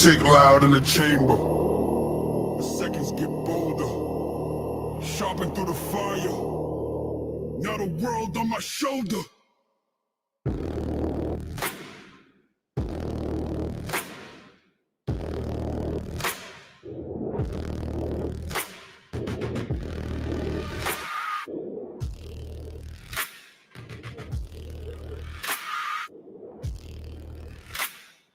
tick loud in the chamber. The seconds get bolder, sharpen through the fire. Now the world on my shoulder.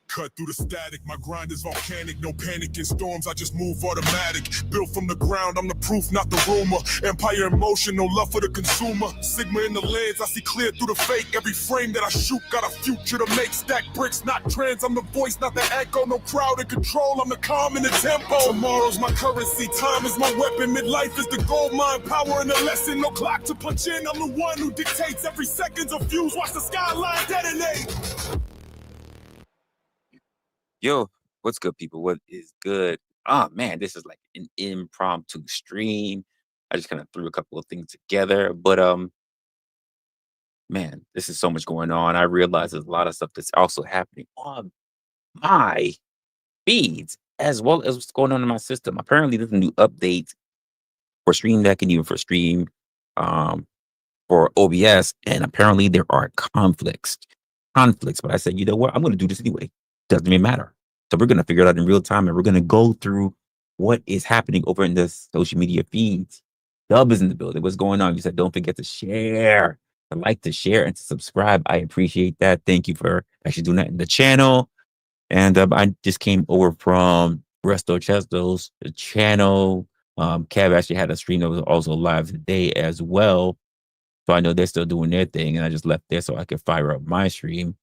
Cut through the static, my grind is volcanic. No panic in storms, I just move automatic. Built from the ground, I'm the proof, not the rumor. Empire in motion, no love for the consumer. Sigma in the lens, I see clear through the fake. Every frame that I shoot got a future to make. Stack bricks, not trends, I'm the voice, not the echo. No crowd in control, I'm the calm in the tempo. Tomorrow's my currency, time is my weapon. Midlife is the gold mine, power and the lesson. No clock to punch in, I'm the one who dictates. Every second's a fuse, watch the skyline detonate. Yo, what's good, people? What is good? Oh man, this is like an impromptu stream. I just kind of threw a couple of things together, but man, this is so much going on. I realize there's a lot of stuff that's also happening on my feeds as well as what's going on in my system. Apparently, there's a new update for Stream Deck and even for Stream for OBS, and apparently there are conflicts. But I said, you know what? I'm going to do this anyway. Doesn't even matter. So we're going to figure it out in real time, and we're going to go through what is happening over in the social media feeds. Dub is in the building. What's going on? You said don't forget to share, to like, to share, and to subscribe. I appreciate that. Thank you for actually doing that in the channel. And I just came over from Resla Channel's channel. Kev actually had a stream that was also live today as well. So I know they're still doing their thing, and I just left there so I could fire up my stream.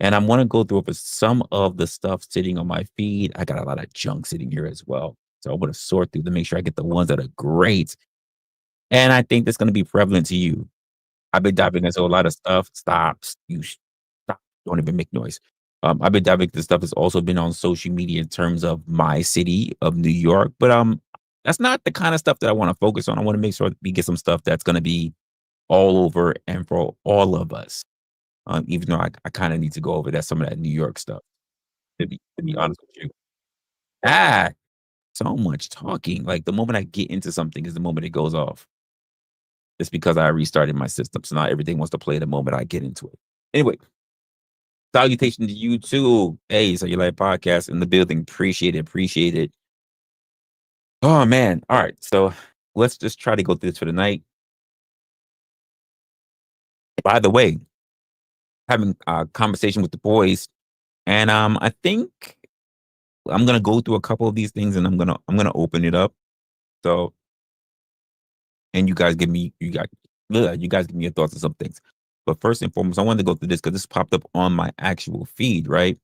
And I want to go through over some of the stuff sitting on my feed. I got a lot of junk sitting here as well. So I'm going to sort through to make sure I get the ones that are great. And I think that's going to be prevalent to you. I've been diving into a lot of stuff. Stop. Don't even make noise. I've been diving into stuff that's also been on social media in terms of my city of New York. But that's not the kind of stuff that I want to focus on. I want to make sure we get some stuff that's going to be all over and for all of us. Even though I kind of need to go over some of that New York stuff, to be honest with you. So much talking. Like the moment I get into something is the moment it goes off. It's because I restarted my system. So now everything wants to play the moment I get into it. Anyway, salutation to you too. Hey, so you like podcast in the building. Appreciate it. Oh man. All right. So let's just try to go through this for the night. By the way, having a conversation with the boys, and I think I'm gonna go through a couple of these things, and I'm gonna open it up. So, and you guys give me your thoughts on some things. But first and foremost, I wanted to go through this because this popped up on my actual feed, right?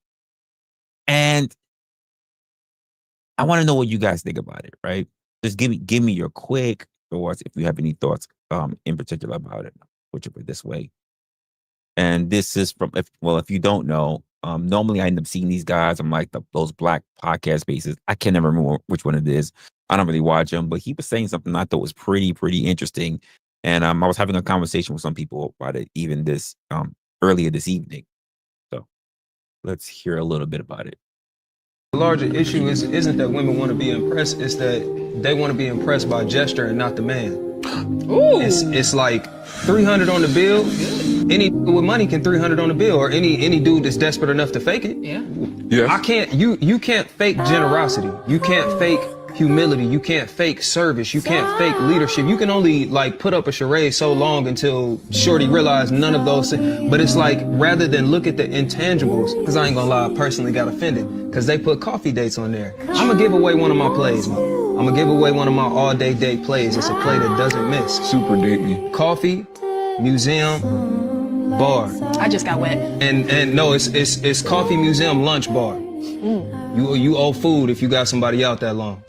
And I want to know what you guys think about it, right? Just give me your quick thoughts if you have any thoughts in particular about it. Put it this way. And this is from, if you don't know, normally I end up seeing these guys. I'm like those black podcast spaces. I can never remember which one it is. I don't really watch them, but he was saying something I thought was pretty interesting. And I was having a conversation with some people about it even this earlier this evening. So let's hear a little bit about it. The larger issue isn't that women want to be impressed, it's that they want to be impressed by gesture and not the man. Ooh. It's like 300 on the bill. Any dude with money can 300 on the bill, or any dude that's desperate enough to fake it. Yeah. You can't fake generosity. You can't fake humility. You can't fake service. You can't fake leadership. You can only like put up a charade so long until shorty realize none of those things. But it's like, rather than look at the intangibles, because I ain't gonna lie, I personally got offended because they put coffee dates on there. I'm gonna give away one of my plays, man. I'm gonna give away one of my all-day date plays. It's a play that doesn't miss. Super date me. Coffee, museum, bar. I just got wet. And no, it's coffee, museum, lunch, bar. You owe food if you got somebody out that long.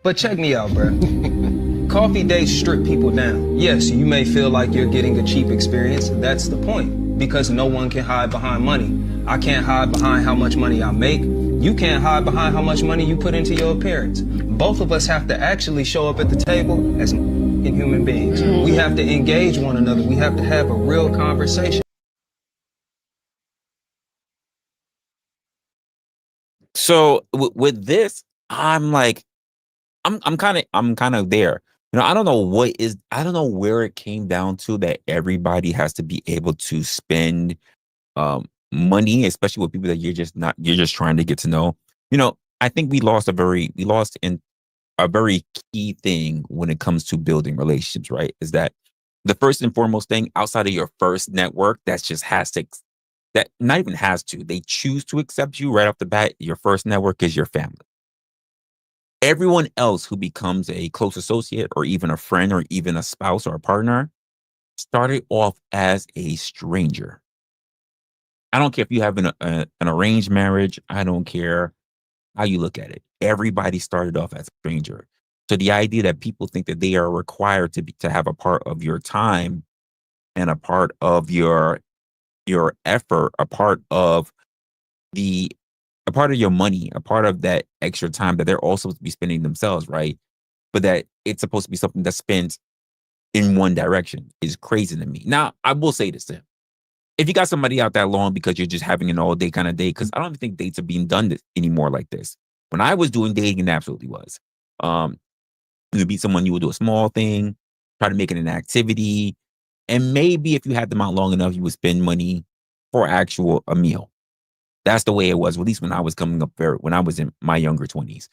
But check me out, bruh. Coffee dates strip people down. Yes, you may feel like you're getting a cheap experience. That's the point, because no one can hide behind money. I can't hide behind how much money I make. You can't hide behind how much money you put into your appearance. Both of us have to actually show up at the table as human beings. We have to engage one another. We have to have a real conversation. So with this, I'm like, I'm kind of there. I don't know I don't know where it came down to that everybody has to be able to spend money, especially with people that you're just trying to get to know. I think we lost in a very key thing when it comes to building relationships, right? Is that the first and foremost thing outside of your first network that's just has to that not even has to, they choose to accept you right off the bat. Your first network is your family. Everyone else who becomes a close associate or even a friend or even a spouse or a partner started off as a stranger. I don't care if you have an arranged marriage. I don't care how you look at it. Everybody started off as a stranger. So the idea that people think that they are required to have a part of your time and a part of your effort, the a part of your money, a part of that extra time that they're also supposed to be spending themselves, right? But that it's supposed to be something that's spent in one direction is crazy to me. Now, I will say this to him. If you got somebody out that long because you're just having an all day kind of day, because I don't even think dates are being done anymore like this. When I was doing dating, it absolutely was. You would meet someone, you would do a small thing, try to make it an activity, and maybe if you had them out long enough, you would spend money for a meal. That's the way it was, at least when I was coming up when I was in my younger 20s.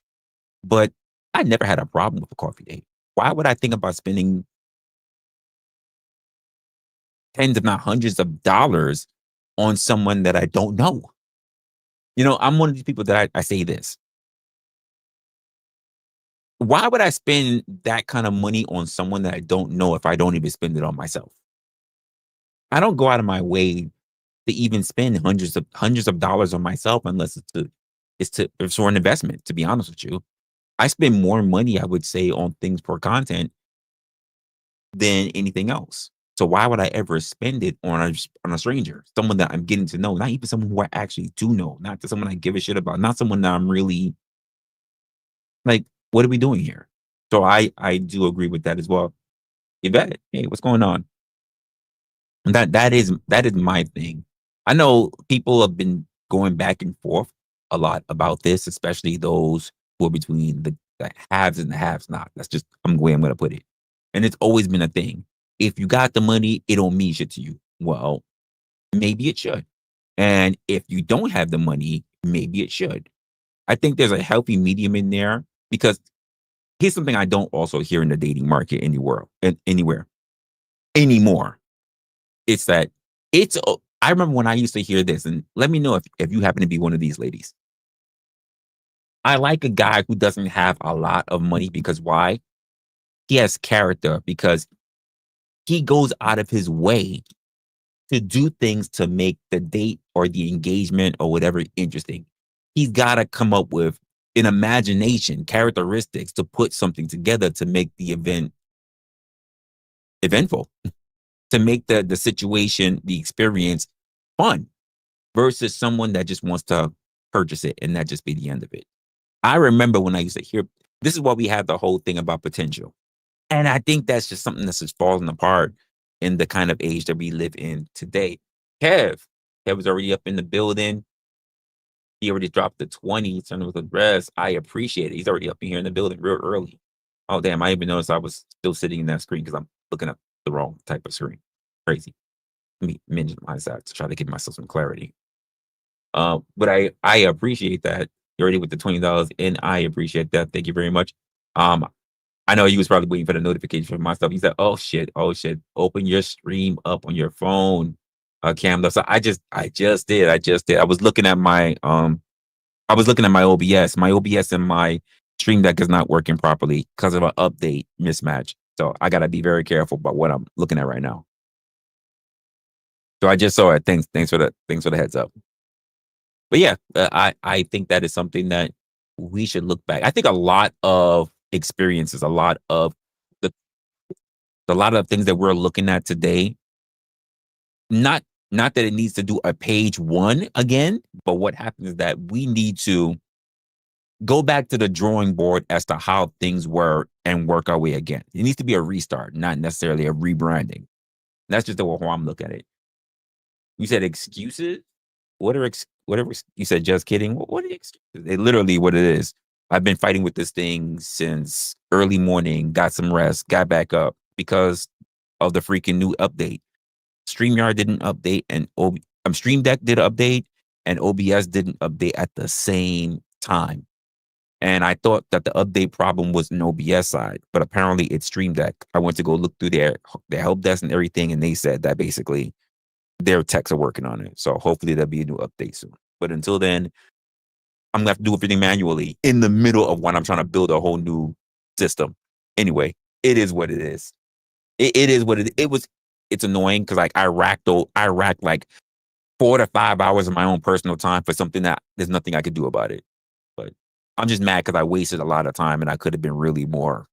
But I never had a problem with a coffee date. Why would I think about spending tens, if not hundreds of dollars on someone that I don't know? I'm one of these people that I say this. Why would I spend that kind of money on someone that I don't know if I don't even spend it on myself? I don't go out of my way to even spend hundreds of dollars on myself unless it's for an investment, to be honest with you. I spend more money, I would say, on things for content than anything else. So why would I ever spend it on a stranger, someone that I'm getting to know, not even someone who I actually do know, not to someone I give a shit about, not someone that I'm really like, what are we doing here? So I do agree with that as well. Yvette, hey, what's going on? And that is my thing. I know people have been going back and forth a lot about this, especially those who are between the haves and the haves not. That's just the way I'm gonna put it. And it's always been a thing. If you got the money, it don't mean shit to you. Well, maybe it should. And if you don't have the money, maybe it should. I think there's a healthy medium in there because here's something I don't also hear in the dating market anywhere anymore. It's that I remember when I used to hear this, and let me know if you happen to be one of these ladies. I like a guy who doesn't have a lot of money because why? He has character because he goes out of his way to do things to make the date or the engagement or whatever interesting. He's got to come up with an imagination, characteristics to put something together to make the event eventful, to make the situation, the experience fun versus someone that just wants to purchase it and that just be the end of it. I remember when I used to hear, this is why we have the whole thing about potential. And I think that's just something that's just falling apart in the kind of age that we live in today. Kev was already up in the building. He already dropped the 20, turned with the rest. I appreciate it. He's already up in here in the building real early. Oh, damn. I even noticed I was still sitting in that screen because I'm looking at the wrong type of screen. Crazy. Let me minimize that to try to give myself some clarity. But I appreciate that. You're already with the $20, and I appreciate that. Thank you very much. I know you was probably waiting for the notification from myself. He said, "Oh shit, open your stream up on your phone, Cam." So I just did. I was looking at my OBS. My OBS and my Stream Deck is not working properly because of an update mismatch. So I gotta be very careful about what I'm looking at right now. So I just saw it. Thanks for the heads up. But yeah, I think that is something that we should look back. I think a lot of experiences, the a lot of things that we're looking at today, not that it needs to do a page one again, but what happens is that we need to go back to the drawing board as to how things were and work our way again. It needs to be a restart, not necessarily a rebranding. That's just how I'm looking at it. You said excuses? What are whatever you said, just kidding. What are the excuses? It literally what it is. I've been fighting with this thing since early morning, got some rest, got back up because of the freaking new update. StreamYard didn't update and Stream Deck did update and OBS didn't update at the same time. And I thought that the update problem was an OBS side, but apparently it's Stream Deck. I went to go look through their help desk and everything, and they said that basically their techs are working on it. So hopefully there'll be a new update soon. But until then, I'm gonna have to do everything manually in the middle of when I'm trying to build a whole new system. Anyway, it is what it is. It is what it was. It's annoying because like I racked like 4 to 5 hours of my own personal time for something that there's nothing I could do about it. But I'm just mad because I wasted a lot of time and I could have been really more.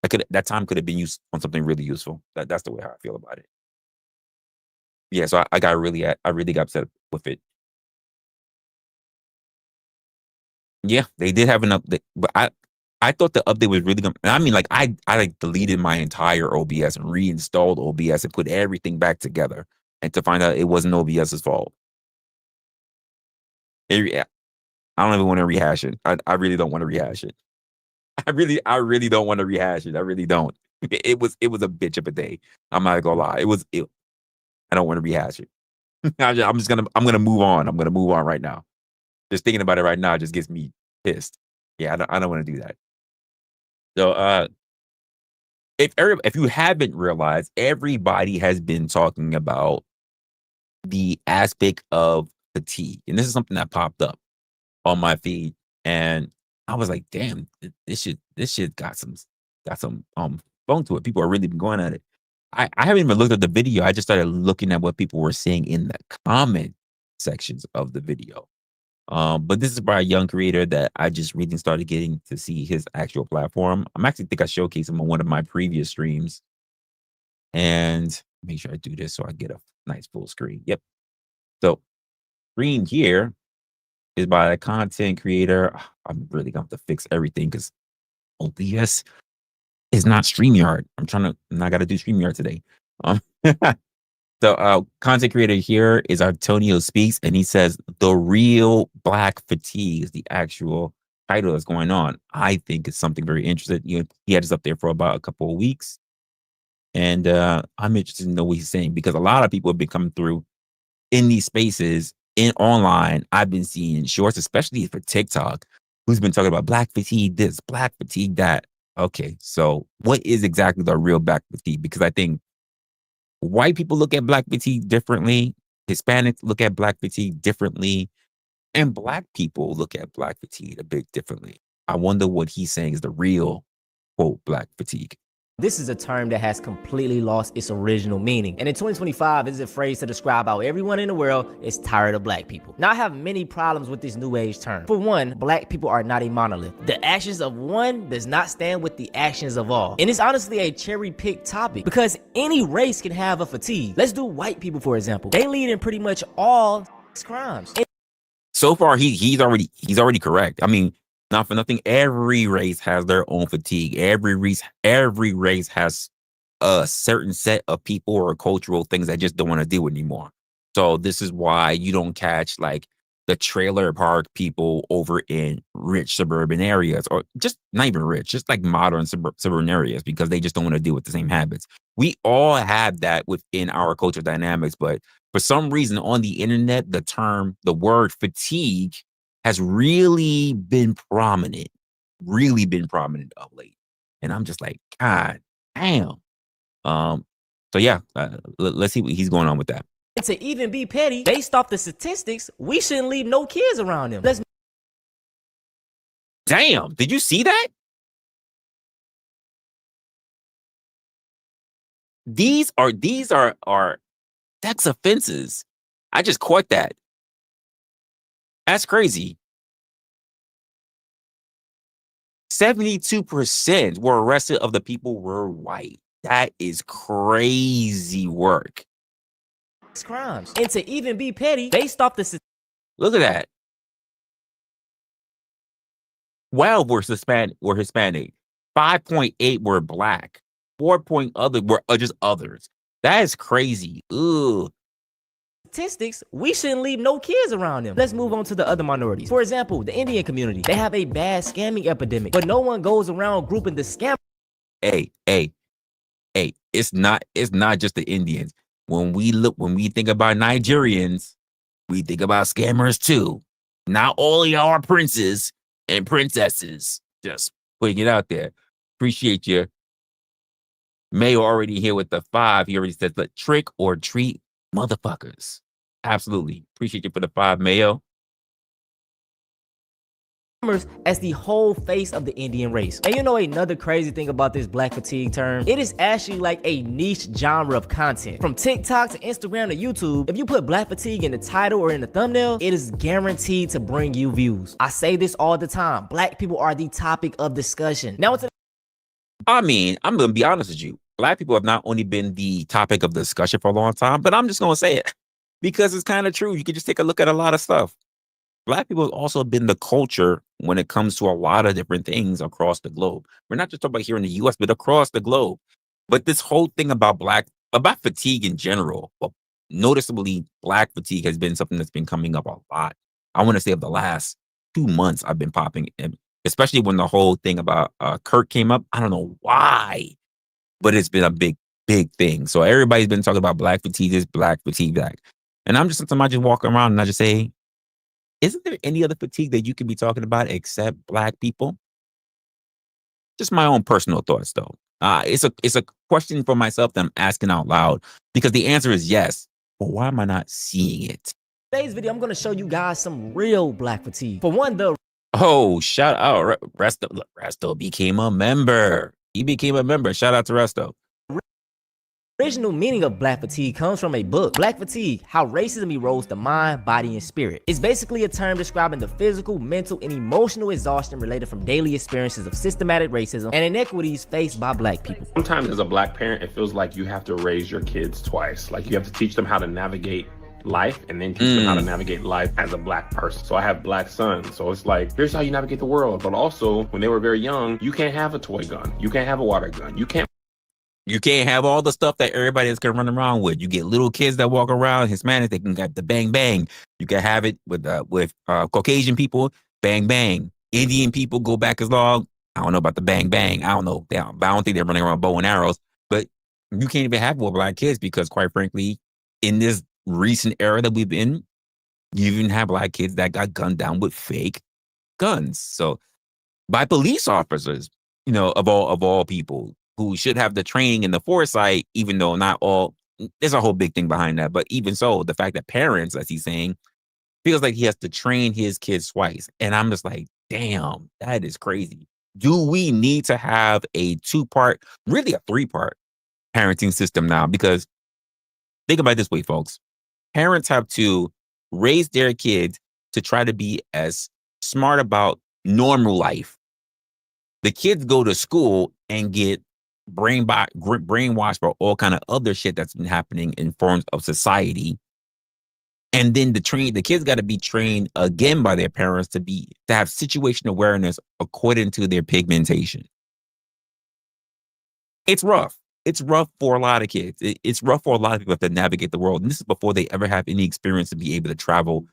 That time could have been used on something really useful. That's the way how I feel about it. Yeah, so I really got upset with it. Yeah, they did have an update, but I thought the update was really gonna. I mean, like I like deleted my entire OBS and reinstalled OBS and put everything back together, and to find out it wasn't OBS's fault. I don't even want to rehash it. I really don't want to rehash it. I really don't want to rehash it. I really don't. It was a bitch of a day. I'm not gonna lie. It was ill. I don't want to rehash it. I'm gonna move on. I'm gonna move on right now. Just thinking about it right now just gets me pissed. Yeah, I don't want to do that. So if you haven't realized, everybody has been talking about the aspect of fatigue, and this is something that popped up on my feed, and I was like, damn, this shit got some phone to it. People are really been going at it. I haven't even looked at the video. I just started looking at what people were saying in the comment sections of the video. But this is by a young creator that I just really started getting to see his actual platform. I'm actually think I showcased him on one of my previous streams. And make sure I do this so I get a nice full screen. Yep. So screen here is by a content creator. I'm really going to have to fix everything because OBS is not StreamYard. I got to do StreamYard today. So content creator here is Antonio Speaks, and he says the real black fatigue is the actual title that's going on. I think it's something very interesting. He had this up there for about a couple of weeks, and I'm interested to know what he's saying because a lot of people have been coming through in these spaces in online. I've been seeing shorts, especially for TikTok, who's been talking about black fatigue this, black fatigue that. Okay, so what is exactly the real black fatigue? Because I think white people look at black fatigue differently. Hispanics look at black fatigue differently. And black people look at black fatigue a bit differently. I wonder what he's saying is the real, quote, black fatigue. This is a term that has completely lost its original meaning. And in 2025, it is a phrase to describe how everyone in the world is tired of black people. Now, I have many problems with this new age term. For one, black people are not a monolith. The actions of one does not stand with the actions of all. And it's honestly a cherry-picked topic because any race can have a fatigue. Let's do white people, for example. They lead in pretty much all crimes. So far, he's already correct. I mean, not for nothing, every race has their own fatigue. Every race has a certain set of people or cultural things that just don't want to deal with anymore. So this is why you don't catch like the trailer park people over in rich suburban areas, or just not even rich, just like modern suburban areas, because they just don't want to deal with the same habits. We all have that within our culture dynamics, but for some reason on the internet, the word fatigue has really been prominent of late. And I'm just like, God damn. So yeah, let's see what he's going on with that. And to even be petty, based off the statistics, we shouldn't leave no kids around them. Damn, did you see that? These are sex offenses. I just caught that. That's crazy. 72% were arrested of the people were white. That is crazy work. Crimes. And to even be petty, based off the look at that. 12 were Hispanic. 5.8 were black. 4 other were just others. That is crazy. Ugh. statistics, we shouldn't leave no kids around them. Let's move on to the other minorities. For example, the Indian community. They have a bad scamming epidemic, but no one goes around grouping the scam. Hey, it's not just the Indians. When we think about Nigerians, we think about scammers too. Not all of y'all are princes and princesses. Just putting it out there. Appreciate you. Mayo already here with the 5. He already said, "But trick or treat motherfuckers." Absolutely. Appreciate you for the 5, Mayo. As the whole face of the Indian race. And you know another crazy thing about this black fatigue term? It is actually like a niche genre of content. From TikTok to Instagram to YouTube, if you put black fatigue in the title or in the thumbnail, it is guaranteed to bring you views. I say this all the time. Black people are the topic of discussion. Now it's I mean, I'm going to be honest with you. Black people have not only been the topic of discussion for a long time, but I'm just going to say it because it's kind of true. You can just take a look at a lot of stuff. Black people have also been the culture when it comes to a lot of different things across the globe. We're not just talking about here in the US, but across the globe. But this whole thing about fatigue in general, well, noticeably black fatigue has been something that's been coming up a lot. I want to say of the last 2 months I've been popping in, especially when the whole thing about Kirk came up. I don't know why, but it's been a big thing. So everybody's been talking about black fatigue, this black fatigue, black. And I'm just sometimes I just walk around and I just say, isn't there any other fatigue that you can be talking about except black people? Just my own personal thoughts, though. It's a question for myself that I'm asking out loud because the answer is yes. But why am I not seeing it? Today's video, I'm going to show you guys some real black fatigue. For one, shout out Resto. Look, Resto became a member. He became a member. Shout out to Resto. Original meaning of black fatigue comes from a book, Black Fatigue, How Racism Erodes the Mind, Body, and Spirit. It's basically a term describing the physical, mental, and emotional exhaustion related from daily experiences of systematic racism and inequities faced by black people. Sometimes as a black parent, it feels like you have to raise your kids twice. Like you have to teach them how to navigate life and then teach them how to navigate life as a black person. So I have black sons. So it's like, here's how you navigate the world. But also, when they were very young, you can't have a toy gun. You can't have a water gun. You can't have all the stuff that everybody is going to run around with. You get little kids that walk around, Hispanic, they can get the bang bang. You can have it with Caucasian people, bang bang. Indian people go back as long. I don't know about the bang bang. I don't know. I don't think they're running around with bow and arrows. But you can't even have more black kids because, quite frankly, in this recent era that we've in, you even have black kids that got gunned down with fake guns. So by police officers, of all people, who should have the training and the foresight, even though not all, there's a whole big thing behind that. But even so, the fact that parents, as he's saying, feels like he has to train his kids twice. And I'm just like, damn, that is crazy. Do we need to have a 2-part, really a 3-part parenting system now? Because think about it this way, folks. Parents have to raise their kids to try to be as smart about normal life. The kids go to school and get brainwashed by all kind of other shit that's been happening in forms of society. And then the kids got to be trained again by their parents to have situational awareness according to their pigmentation. It's rough. It's rough for a lot of kids. It's rough for a lot of people to navigate the world. And this is before they ever have any experience to be able to travel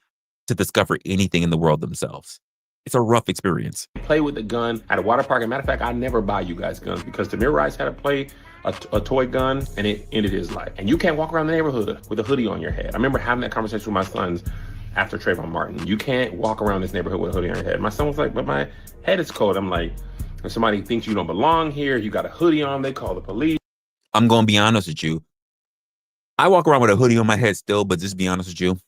to discover anything in the world themselves. It's a rough experience. play with the gun at a water park. As a matter of fact, I never buy you guys guns because Tamir Rice had to play a toy gun and it ended his life. And you can't walk around the neighborhood with a hoodie on your head. I remember having that conversation with my sons after Trayvon Martin. You can't walk around this neighborhood with a hoodie on your head. My son was like, but my head is cold. I'm like, if somebody thinks you don't belong here, you got a hoodie on, they call the police. I'm going to be honest with you. I walk around with a hoodie on my head still, but just be honest with you,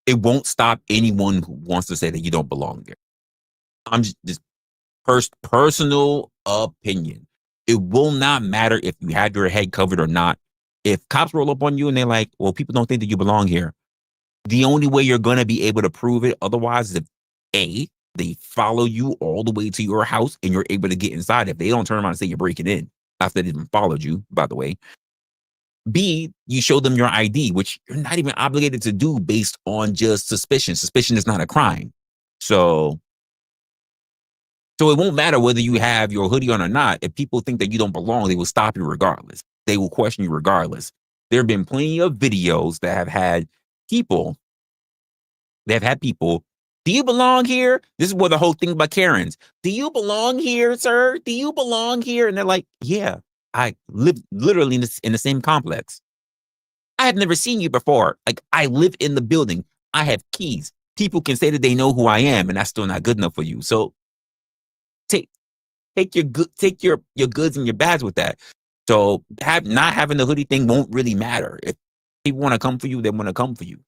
it won't stop anyone who wants to say that you don't belong there. I'm just personal opinion. It will not matter if you have your head covered or not. If cops roll up on you and they're like, well, people don't think that you belong here. The only way you're going to be able to prove it otherwise is if A, they follow you all the way to your house and you're able to get inside. If they don't turn around and say you're breaking in after they even followed you, by the way. B, you show them your ID, which you're not even obligated to do based on just suspicion. Suspicion is not a crime. So it won't matter whether you have your hoodie on or not. If people think that you don't belong, they will stop you regardless. They will question you regardless. There have been plenty of videos that have had people, they've had people, do you belong here? This is where the whole thing about Karens. Do you belong here, sir? Do you belong here? And they're like, yeah, I live literally in the same complex. I have never seen you before. Like, I live in the building. I have keys. People can say that they know who I am, and that's still not good enough for you. So take your goods and your bads with that. So not having the hoodie thing won't really matter. If people want to come for you, they want to come for you.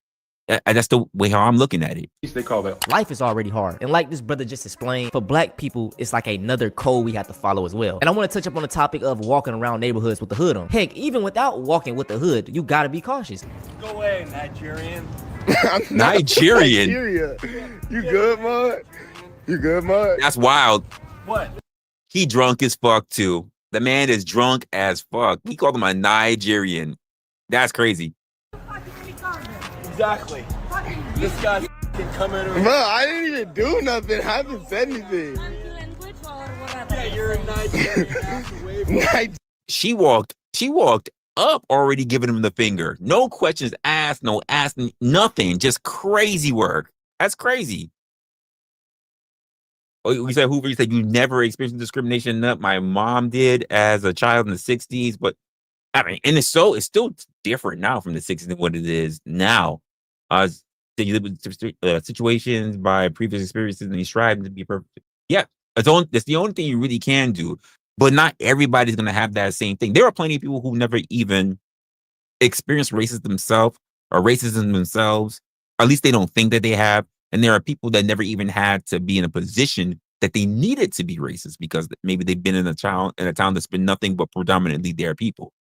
That's the way how I'm looking at it. They call that. Life is already hard. And like this brother just explained, for black people, it's like another code we have to follow as well. And I want to touch up on the topic of walking around neighborhoods with the hood on. Heck, even without walking with the hood, you gotta be cautious. Go away, Nigerian. Nigerian? Nigeria. You good, Mud? You good, Mud? That's wild. What? He drunk as fuck too. The man is drunk as fuck. He called him a Nigerian. That's crazy. Exactly. This guy's coming over. Bro, I didn't even do nothing. I haven't said anything. Yeah, you're a Nigerian. She walked up already giving him the finger. No questions asked, no asking, nothing. Just crazy work. That's crazy. Oh, you said Hoover, you said you never experienced discrimination. My mom did as a child in the 60s, but I mean, and it's still different now from the 60s than what it is now. Did you live with situations by previous experiences and you strive to be perfect? Yeah, that's the only thing you really can do. But not everybody's going to have that same thing. There are plenty of people who never even experienced racism themselves, or at least they don't think that they have. And there are people that never even had to be in a position that they needed to be racist because maybe they've been in a town that's been nothing but predominantly their people.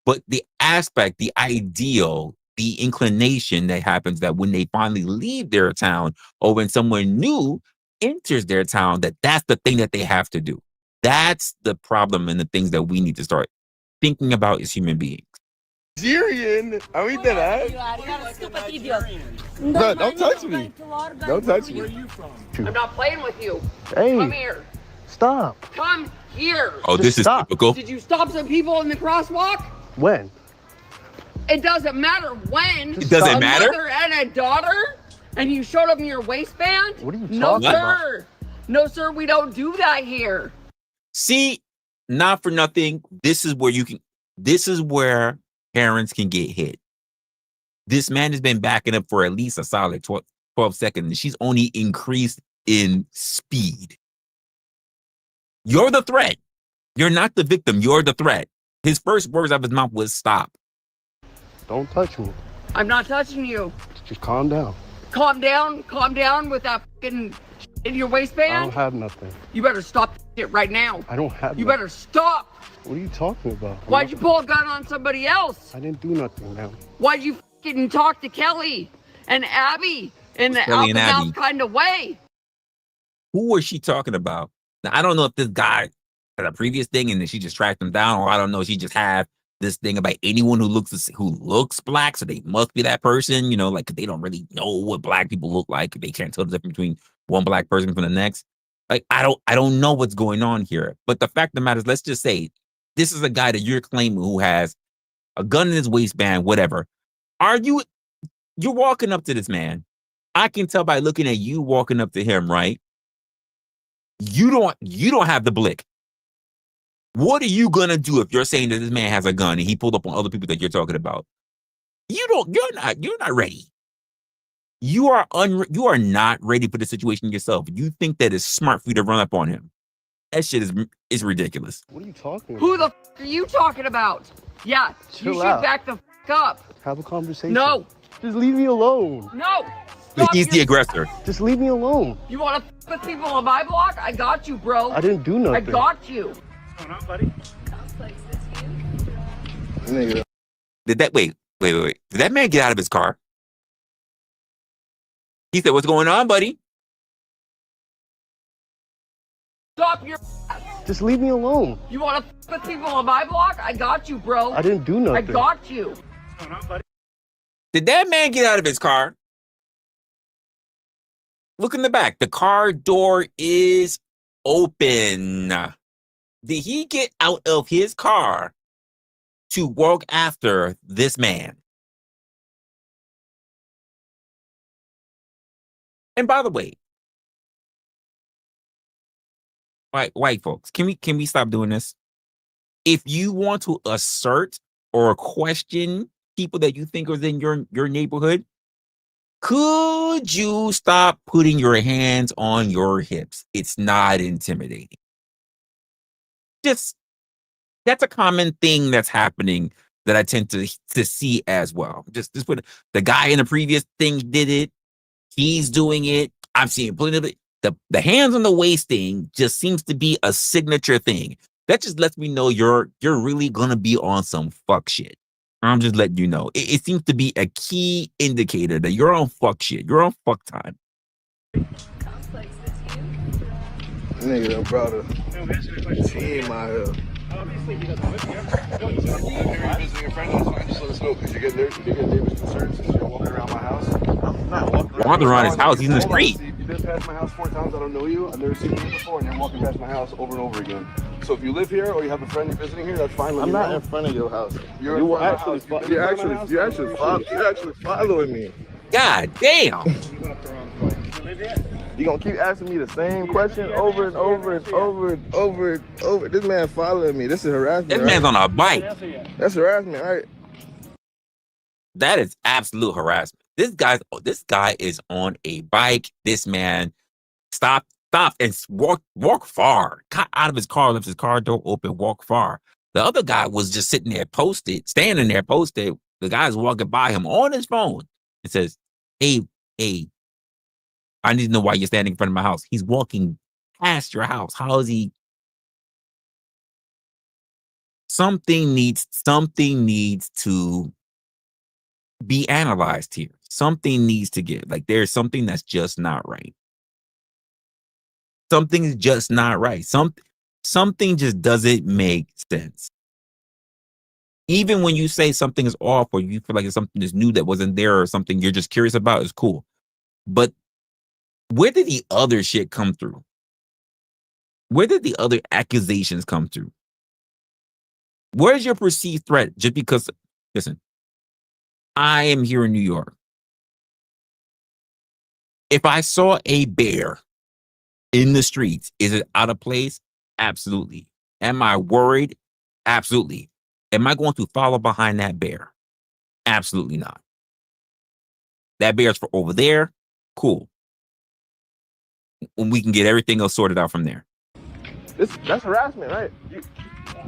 But the aspect, the ideal, the inclination that happens that when they finally leave their town or when someone new enters their town, that's the thing that they have to do. That's the problem and the things that we need to start thinking about as human beings. Nigerian? Are we dead ass? Bro, don't touch me. Don't touch me. Where are you from? I'm not playing with you. Hey, Come here. stop. Come here. Oh, Just this is stop. typical. Did you stop some people in the crosswalk? When? It doesn't matter when. It doesn't A matter? mother and a daughter, and you showed up in your waistband? What are you No, talking about? sir. No, sir, we don't do that here. See, not for nothing. This is where parents can get hit. This man has been backing up for at least a solid 12 seconds. And she's only increased in speed. You're the threat. You're not the victim. You're the threat. His first words out of his mouth was stop. Don't touch me. I'm not touching you. Just calm down. Calm down with that fucking in your I waistband. don't have nothing. You better stop that shit right now. I don't have You nothing. better stop. What are you talking about? Why'd you pull a gun on somebody else? I didn't do nothing, man. Why'd you fucking talk to Kelly and Abby in the Kelly out the and Abby? mouth kind of way? Who was she talking about? Now, I don't know if this guy had a previous thing and then she just tracked him down, or I don't know. She just had this thing about anyone who looks black, so they must be that person, like they don't really know what black people look like. They can't tell the difference between one black person from the next. Like, I don't know what's going on here. But the fact of the matter is, let's just say this is a guy that you're claiming who has a gun in his waistband, whatever. You're walking up to this man. I can tell by looking at you walking up to him, right? You don't have the blick. What are you gonna do if you're saying that this man has a gun and he pulled up on other people that you're talking about? You're not ready. You are not ready for the situation yourself. You think that it's smart for you to run up on him. That shit is ridiculous. What are you talking about? Who the are you talking about? Yeah, Chill you should out. back the up. Have a conversation. No, Just leave me alone. no. But Stop he's the your- aggressor. Just leave me alone. You want to with people on my block? I got you, bro. I didn't do nothing. I got you. What's going on, buddy? Nigga. Wait. Did that man get out of his car? He said, "What's going on, buddy?" Stop your. Just leave me alone. You want to with people on my block? I got you, bro. I didn't do nothing. I got you. What's going on, buddy? Did that man get out of his car? Look in the back. The car door is open. Did he get out of his car to walk after this man? And by the way, white folks, can we stop doing this? If you want to assert or question people that you think are in your neighborhood, could you stop putting your hands on your hips? It's not intimidating. Just that's a common thing that's happening that I tend to see as well. Just put the guy in the previous thing did it. He's doing it. I'm seeing plenty of it. The hands on the waist thing just seems to be a signature thing. That just lets me know you're really gonna be on some fuck shit. I'm just letting you know. It seems to be a key indicator that you're on fuck shit. You're on fuck time. Nigga, I'm proud of team out here. Obviously, he doesn't live here. No, he's You live here, you're visiting your friend, that's fine. Just let us know, because you get neighbors concerned since you're walking around my house. I'm not walking around his house. He's in the street. You've been past my house 4 times. I don't know you. I've never seen you before, and you're walking past my house over and over again. So if you live here or you have a friend you're visiting here, that's fine. I'm not in front of your house. You're actually following me. God damn. You gonna keep asking me the same question over and over and over and over and over. This man following me. This is harassment. This man's on a bike. That's harassment, right? That is absolute harassment. This guy is on a bike. This man stopped and walk far. Got out of his car, left his car door open, walk far. The other guy was just sitting there standing there posted. The guy's walking by him on his phone and says, hey, I need to know why you're standing in front of my house. He's walking past your house. How is he? Something needs to be analyzed here. Something needs to give. Like there's something that's just not right. Something is just not right. Something just doesn't make sense. Even when you say something is off or you feel like it's something that's new that wasn't there or something you're just curious about, is cool. But where did the other shit come through? Where did the other accusations come through? Where's your perceived threat? Just because, listen, I am here in New York. If I saw a bear in the streets, is it out of place? Absolutely. Am I worried? Absolutely. Am I going to follow behind that bear? Absolutely not. That bear's for over there. Cool. We can get everything else sorted out from there. That's harassment, right?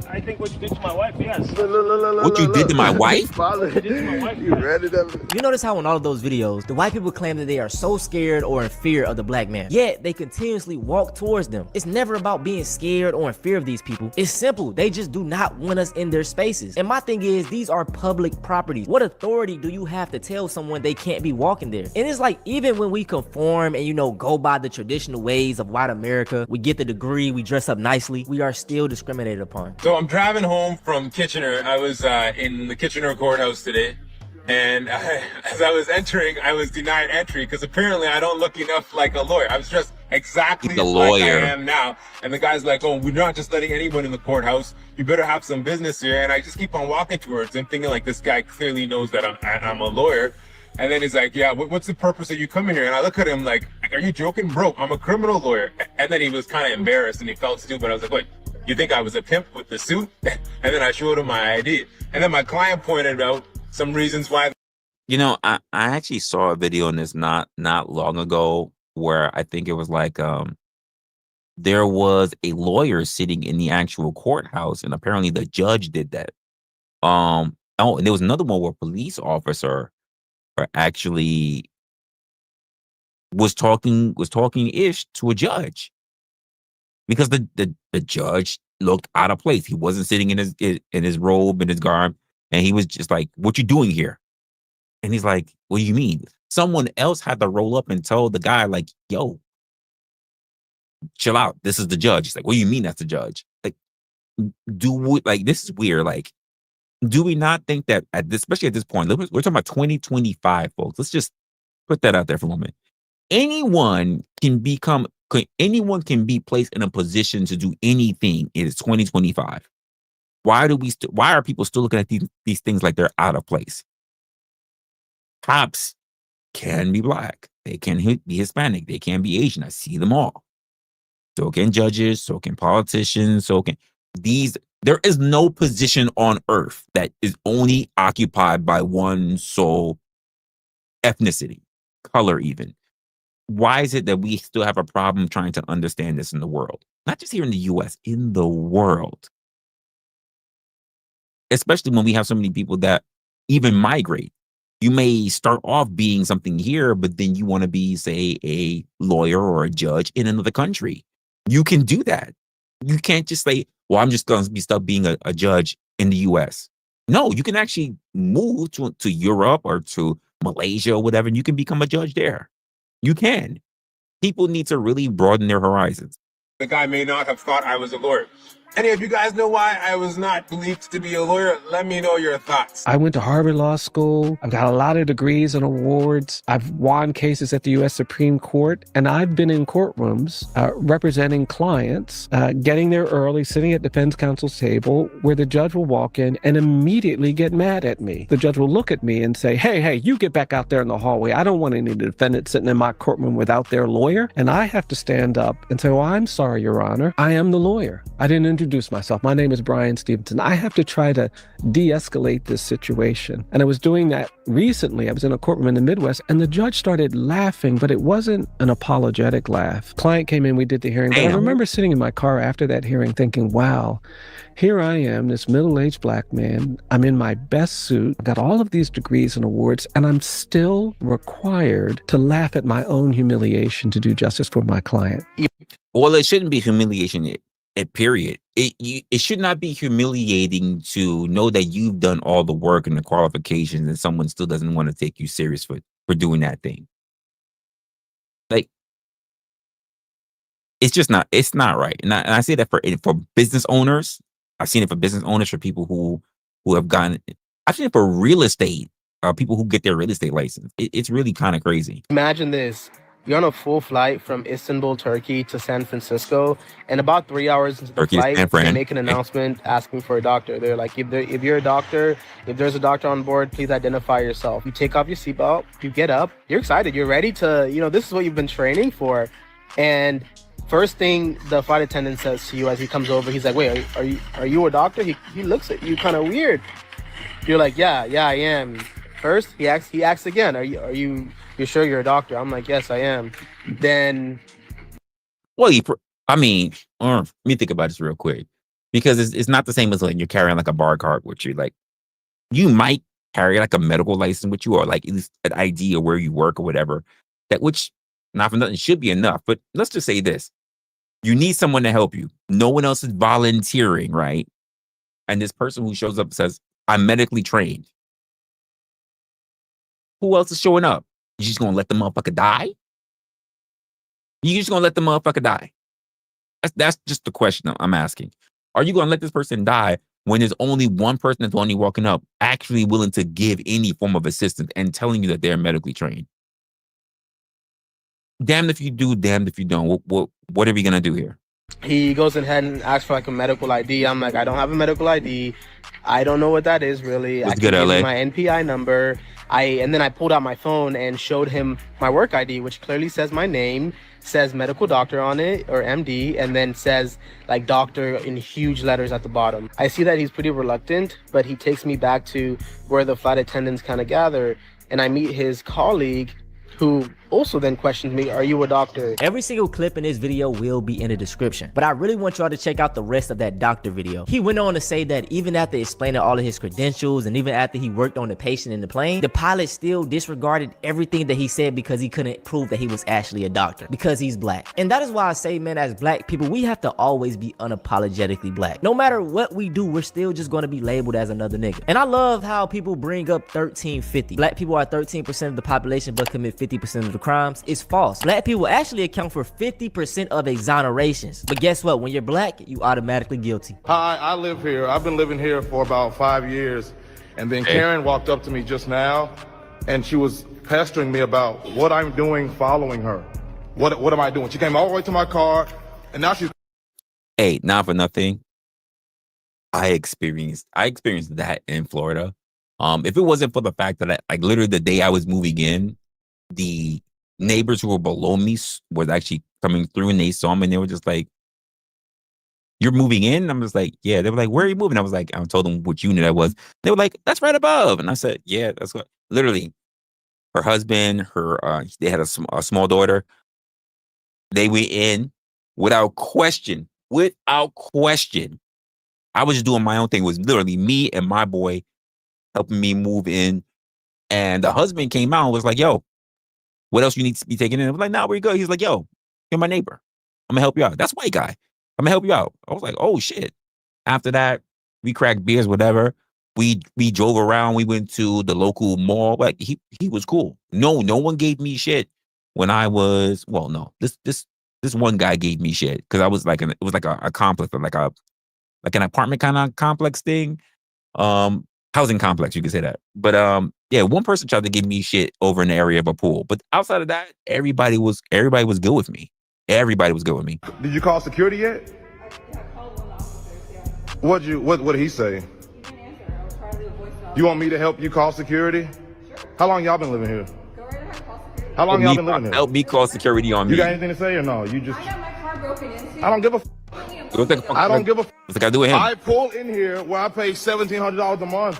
I think what you did to my wife, yes. What you did to my wife? You read it up. You notice how in all of those videos, the white people claim that they are so scared or in fear of the black man, yet they continuously walk towards them. It's never about being scared or in fear of these people. It's simple. They just do not want us in their spaces. And my thing is, these are public properties. What authority do you have to tell someone they can't be walking there? And it's like, even when we conform and, go by the traditional ways of white America, we get the degree, we dress up nicely, we are still discriminated upon. So I'm driving home from Kitchener. I was in the Kitchener courthouse today, and as I was entering, I was denied entry because apparently I don't look enough like a lawyer. I was dressed exactly like I am now, and the guy's like, "Oh, we're not just letting anyone in the courthouse. You better have some business here." And I just keep on walking towards him, thinking like this guy clearly knows that I'm a lawyer. And then he's like, "Yeah, what's the purpose of you coming here?" And I look at him like, "Are you joking, bro? I'm a criminal lawyer." And then he was kind of embarrassed and he felt stupid. I was like, "What? You think I was a pimp with the suit?" And then I showed him my ID. And then my client pointed out some reasons why. I actually saw a video on this not long ago where I think it was like there was a lawyer sitting in the actual courthouse, and apparently the judge did that. And there was another one where a police officer actually was talking ish to a judge. Because the judge looked out of place. He wasn't sitting in his robe, in his garb, and he was just like, "What you doing here?" And he's like, "What do you mean?" Someone else had to roll up and tell the guy, like, "Yo, chill out. This is the judge." He's like, "What do you mean that's the judge?" Like, this is weird. Like, do we not think that especially at this point, we're talking about 2025, folks. Let's just put that out there for a moment. Anyone can be placed in a position to do anything. It is 2025. Why are people still looking at these things like they're out of place? Cops can be black. They can be Hispanic. They can be Asian. I see them all. So can judges. So can politicians. So can these. There is no position on earth that is only occupied by one sole ethnicity, color even. Why is it that we still have a problem trying to understand this in the world? Not just here in the US, in the world. Especially when we have so many people that even migrate. You may start off being something here, but then you want to be, say, a lawyer or a judge in another country. You can do that. You can't just say, well, I'm just going to be stuck being a judge in the US. No, you can actually move to Europe or to Malaysia or whatever, and you can become a judge there. You can. People need to really broaden their horizons. The guy may not have thought I was a lawyer. Any of you guys know why I was not believed to be a lawyer? Let me know your thoughts. I went to Harvard Law School. I've got a lot of degrees and awards. I've won cases at the U.S. Supreme Court, and I've been in courtrooms representing clients, getting there early, sitting at defense counsel's table, where the judge will walk in and immediately get mad at me. The judge will look at me and say, hey, you get back out there in the hallway. I don't want any defendants sitting in my courtroom without their lawyer. And I have to stand up and say, well, I'm sorry, Your Honor. I am the lawyer. I didn't introduce myself. My name is Brian Stevenson. I have to try to de-escalate this situation. And I was doing that recently. I was in a courtroom in the Midwest, and the judge started laughing, but it wasn't an apologetic laugh. Client came in, we did the hearing. But I remember sitting in my car after that hearing thinking, wow, here I am, this middle-aged black man. I'm in my best suit. I've got all of these degrees and awards, and I'm still required to laugh at my own humiliation to do justice for my client. Well, it shouldn't be humiliation. Period. It should not be humiliating to know that you've done all the work and the qualifications and someone still doesn't want to take you serious for doing that thing. Like, it's not right. And I say that for business owners. I've seen it for business owners, for people who have gotten, I've seen it for real estate, people who get their real estate license. It's really kind of crazy. Imagine this. You're on a full flight from Istanbul, Turkey to San Francisco, and about 3 hours into the flight, they make an announcement asking for a doctor. They're like, if you're a doctor, if there's a doctor on board, please identify yourself. You take off your seatbelt, you get up, you're excited, you're ready to, this is what you've been training for. And first thing the flight attendant says to you as he comes over, he's like, wait, are you a doctor? He looks at you kind of weird. You're like, yeah, I am. First, he asks again, you're sure you're a doctor? I'm like, yes, I am. Then, well, let me think about this real quick, because it's not the same as like you're carrying like a bar card with you. Like, you might carry like a medical license with you, or like at least an ID of where you work or whatever. Which, not for nothing, should be enough. But let's just say this: you need someone to help you. No one else is volunteering, right? And this person who shows up says, "I'm medically trained." Who else is showing up? You just gonna let the motherfucker die? You just gonna let the motherfucker die? That's just the question I'm asking. Are you gonna let this person die when there's only one person that's only walking up actually willing to give any form of assistance and telling you that they're medically trained? Damned if you do, damned if you don't. What are we gonna do here? He goes ahead and asks for like a medical ID. I'm like, I don't have a medical ID. I don't know what that is really. What's I good, can give LA? you my NPI number. And then I pulled out my phone and showed him my work ID, which clearly says my name, says medical doctor on it, or MD, and then says like doctor in huge letters at the bottom. I see that he's pretty reluctant, but he takes me back to where the flight attendants kind of gather, and I meet his colleague, who also then questions me, are you a doctor? Every single clip in this video will be in the description, but I really want y'all to check out the rest of that doctor video. He went on to say that even after explaining all of his credentials, and even after he worked on the patient in the plane, the pilot still disregarded everything that he said because he couldn't prove that he was actually a doctor, because he's black. And that is why I say, man, as black people, we have to always be unapologetically black. No matter what we do, we're still just going to be labeled as another nigga. And I love how people bring up 1350. Black people are 13% of the population but commit 50% of the crimes. It's false. Black people actually account for 50% of exonerations. But guess what? When you're black, you automatically guilty. Hi, I live here. I've been living here for about 5 years. And then Karen walked up to me just now, and she was pestering me about what I'm doing following her. What am I doing? She came all the way to my car, and now she's... Hey, not for nothing, I experienced that in Florida. If it wasn't for the fact that like literally the day I was moving in, the neighbors who were below me was actually coming through, and they saw me, and they were just like, "You're moving in?" I'm just like, "Yeah." They were like, "Where are you moving?" I was like, I told them which unit I was. They were like, "That's right above." And I said, "Yeah, that's what." Literally, her husband, they had a small daughter. They went in without question. Without question. I was just doing my own thing. It was literally me and my boy helping me move in. And the husband came out and was like, "Yo, what else you need to be taken in?" I was like, "Nah, where you go?" He's like, "Yo, you're my neighbor. I'm gonna help you out." That's white guy. I'm gonna help you out. I was like, "Oh shit." After that, we cracked beers, whatever. We drove around. We went to the local mall. Like he was cool. No one gave me shit when I was, well, no. This one guy gave me shit because I was like it was like a complex, like an apartment kind of complex thing. Housing complex, you could say that. But yeah, one person tried to give me shit over in the area of a pool. But outside of that, everybody was good with me. Everybody was good with me. Did you call security yet? What did he say? You want me to help you call security? How long y'all been living here? How long y'all been living here? Help me call security on me. You got anything to say or no? You just. I got my car broken into. I don't give a. I don't give a. What's the guy doing him? I pull in here where I pay $1,700 a month.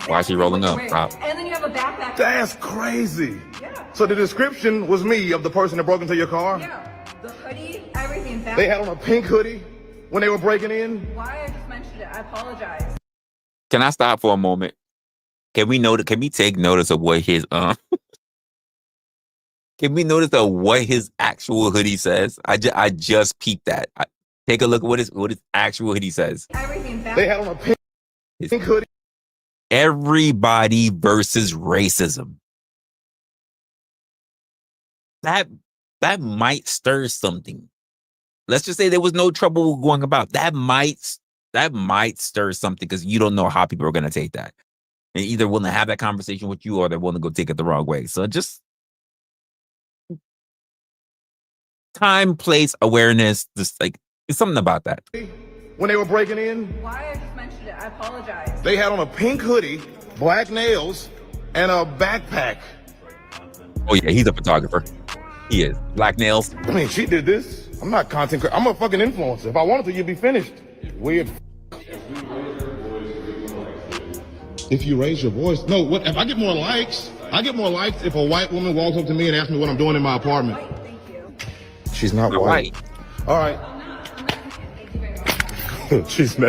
Why is she rolling up? And then you have a backpack. That's crazy. Yeah. So the description was me of the person that broke into your car? Yeah. The hoodie, everything. They had on a pink hoodie when they were breaking in? Why I just mentioned it. I apologize. Can I stop for a moment? Can we take notice of what his can we notice what his actual hoodie says? I just peeped that. Take a look at what his actual hoodie says. Everything. They had on a pink hoodie. Everybody versus racism. That might stir something. Let's just say there was no trouble going about. That might stir something because you don't know how people are going to take that. They're either willing to have that conversation with you or they're willing to go take it the wrong way. So just time, place, awareness, just like it's something about that. When they were breaking in? Why I just mentioned it. I apologize. They had on a pink hoodie, black nails, and a backpack. Oh yeah, he's a photographer. He is. Black nails. I mean, she did this. I'm not content creator. I'm a fucking influencer. If I wanted to, you'd be finished. Weird. If you raise your voice. No, what if I get more likes? I get more likes if a white woman walks up to me and asks me what I'm doing in my apartment. Thank you. She's not white. All right. She's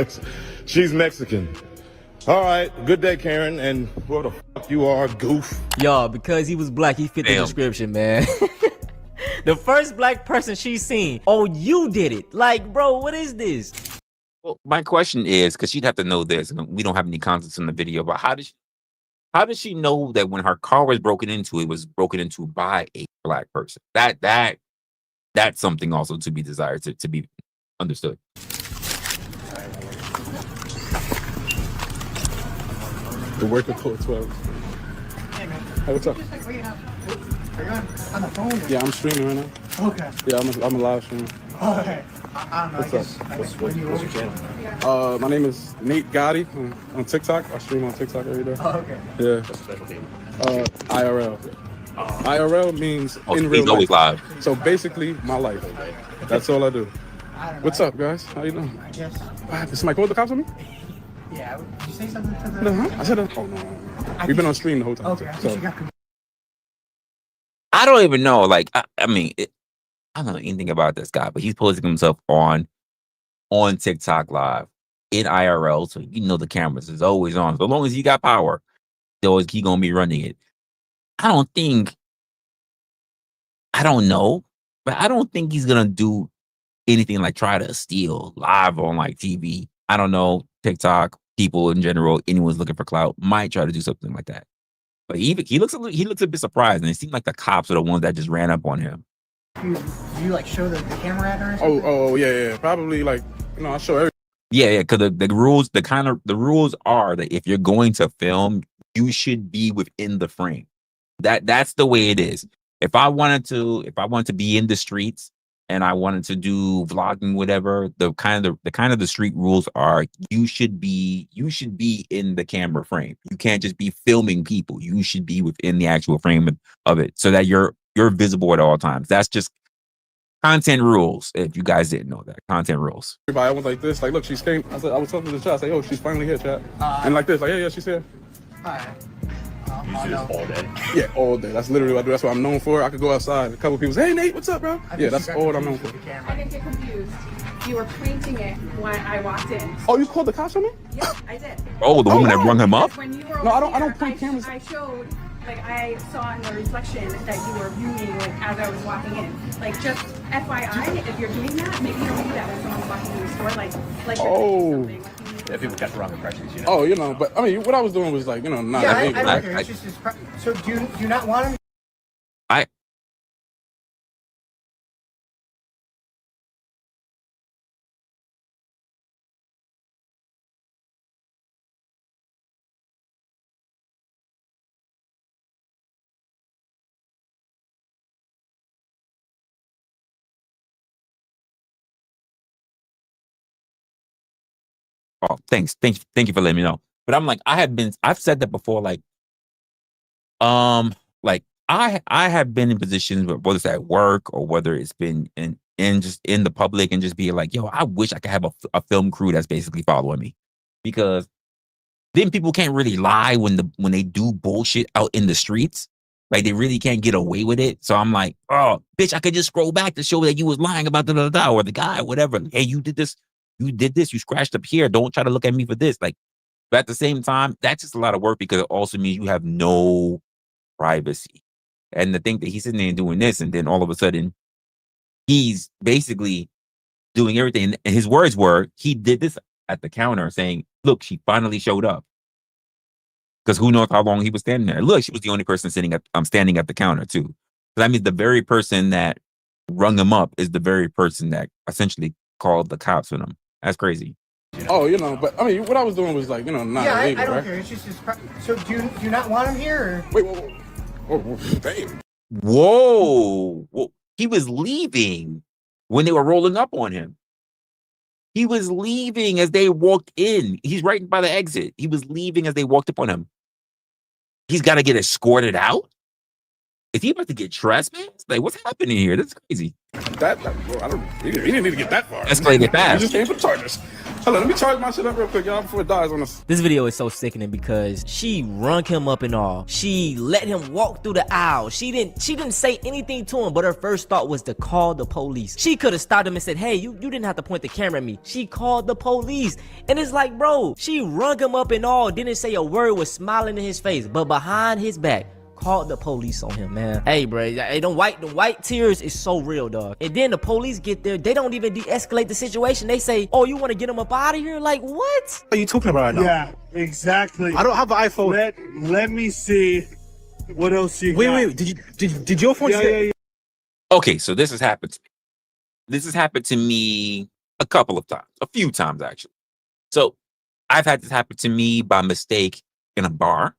Mexican. All right. Good day, Karen. And who the fuck you are, goof. Y'all, because he was black, he fit the description, man. The first black person she's seen. Oh, you did it. Like, bro, what is this? Well, my question is, because she'd have to know this, and we don't have any context in the video, but how did she know that when her car was broken into, it was broken into by a black person? That's something also to be desired, to be understood. The worker code 12. Hey, what's up? On the phone? Yeah, I'm streaming right now. Okay. Yeah, I'm a live streamer. Okay. I don't know. What's up? What's your channel? My name is Nate Gotti on TikTok. I stream on TikTok every day. Oh, okay. Yeah. IRL. IRL means in real always live. So basically, my life. That's all I do. What's up, guys? How you doing? I guess. Did somebody call the cops on me? Yeah. Did you say something to the... No, I said, oh no. We've been on stream the whole time. Okay. So. I don't even know. Like, I don't know anything about this guy, but he's posting himself on TikTok live in IRL. So you know the cameras is always on. So long as he got power, he gonna be running it. I don't know, but I don't think he's gonna do anything like try to steal live on like TV. I don't know. TikTok people in general, anyone's looking for clout might try to do something like that. But he looks a bit surprised, and it seemed like the cops are the ones that just ran up on him. Do you like show the camera at her or something? Oh yeah. Probably like, I show everything. Yeah, because the rules, the rules are that if you're going to film, you should be within the frame. That's the way it is. If I wanted to be in the streets and I wanted to do vlogging, whatever, the street rules are you should be in the camera frame. You can't just be filming people. You should be within the actual frame of it so that you're visible at all times. That's just content rules. If you guys didn't know that, content rules. Everybody, I was like this, like, look, she's came. I was talking to the chat, I say, oh, she's finally here, chat. And like this, like, yeah, she's here. Hi. You see this all day? Yeah, all day. That's literally what I do. That's what I'm known for. I could go outside. A couple people say, hey, Nate, what's up, bro? Yeah, that's all I'm known for. I didn't get confused. You were pointing it when I walked in. Oh, you called the cops on me? Yep, I did. Oh, the woman that rung him up? When you were No, I over don't here, point cameras. I showed, like, I saw in the reflection that you were viewing, like, as I was walking in. Like, just FYI, if you're doing that, maybe you don't do that when someone's walking through the store, like you're doing something. Yeah, people catch the wrong impressions, you know. Oh, you know, but I mean, what I was doing was like, you know, not Yeah, illegal. I don't care. It's just his so do you not want him? Oh, thank you for letting me know. But I'm like, I've said that before, like I have been in positions whether it's at work or whether it's been in just in the public and just be like, yo, I wish I could have a film crew that's basically following me, because then people can't really lie when they do bullshit out in the streets. Like, they really can't get away with it. So I'm like, oh, bitch, I could just scroll back to show that you was lying about the or the guy, whatever. Hey, you did this, you scratched up here. Don't try to look at me for this. Like, but at the same time, that's just a lot of work, because it also means you have no privacy. And to think that he's sitting there doing this, and then all of a sudden he's basically doing everything. And his words were, he did this at the counter saying, look, she finally showed up. Because who knows how long he was standing there. Look, she was the only person standing at the counter too. So that means the very person that rung him up is the very person that essentially called the cops on him. That's crazy. Oh, you know, but I mean, what I was doing was like, you know, not illegal, I don't right? care. It's just his so do you not want him here? Or? Wait, whoa, damn. Whoa. He was leaving when they were rolling up on him. He was leaving as they walked in. He's right by the exit. He was leaving as they walked up on him. He's got to get escorted out? Is he about to get trespassed? Like, what's happening here? This is crazy. Bro, he didn't need to get that far. Escalated fast. He just came for charges. Hold on, let me charge my shit up real quick, y'all, before it dies on us. This video is so sickening because she rung him up and all. She let him walk through the aisle. She didn't say anything to him, but her first thought was to call the police. She could have stopped him and said, hey, you didn't have to point the camera at me. She called the police. And it's like, bro, she rung him up and all, didn't say a word, was smiling in his face, but behind his back, called the police on him, man. Hey, bro, hey, the white tears is so real, dog. And then the police get there, they don't even de-escalate the situation. They say, oh, you want to get him up out of here? Like, what? What are you talking about right now? Yeah, exactly. I don't have an iPhone. Let me see what else you got. Wait, did your phone? Yeah. Okay, so this has happened to me. This has happened to me a couple of times, a few times actually. So I've had this happen to me by mistake in a bar.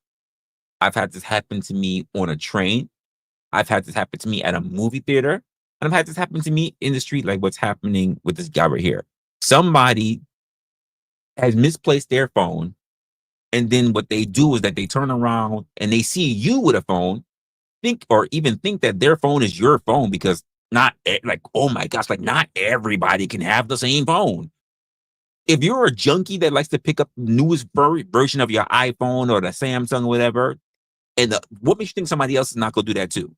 I've had this happen to me on a train. I've had this happen to me at a movie theater. And I've had this happen to me in the street, like what's happening with this guy right here. Somebody has misplaced their phone. And then what they do is that they turn around and they see you with a phone, think that their phone is your phone, because oh my gosh, like not everybody can have the same phone. If you're a junkie that likes to pick up the newest version of your iPhone or the Samsung or whatever, and what makes you think somebody else is not going to do that too?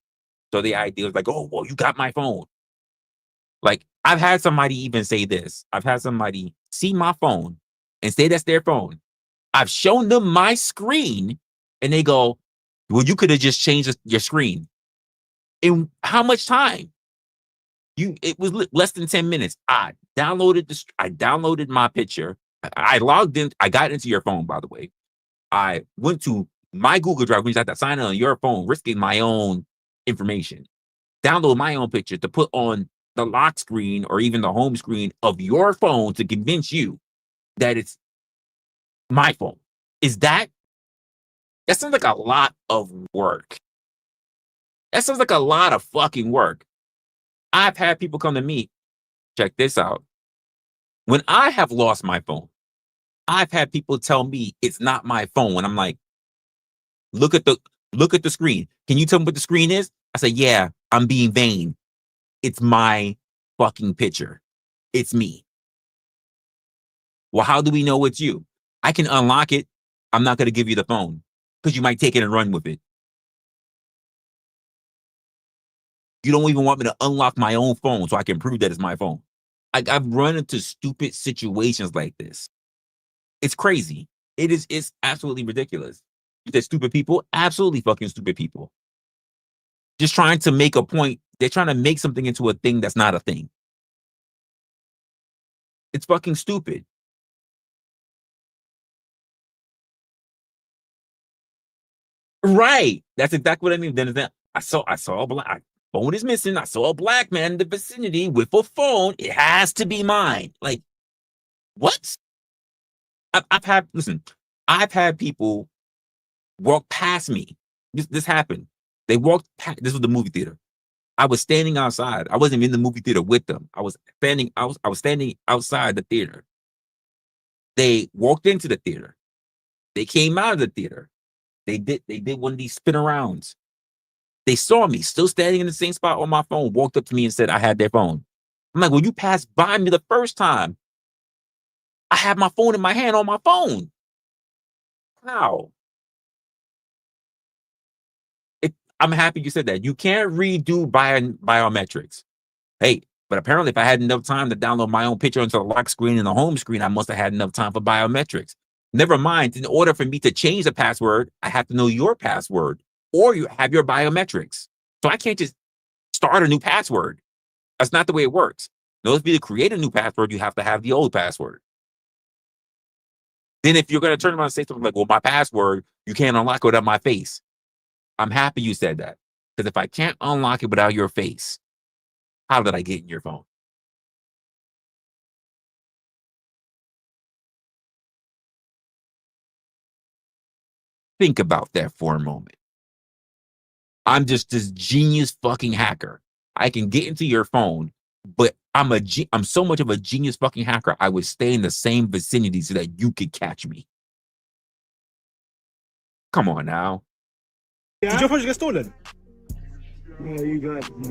So the idea is like, oh, well, you got my phone. Like, I've had somebody even say this. I've had somebody see my phone and say that's their phone. I've shown them my screen and they go, well, you could have just changed your screen. In how much time? It was less than 10 minutes. I downloaded my picture. I logged in. I got into your phone, by the way. I went to my Google Drive, which I had to sign in on your phone, risking my own information. Download my own picture to put on the lock screen or even the home screen of your phone to convince you that it's my phone. That sounds like a lot of work. That sounds like a lot of fucking work. I've had people come to me. Check this out. When I have lost my phone, I've had people tell me it's not my phone. And I'm like, look at the screen. Can you tell me what the screen is? I say, yeah, I'm being vain. It's my fucking picture. It's me. Well, how do we know it's you? I can unlock it. I'm not going to give you the phone because you might take it and run with it. You don't even want me to unlock my own phone so I can prove that it's my phone. I've run into stupid situations like this. It's crazy. It's absolutely ridiculous. They're stupid people, absolutely fucking stupid people. Just trying to make a point. They're trying to make something into a thing that's not a thing. It's fucking stupid. Right. That's exactly what I mean. Then I saw a black phone is missing. I saw a black man in the vicinity with a phone. It has to be mine. Like, what? I've had people walk past me. This happened. They walked past. This was the movie theater. I was standing outside. I wasn't in the movie theater with them. I was standing outside the theater. They walked into the theater. They came out of the theater. They did one of these spin arounds. They saw me still standing in the same spot on my phone, walked up to me and said I had their phone. I'm like, well, you passed by me the first time. I had my phone in my hand on my phone. How? I'm happy you said that. You can't redo biometrics. Hey, but apparently if I had enough time to download my own picture onto the lock screen and the home screen, I must have had enough time for biometrics. Never mind, in order for me to change the password, I have to know your password or you have your biometrics. So I can't just start a new password. That's not the way it works. In order for you to create a new password, you have to have the old password. Then if you're going to turn around and say something like, well, my password, you can't unlock it without my face. I'm happy you said that. Because if I can't unlock it without your face, how did I get in your phone? Think about that for a moment. I'm just this genius fucking hacker. I can get into your phone, but I'm so much of a genius fucking hacker, I would stay in the same vicinity so that you could catch me. Come on now. Did your phone get stolen? Yeah, you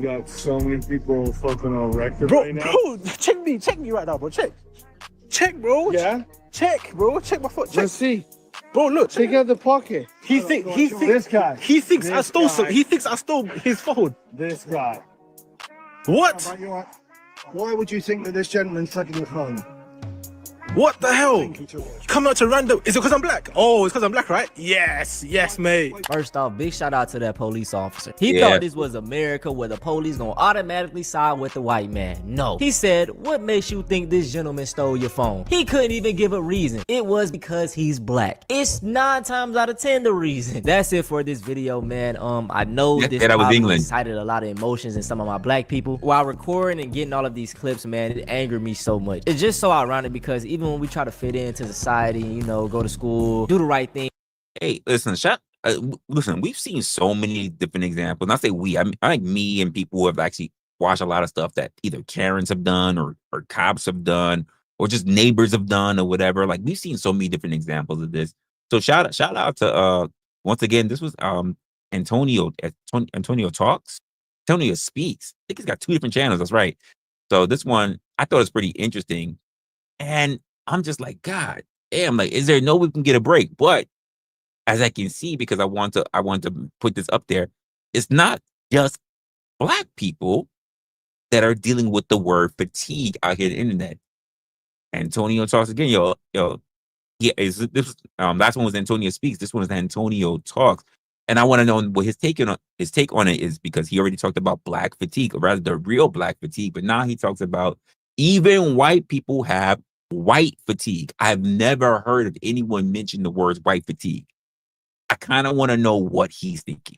got so many people fucking on record Bro, right now. bro, check me right now, bro. Check, bro. Yeah? Check, bro. Check my foot. Check. Let's see. Bro, look. Take out the pocket. This guy. He thinks I This stole guy. He thinks I stole his phone. This guy. What? Why would you think that this gentleman's taking your phone? What the hell? Come out to random. Is it because I'm black? Oh, it's because I'm black, right? Yes, mate. First off, big shout out to that police officer. He Yeah. thought this was America where the police gonna automatically side with the white man. No. He said, what makes you think this gentleman stole your phone? He couldn't even give a reason. It was because he's black. It's 9 times out of 10 the reason. That's it for this video, man. I know this that was probably England. incited a lot of emotions in some of my black people. While recording and getting all of these clips, man, it angered me so much. It's just so ironic because even when we try to fit into society, you know, go to school, do the right thing. Hey, listen, listen, we've seen so many different examples. Not say we, I think me and people who have actually watched a lot of stuff that either Karens have done or cops have done or just neighbors have done or whatever. Like we've seen so many different examples of this. So shout out to once again, this was Antonio Talks. Antonio Speaks. I think he's got 2 different channels. That's right. So this one I thought was pretty interesting. And I'm just like, God damn, like, is there no way we can get a break? But as I can see, because I want to put this up there, it's not just black people that are dealing with the word fatigue out here on the internet. Antonio Talks again, yo. Yeah, this last one was Antonio Speaks. This one is Antonio Talks. And I want to know what his take on it is, because he already talked about black fatigue, or rather the real black fatigue, but now he talks about even white people have white fatigue. I've never heard of anyone mention the words white fatigue. I kind of want to know what he's thinking.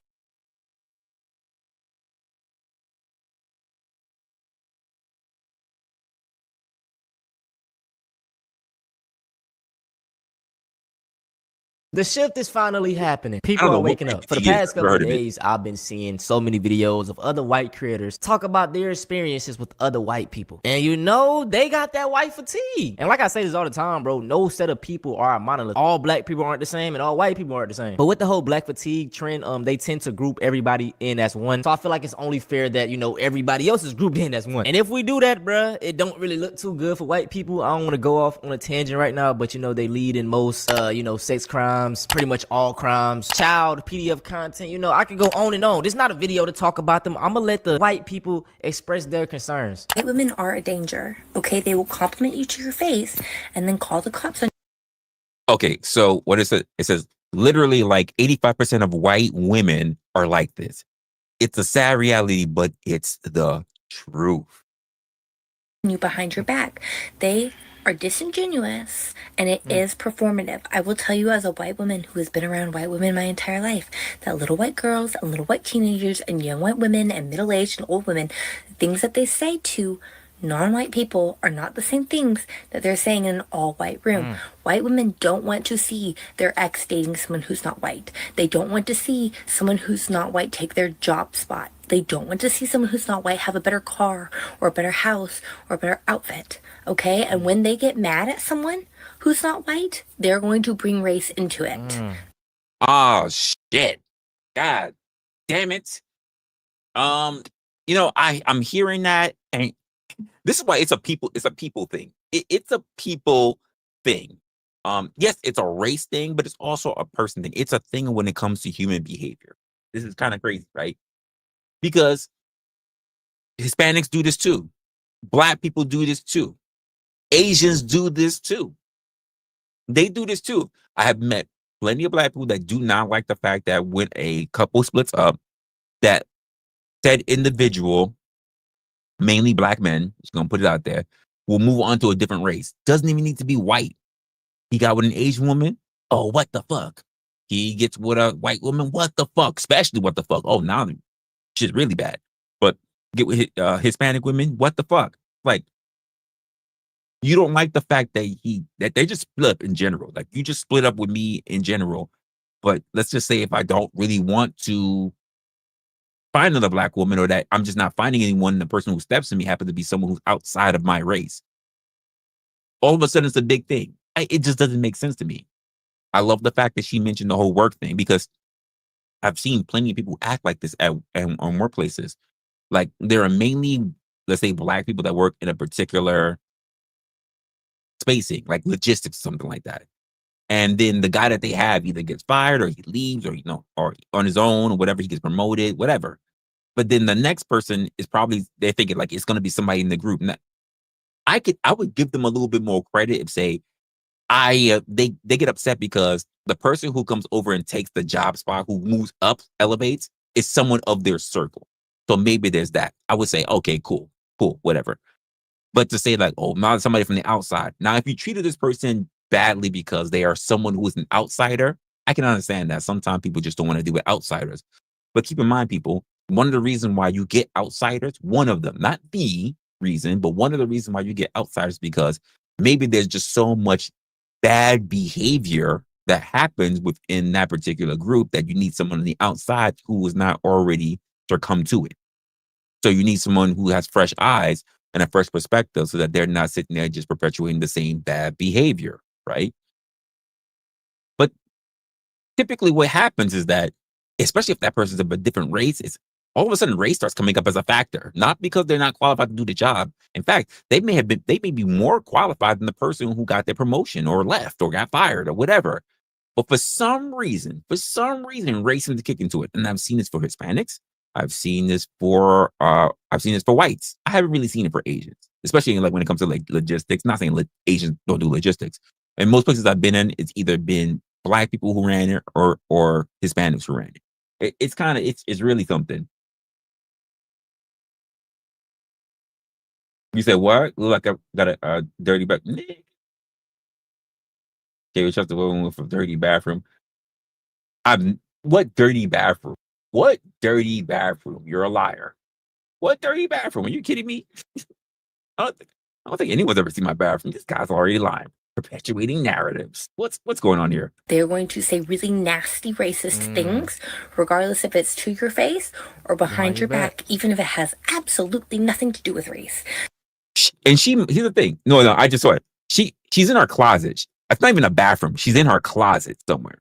The shift is finally happening. People don't know are what waking up. For the fatigue is. past Never couple heard of of it. days, I've been seeing so many videos of other white creators talk about their experiences with other white people. And you know, they got that white fatigue. And like I say this all the time, bro, no set of people are a monolith. All black people aren't the same and all white people aren't the same. But with the whole black fatigue trend, they tend to group everybody in as one. So I feel like it's only fair that, you know, everybody else is grouped in as one. And if we do that, bruh, it don't really look too good for white people. I don't want to go off on a tangent right now, but you know, they lead in most, you know, sex crimes, pretty much all crimes, child PDF content. You know, I can go on and on. This is not a video to talk about them. I'm gonna let the white people express their concerns. White women are a danger, okay? They will compliment you to your face and then call the cops on. Okay, so what is it? It says literally like 85% of white women are like this. It's a sad reality, but it's the truth. You behind your back. They are disingenuous and it is performative. I will tell you, as a white woman who has been around white women my entire life, that little white girls and little white teenagers and young white women and middle-aged and old women, things that they say to non-white people are not the same things that they're saying in an all-white room. White women don't want to see their ex dating someone who's not white. They don't want to see someone who's not white take their job spot. They don't want to see someone who's not white have a better car or a better house or a better outfit, okay? And when they get mad at someone who's not white, they're going to bring race into it. Oh, shit. God damn it. You know, I'm hearing that, and this is why it's a people thing. It's a people thing. Yes, it's a race thing, but it's also a person thing. It's a thing when it comes to human behavior. This is kind of crazy, right? Because Hispanics do this too. Black people do this too. Asians do this too. They do this too. I have met plenty of black people that do not like the fact that when a couple splits up, that said individual, mainly black men, just gonna put it out there, will move on to a different race. Doesn't even need to be white. He got with an Asian woman. Oh, what the fuck? He gets with a white woman. What the fuck? Especially what the fuck? Oh, now shit's really bad. But get with Hispanic women. What the fuck? Like, you don't like the fact that they just split up in general. Like, you just split up with me in general. But let's just say if I don't really want to find another black woman, or that I'm just not finding anyone, the person who steps to me happens to be someone who's outside of my race, all of a sudden it's a big thing. It just doesn't make sense to me. I love the fact that she mentioned the whole work thing, because I've seen plenty of people act like this on workplaces. Like, there are mainly, let's say, black people that work in a particular spacing, like logistics, something like that. And then the guy that they have either gets fired, or he leaves, or, you know, or on his own, or whatever, he gets promoted, whatever. But then the next person is probably, they're thinking like it's going to be somebody in the group. Now, I would give them a little bit more credit if, say, they get upset because the person who comes over and takes the job spot, who moves up, elevates, is someone of their circle. So maybe there's that. I would say, okay, cool, whatever. But to say like, oh, not somebody from the outside. Now, if you treated this person badly because they are someone who is an outsider, I can understand that. Sometimes people just don't want to deal with outsiders. But keep in mind, people, one of the reasons why you get outsiders, one of them, not the reason, but one of the reasons why you get outsiders, because maybe there's just so much bad behavior that happens within that particular group that you need someone on the outside who is not already succumb to it. So you need someone who has fresh eyes and a fresh perspective, so that they're not sitting there just perpetuating the same bad behavior, right? But typically what happens is that, especially if that person's of a different race, is all of a sudden race starts coming up as a factor, not because they're not qualified to do the job. In fact, they may be more qualified than the person who got their promotion or left or got fired or whatever. But for some reason, race seems to kick into it. And I've seen this for Hispanics. I've seen this for whites. I haven't really seen it for Asians, especially like when it comes to like logistics. Not saying Asians don't do logistics. In most places I've been in, it's either been black people who ran it or Hispanics who ran it. It's really something. You said what? Look like I got a dirty back. Okay, we trust the woman with a dirty bathroom. What dirty bathroom? What dirty bathroom? You're a liar. What dirty bathroom? Are you kidding me? I don't think anyone's ever seen my bathroom. This guy's already lying. perpetuating narratives. What's going on here? They're going to say really nasty, racist things, regardless if it's to your face or behind your back, even if it has absolutely nothing to do with race. And here's the thing. No, I just saw it. She's in her closet. It's not even a bathroom. She's in her closet somewhere.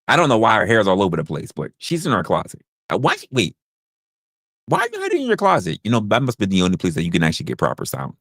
I don't know why her hair's all over the place, but she's in her closet. Why are you hiding in your closet? That must be the only place that you can actually get proper sound.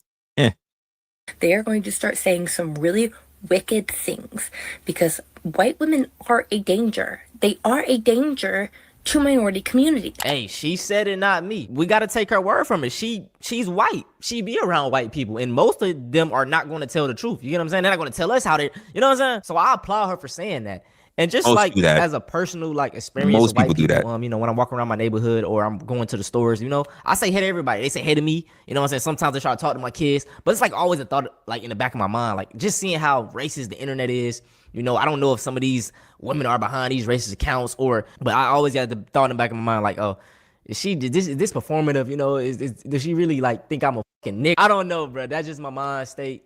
They are going to start saying some really wicked things because white women are a danger. They are a danger to minority communities. Hey, she said it, not me. We got to take her word from it. She's white. She be around white people, and most of them are not going to tell the truth. You get what I'm saying? They're not going to tell us how they, you know what I'm saying? So I applaud her for saying that. And just as a personal experience, most people do that. When I'm walking around my neighborhood or I'm going to the stores, I say hey to everybody. They say hey to me. You know what I'm saying? Sometimes I try to talk to my kids, but it's always a thought in the back of my mind, just seeing how racist the internet is. I don't know if some of these women are behind these racist accounts but I always got the thought in the back of my mind, oh, is this performative? Does she really think I'm a fucking nigga? I don't know, bro. That's just my mind state.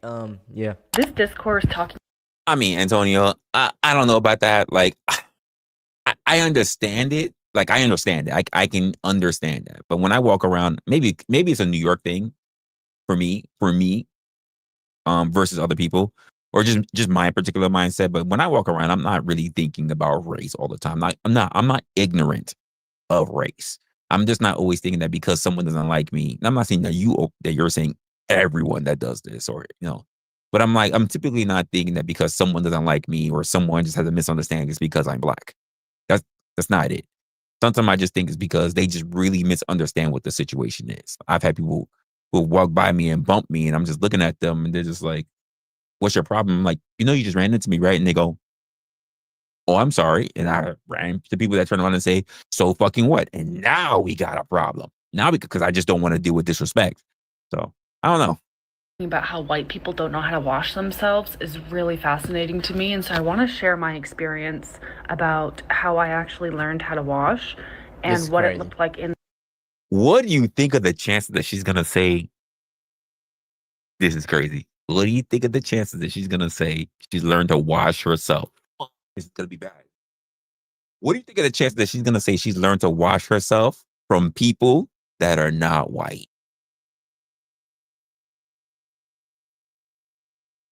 Yeah. This discourse talking. I mean, Antonio, I don't know about that. I understand it. I understand it. I can understand that. But when I walk around, maybe it's a New York thing for me, versus other people, or just my particular mindset. But when I walk around, I'm not really thinking about race all the time. I'm not ignorant of race. I'm just not always thinking that because someone doesn't like me. And I'm not saying that you're saying everyone that does this But I'm typically not thinking that because someone doesn't like me or someone just has a misunderstanding it's because I'm black. That's not it. Sometimes I just think it's because they just really misunderstand what the situation is. I've had people who walk by me and bump me and I'm just looking at them and they're just like, what's your problem? I'm like, you just ran into me, right? And they go, oh, I'm sorry. And I ran to people that turn around and say, so fucking what? And now we got a problem. Now because I just don't want to deal with disrespect. So I don't know. About how white people don't know how to wash themselves is really fascinating to me, and so I want to share my experience about how I actually learned how to wash and what it looked like in. What do you think of the chances that she's gonna say this is crazy? What do you think of the chances that she's gonna say she's learned to wash herself? This is gonna be bad. What do you think of the chances that she's gonna say she's learned to wash herself from people that are not white?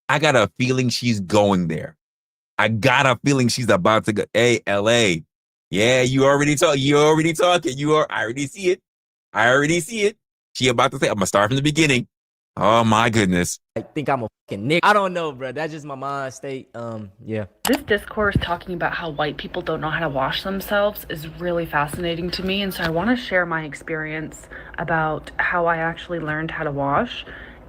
I got a feeling she's going there. I got a feeling she's about to go. Hey, LA. Yeah, you already talking. I already see it. She about to say, I'm gonna start from the beginning. Oh my goodness. I think I'm a fucking nigga. I don't know, bro. That's just my mind state. Yeah. This discourse talking about how white people don't know how to wash themselves is really fascinating to me, and so I want to share my experience about how I actually learned how to wash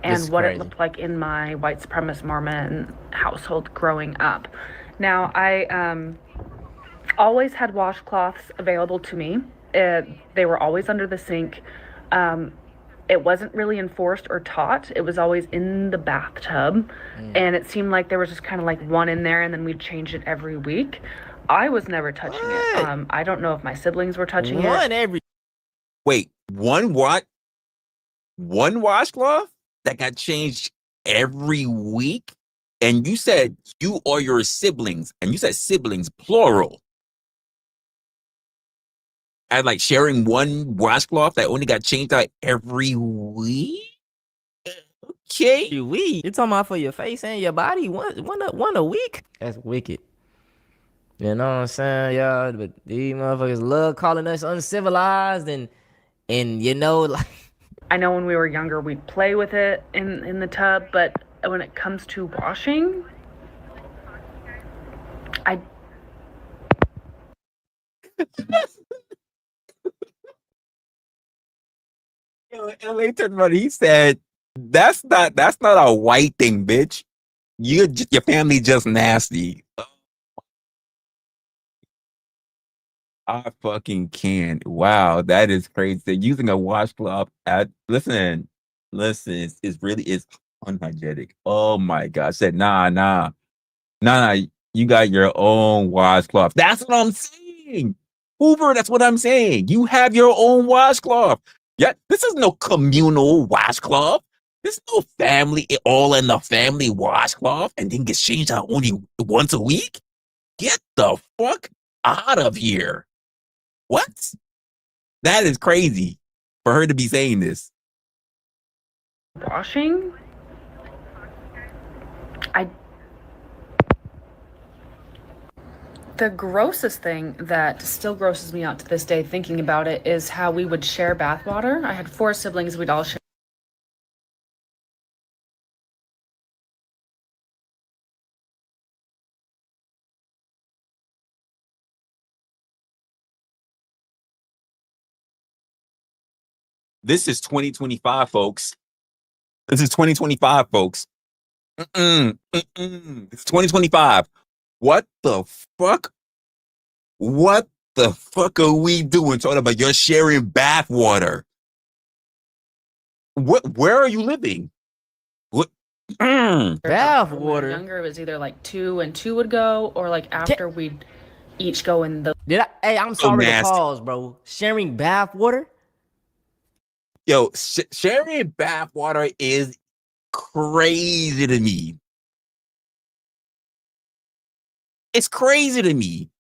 and what it looked like in my white supremacist Mormon household growing up. Now, I always had washcloths available to me. They were always under the sink. It wasn't really enforced or taught. It was always in the bathtub. And it seemed like there was just kind of one in there and then we'd change it every week. I was never touching it. I don't know if my siblings were touching it. Wait, one what? One washcloth that got changed every week? And you said you or your siblings, and you said siblings, plural. And sharing one washcloth that only got changed out every week? Okay. Every week? You're talking about for your face and your body one a week? That's wicked. You know what I'm saying, y'all? But these motherfuckers love calling us uncivilized and I know when we were younger, we'd play with it in the tub, but when it comes to washing, LA turned around, he said, that's not a white thing, bitch. Your family just nasty. I fucking can't. Wow, that is crazy. They're using a washcloth listen, it's really unhygienic. Oh my God. I said, nah, you got your own washcloth. That's what I'm saying. Hoover, that's what I'm saying. You have your own washcloth. Yeah, this is no communal washcloth. There's no family all in the family washcloth and then gets changed out only once a week. Get the fuck out of here. What? That is crazy for her to be saying this. Washing? The grossest thing that still grosses me out to this day thinking about it is how we would share bathwater. I had 4 siblings, we'd all share. This is 2025, folks. This is 2025, folks. It's 2025. What the fuck? What the fuck are we doing talking about you're sharing bath water? Where are you living? What? Bath When we water. were younger, it was either like 2 and 2 would go, or like after we'd each go in the. Hey, I'm So sorry to nasty. pause, bro. Sharing bath water? Yo, sharing bath water is crazy to me. It's crazy to me.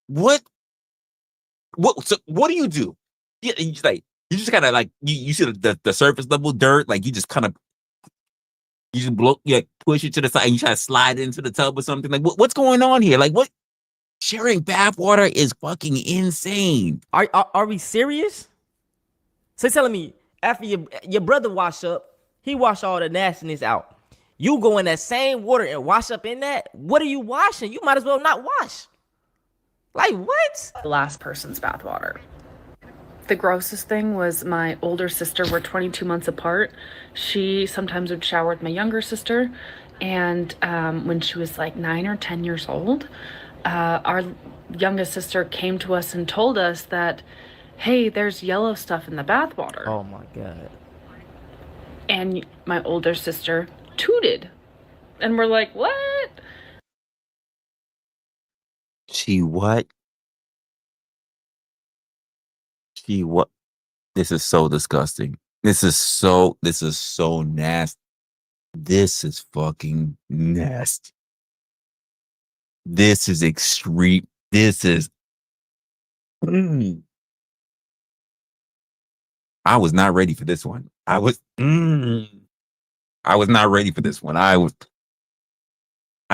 What? So what do you do? Yeah, you just kind of like you see the surface level dirt, like you just kind of push it to the side and you try to slide into the tub or something. Like what's going on here? Like what? Sharing bath water is fucking insane. Are we serious? So telling me after your brother wash up, he wash all the nastiness out. You go in that same water and wash up in that? What are you washing? You might as well not wash. Like what? The last person's bathwater. The grossest thing was my older sister. We're 22 months apart. She sometimes would shower with my younger sister, and when she was like 9 or 10 years old, our youngest sister came to us and told us that, hey, there's yellow stuff in the bathwater. Oh my God. And my older sister tooted. And we're like, what? She what? She what? This is so disgusting. This is so nasty. This is fucking nasty. This is extreme. This is. I was not ready for this one. I was not ready for this one. I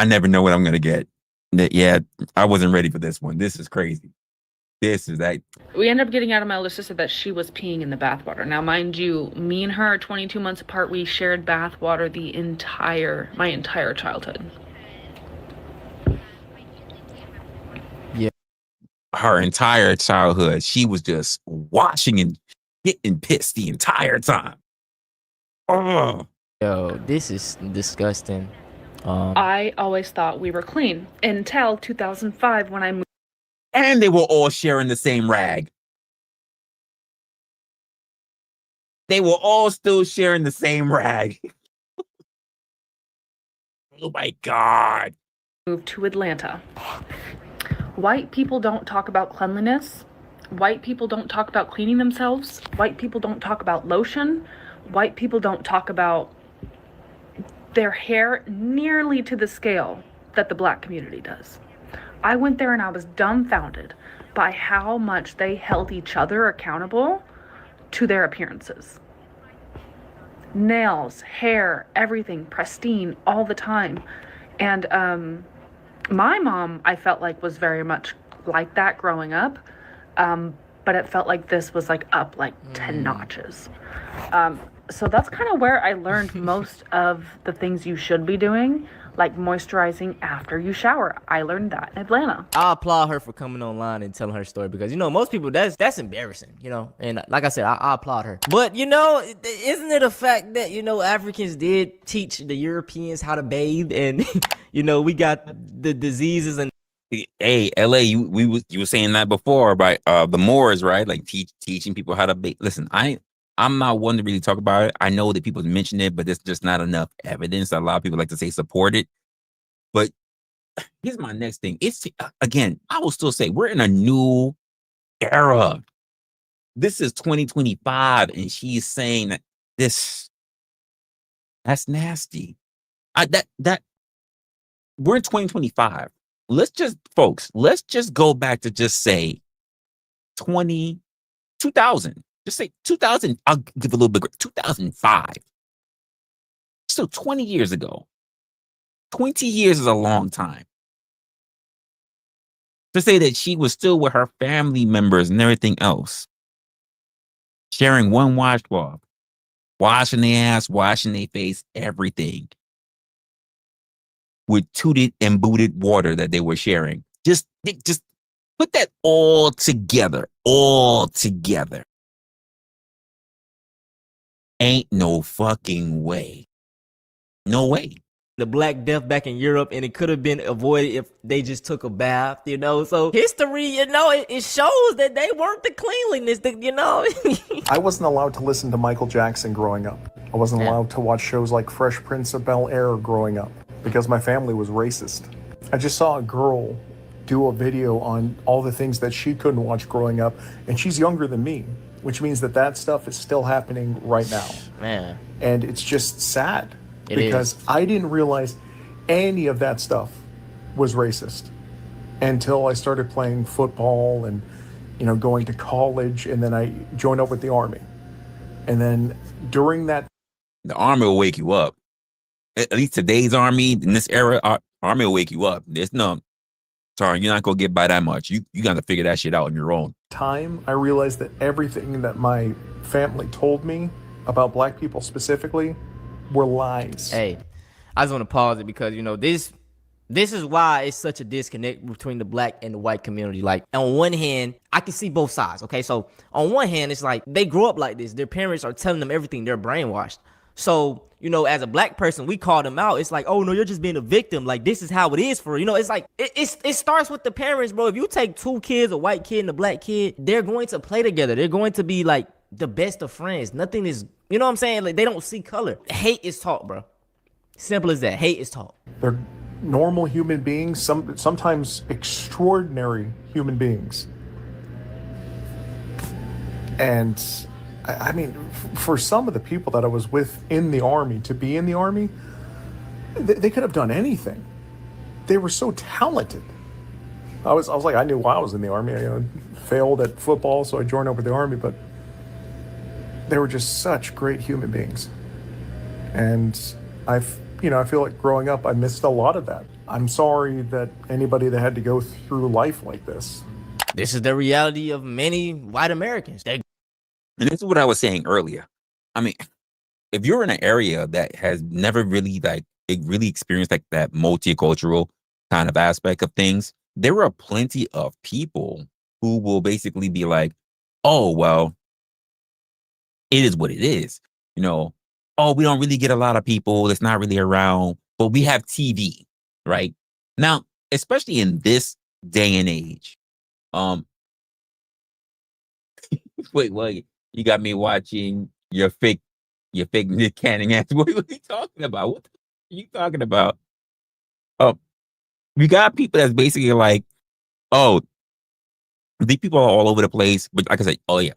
never know what I'm gonna get. Yeah, I wasn't ready for this one. This is crazy. This is that. We ended up getting out of my older sister that she was peeing in the bathwater. Now, mind you, me and her are 22 months apart. We shared bathwater my entire childhood. Yeah. Her entire childhood, she was just washing and getting pissed the entire time. Oh. Yo, this is disgusting. I always thought we were clean until 2005 when I moved. And they were all sharing the same rag. They were all still sharing the same rag. Oh my God. Moved to Atlanta. White people don't talk about cleanliness. White people don't talk about cleaning themselves. White people don't talk about lotion. White people don't talk about their hair nearly to the scale that the Black community does. I went there and I was dumbfounded by how much they held each other accountable to their appearances. Nails, hair, everything pristine all the time. And my mom, I felt like, was very much like that growing up. But it felt like this was like up like 10 notches. So that's kind of where I learned most of the things you should be doing, like moisturizing after you shower. I learned that in Atlanta. I applaud her for coming online and telling her story because, most people, that's embarrassing, and like I said, I applaud her. But, isn't it a fact that, Africans did teach the Europeans how to bathe and, we got the diseases and. Hey, LA, you were saying that before about the Moors, right? Like teaching people how to bathe. Listen, I'm not one to really talk about it. I know that people mention it, but there's just not enough evidence. A lot of people like to say support it. But here's my next thing. It's again, I will still say we're in a new era. This is 2025, and she's saying that this That's nasty. That we're in 2025. Let's just go back to just say 2000. Just say 2000. I'll give a little bit. 2005. So 20 years ago. 20 years is a long time. To say that she was still with her family members and everything else, sharing one washcloth, washing their ass, washing their face, everything, with tooted and booted water that they were sharing. Just put that all together. Ain't no fucking way. No way. The Black Death back in Europe, and it could have been avoided if they just took a bath, So history, it shows that they weren't the cleanliness, I wasn't allowed to listen to Michael Jackson growing up. I wasn't allowed to watch shows like Fresh Prince of Bel-Air growing up because my family was racist. I just saw a girl do a video on all the things that she couldn't watch growing up, and she's younger than me, which means that stuff is still happening right now. Man. And it's just sad. It because is. I didn't realize any of that stuff was racist until I started playing football and, going to college, and then I joined up with the Army. And then during that... The Army will wake you up. At least today's Army, in this era, Army will wake you up. There's no... Sorry, you're not going to get by that much. You got to figure that shit out on your own. Time, I realized that everything that my family told me about Black people specifically were lies. Hey, I just want to pause it because this is why it's such a disconnect between the Black and the white community. Like, on one hand, I can see both sides. Okay, so on one hand, it's like they grow up like this. Their parents are telling them everything. They're brainwashed. So as a Black person, we call them out. It's like, oh no, you're just being a victim. Like, this is how it is for It's like it starts with the parents, bro. If you take two kids, a white kid and a Black kid, they're going to play together. They're going to be like the best of friends. Nothing is. You know what I'm saying? Like, they don't see color. Hate is taught, bro. Simple as that. Hate is taught. They're normal human beings, sometimes extraordinary human beings. And I mean, for some of the people that I was with in the Army, to be in the Army, they could have done anything. They were so talented. I was like, I knew why I was in the Army. I failed at football, so I joined up with the Army, but they were just such great human beings. And I feel like growing up, I missed a lot of that. I'm sorry that anybody that had to go through life like this. This is the reality of many white Americans. And this is what I was saying earlier. I mean, if you're in an area that has never really experienced like that multicultural kind of aspect of things, there are plenty of people who will basically be like, oh, well, it is what it is. Oh, we don't really get a lot of people that's not really around, but we have TV, right? Now, especially in this day and age. Wait, you got me watching your fake Nick Cannon ass. What are you talking about? What are you talking about? We got people that's basically like, oh, these people are all over the place. But like I said, oh yeah,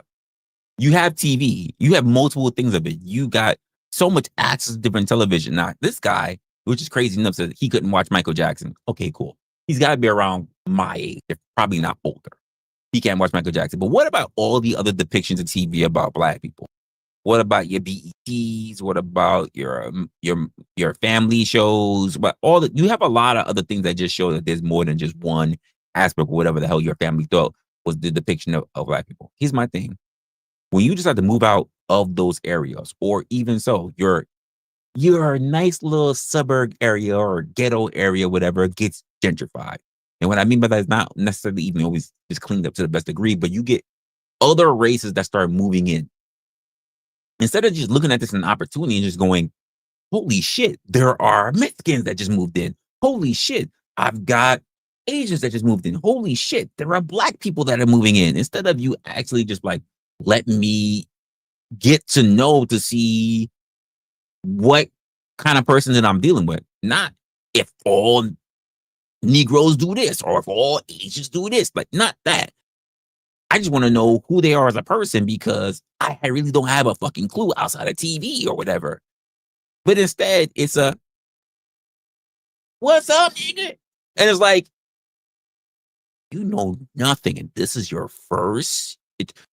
you have TV, you have multiple things of it. You got so much access to different television. Now, this guy, which is crazy enough, said he couldn't watch Michael Jackson. Okay, cool. He's got to be around my age, if probably not older. He can't watch Michael Jackson. But what about all the other depictions of TV about Black people? What about your BETs? What about your family shows? But you have a lot of other things that just show that there's more than just one aspect of whatever the hell your family thought was the depiction of Black people. Here's my thing. When you decide to move out of those areas, or even so, your nice little suburb area or ghetto area, whatever, gets gentrified. And what I mean by that is not necessarily even always just cleaned up to the best degree, but you get other races that start moving in. Instead of just looking at this as an opportunity and just going, holy shit, there are Mexicans that just moved in. Holy shit, I've got Asians that just moved in. Holy shit, there are Black people that are moving in. Instead of you actually just like, let me get to know to see what kind of person that I'm dealing with. Not if all Negroes do this or if all Asians do this. Like, not that. I just want to know who they are as a person because I really don't have a fucking clue outside of TV or whatever. But instead, it's a, what's up, nigga? And it's like, you know nothing, and this is your first.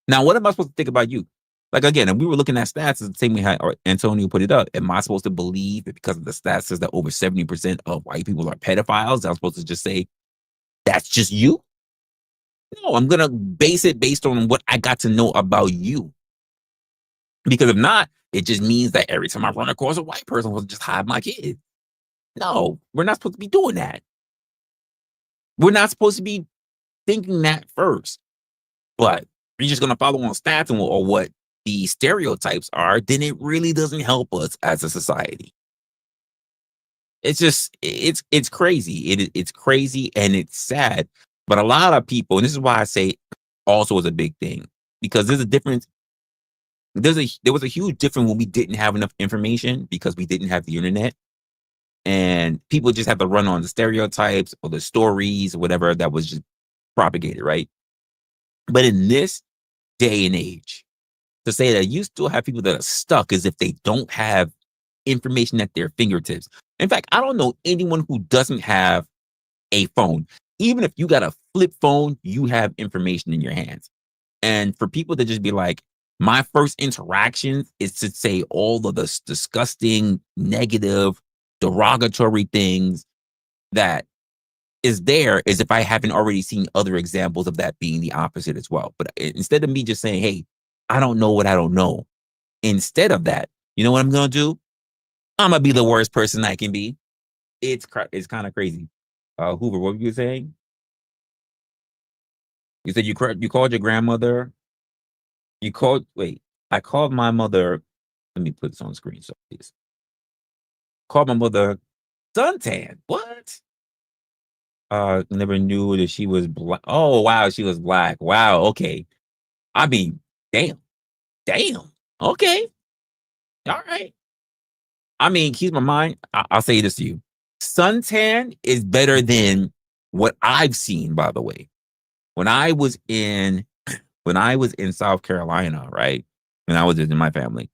Now, what am I supposed to think about you? Like, again, and we were looking at stats, the same way Antonio put it up. Am I supposed to believe that because of the stats says that over 70% of white people are pedophiles, I'm supposed to just say, that's just you? No, I'm going to base it based on what I got to know about you. Because if not, it just means that every time I run across a white person, I'll just hide my kid. No, we're not supposed to be doing that. We're not supposed to be thinking that first. But you're just going to follow on stats and or what the stereotypes are, then it really doesn't help us as a society. It's just, it's crazy. It's crazy and it's sad. But a lot of people, and this is why I say also is a big thing, because there's a difference. There was a huge difference when we didn't have enough information because we didn't have the internet. And people just have to run on the stereotypes or the stories or whatever that was just propagated, right? But in this day and age, to say that you still have people that are stuck as if they don't have information at their fingertips. In fact, I don't know anyone who doesn't have a phone. Even if you got a flip phone, you have information in your hands. And for people to just be like, my first interaction is to say all of the disgusting, negative, derogatory things that is there, as if I haven't already seen other examples of that being the opposite as well. But instead of me just saying, hey, I don't know what I don't know. Instead of that, you know what I'm going to do? I'm going to be the worst person I can be. It's kind of crazy. Hoover, what were you saying? You said you called your grandmother. I called my mother. Let me put this on screen. So please. Called my mother suntan. What? Never knew that she was black. Oh, wow. She was black. Wow. Okay. I mean, damn. Okay. All right. I mean, keep my mind. I'll say this to you. Suntan is better than what I've seen, by the way. When I was in South Carolina, right? When I was in my family,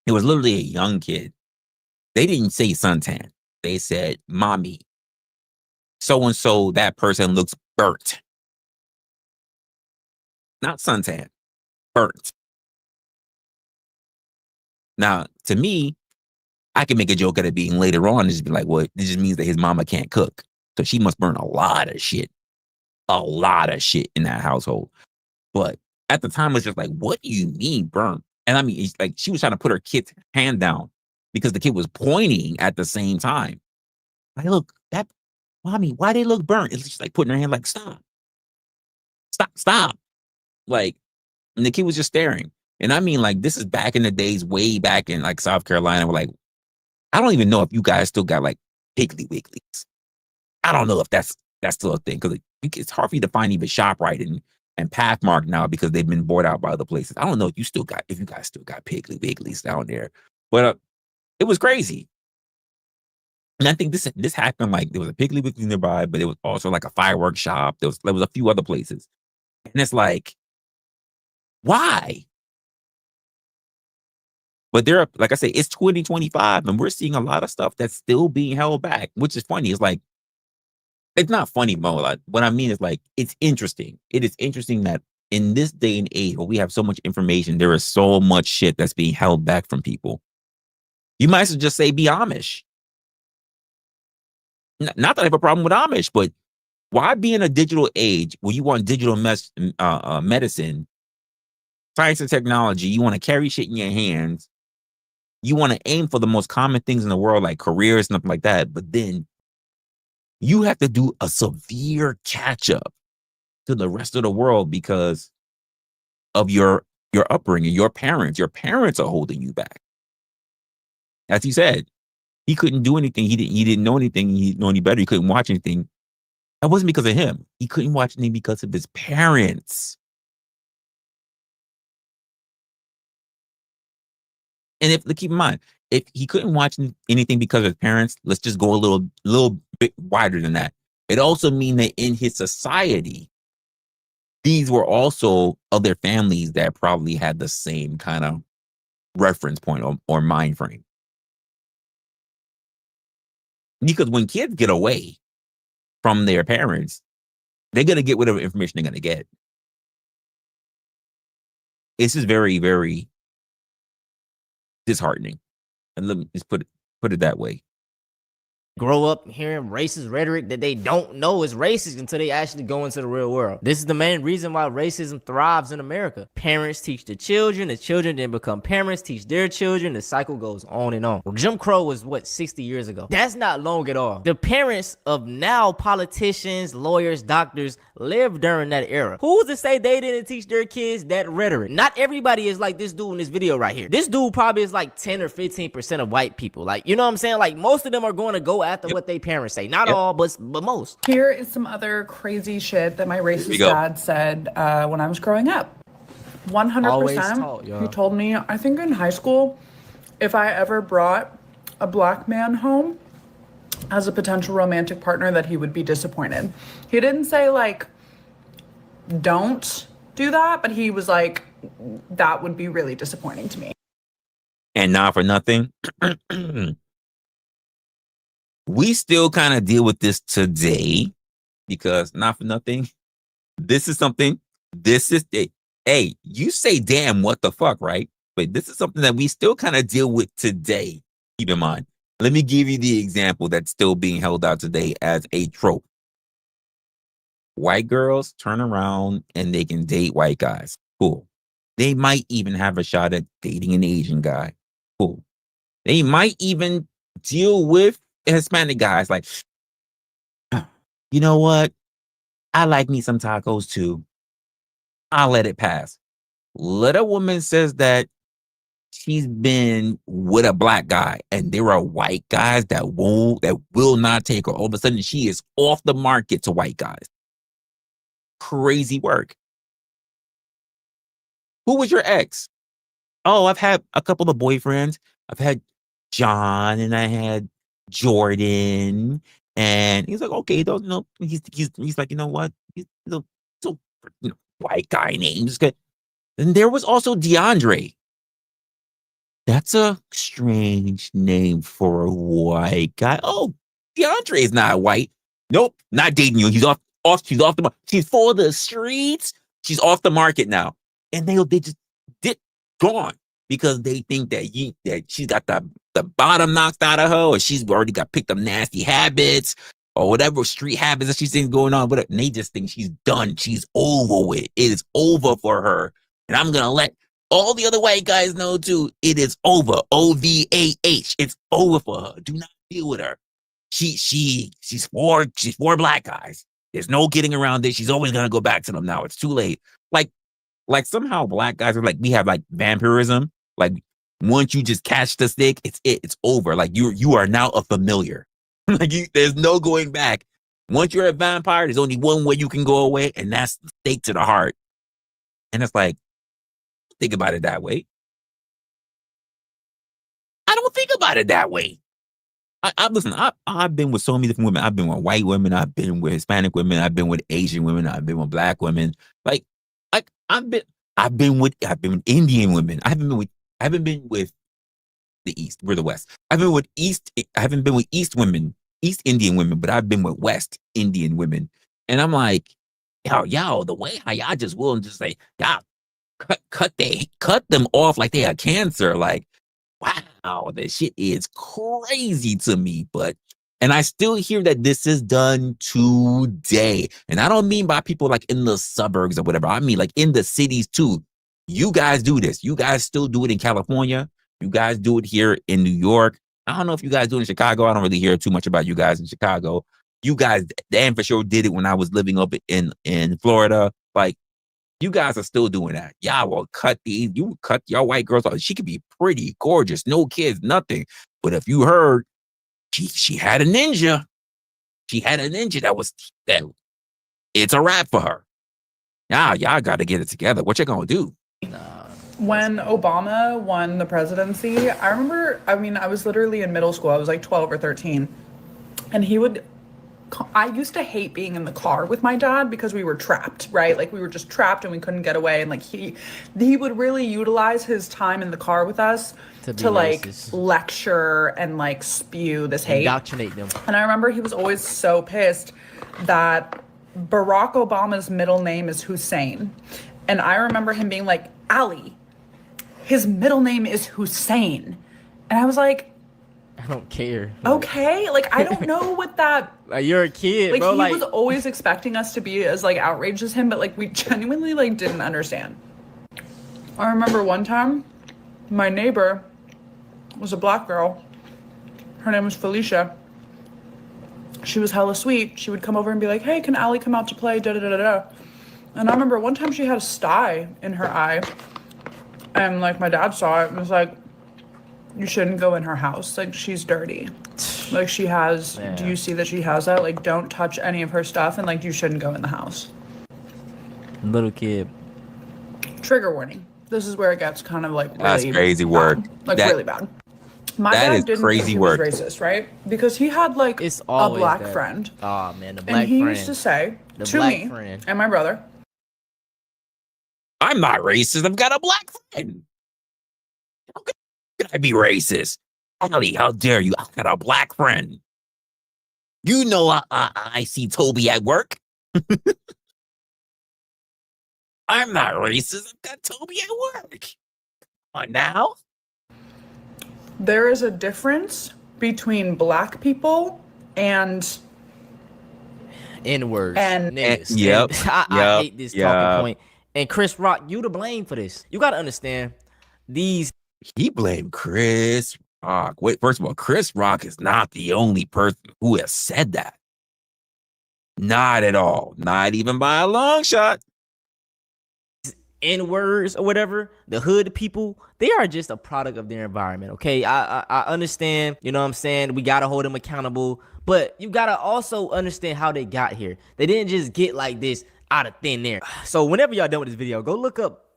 it was literally a young kid. They didn't say suntan. They said, mommy, so-and-so, that person looks burnt. Not suntan, burnt. Now, to me, I can make a joke at it being later on and just be like, well, it just means that his mama can't cook. So she must burn a lot of shit in that household. But at the time, it's just like, what do you mean burnt? And I mean, it's like she was trying to put her kid's hand down because the kid was pointing at the same time. Like, look, that, mommy, why they look burnt? It's just like putting her hand like, stop. Like, and the kid was just staring. And I mean, like, this is back in the days, way back in like South Carolina. We're like, I don't even know if you guys still got like Piggly Wigglies. I don't know if that's still a thing, because it's hard for you to find even ShopRite and Pathmark now because they've been bought out by other places. I don't know if you guys still got Piggly Wigglies down there, but it was crazy. And I think this happened, like there was a Piggly Wiggly nearby, but it was also like a fireworks shop. There was a few other places, and it's like, why? But there are, like I say, it's 2025, and we're seeing a lot of stuff that's still being held back, which is funny. It's like, it's not funny, Mo. Like, what I mean is, like, it's interesting. It is interesting that in this day and age where we have so much information, there is so much shit that's being held back from people. You might as well just say be Amish. Not that I have a problem with Amish, but why be in a digital age where you want digital medicine, science and technology, you want to carry shit in your hands, you want to aim for the most common things in the world, like careers and stuff like that, but then you have to do a severe catch up to the rest of the world because of your upbringing, your parents. Your parents are holding you back. As he said, he couldn't do anything. He didn't know anything. He didn't know any better. He couldn't watch anything. That wasn't because of him. He couldn't watch anything because of his parents. And keep in mind, if he couldn't watch anything because of his parents, let's just go a little bit wider than that. It also means that in his society, these were also other families that probably had the same kind of reference point or mind frame. Because when kids get away from their parents, they're going to get whatever information they're going to get. This is very, very disheartening. And let me just put it that way. Grow up hearing racist rhetoric that they don't know is racist until they actually go into the real world. This is the main reason why racism thrives in America. Parents teach the children then become parents, teach their children, the cycle goes on and on. Jim Crow was 60 years ago. That's not long at all. The parents of now politicians, lawyers, doctors lived during that era. Who's to say they didn't teach their kids that rhetoric? Not everybody is like this dude in this video right here. This dude probably is like 10 or 15% of white people. Like, you know what I'm saying? Like, most of them are going to go after what they parents say. Not all, but most. Here is some other crazy shit that my racist dad said when I was growing up. 100%. He told me, I think in high school, if I ever brought a black man home as a potential romantic partner, that he would be disappointed. He didn't say, like, don't do that, but he was like, that would be really disappointing to me. And not for nothing, we still kind of deal with this today, because not for nothing, this is hey, you say damn what the fuck, right? But this is something that we still kind of deal with today. Keep in mind. Let me give you the example that's still being held out today as a trope. White girls turn around and they can date white guys. Cool. They might even have a shot at dating an Asian guy. Cool. They might even deal with Hispanic guys. Like, you know what? I like me some tacos too. I'll let it pass. Let a woman says that she's been with a black guy and there are white guys that will not take her. All of a sudden, she is off the market to white guys. Crazy work. Who was your ex? Oh, I've had a couple of boyfriends. I've had John and I had Jordan. And he's like, okay, those, he's like, you know what? He's so white guy names. And there was also DeAndre. That's a strange name for a white guy. Oh, DeAndre is not white. Nope, not dating you. She's off the market. She's for the streets. She's off the market now. And they just gone because they think that she's got the bottom knocked out of her, or she's already got picked up nasty habits or whatever street habits that she's thinks going on with her. And they just think she's done. She's over with. It is over for her. And I'm going to let all the other white guys know too, it is over. OVAH. It's over for her. Do not deal with her. She's for black guys. There's no getting around this. She's always going to go back to them now. It's too late. Like somehow black guys are like, we have like vampirism. Like once you just catch the stick, it's over. Like you are now a familiar. There's no going back. Once you're a vampire, there's only one way you can go away, and that's the stake to the heart. And it's like, think about it that way. I don't think about it that way. Listen, I've been with so many different women. I've been with white women. I've been with Hispanic women. I've been with Asian women. I've been with black women. I've been with Indian women. I haven't been with the East. We're the West. I haven't been with East Indian women, but I've been with West Indian women. And I'm like, yo, the way how y'all just will and just say, y'all cut them off like they are cancer. Like, wow, that shit is crazy to me. And I still hear that this is done today. And I don't mean by people like in the suburbs or whatever. I mean like in the cities too. You guys do this. You guys still do it in California. You guys do it here in New York. I don't know if you guys do it in Chicago. I don't really hear too much about you guys in Chicago. You guys, Dan for sure did it when I was living up in Florida. Like, you guys are still doing that. Y'all will cut your white girls off. She could be pretty, gorgeous, no kids, nothing. But if you heard, she had a ninja. She had a ninja that it's a wrap for her. Y'all got to get it together. What you gonna do? When Obama won the presidency, I was literally in middle school. I was like 12 or 13. And he would I used to hate being in the car with my dad because we were trapped, right? Like we were just trapped and we couldn't get away. And like he would really utilize his time in the car with us to like lecture and like spew this hate. Indoctrinate them. And I remember he was always so pissed that Barack Obama's middle name is Hussein. And I remember him being like, Ali, his middle name is Hussein. And I was like, I don't care. Okay, like I don't know what that. Like, you're a kid, like, bro. He was always expecting us to be as like outraged as him, but like we genuinely like didn't understand. I remember one time, my neighbor was a black girl. Her name was Felicia. She was hella sweet. She would come over and be like, "Hey, can Allie come out to play?" Da da da da da. And I remember one time she had a sty in her eye, and like my dad saw it and was like, "You shouldn't go in her house. Like she's dirty. Like she has. Yeah. Do you see that she has that? Like don't touch any of her stuff, and like you shouldn't go in the house." Little kid. Trigger warning. This is where it gets kind of like really that's crazy work. Like really bad. My dad didn't crazy think he work. was racist, right? Because he had like a black friend. Oh man, the black friend. And he used to say to me and my brother, "I'm not racist. I've got a black friend. How could I be racist? Ali, how dare you? I've got a black friend. You know I see Toby at work. I'm not racist. I've got Toby at work. Come on now." There is a difference between black people and N-words. And niggas. Yep. I hate this talking point. And Chris Rock, you to blame for this. You gotta understand these. He blamed Chris Rock. Wait, first of all, Chris Rock is not the only person who has said that. Not at all. Not even by a long shot. N-words or whatever, the hood people, they are just a product of their environment, okay? I understand, you know what I'm saying? We gotta hold them accountable, but you gotta also understand how they got here. They didn't just get like this out of thin air. So whenever y'all done with this video, go look up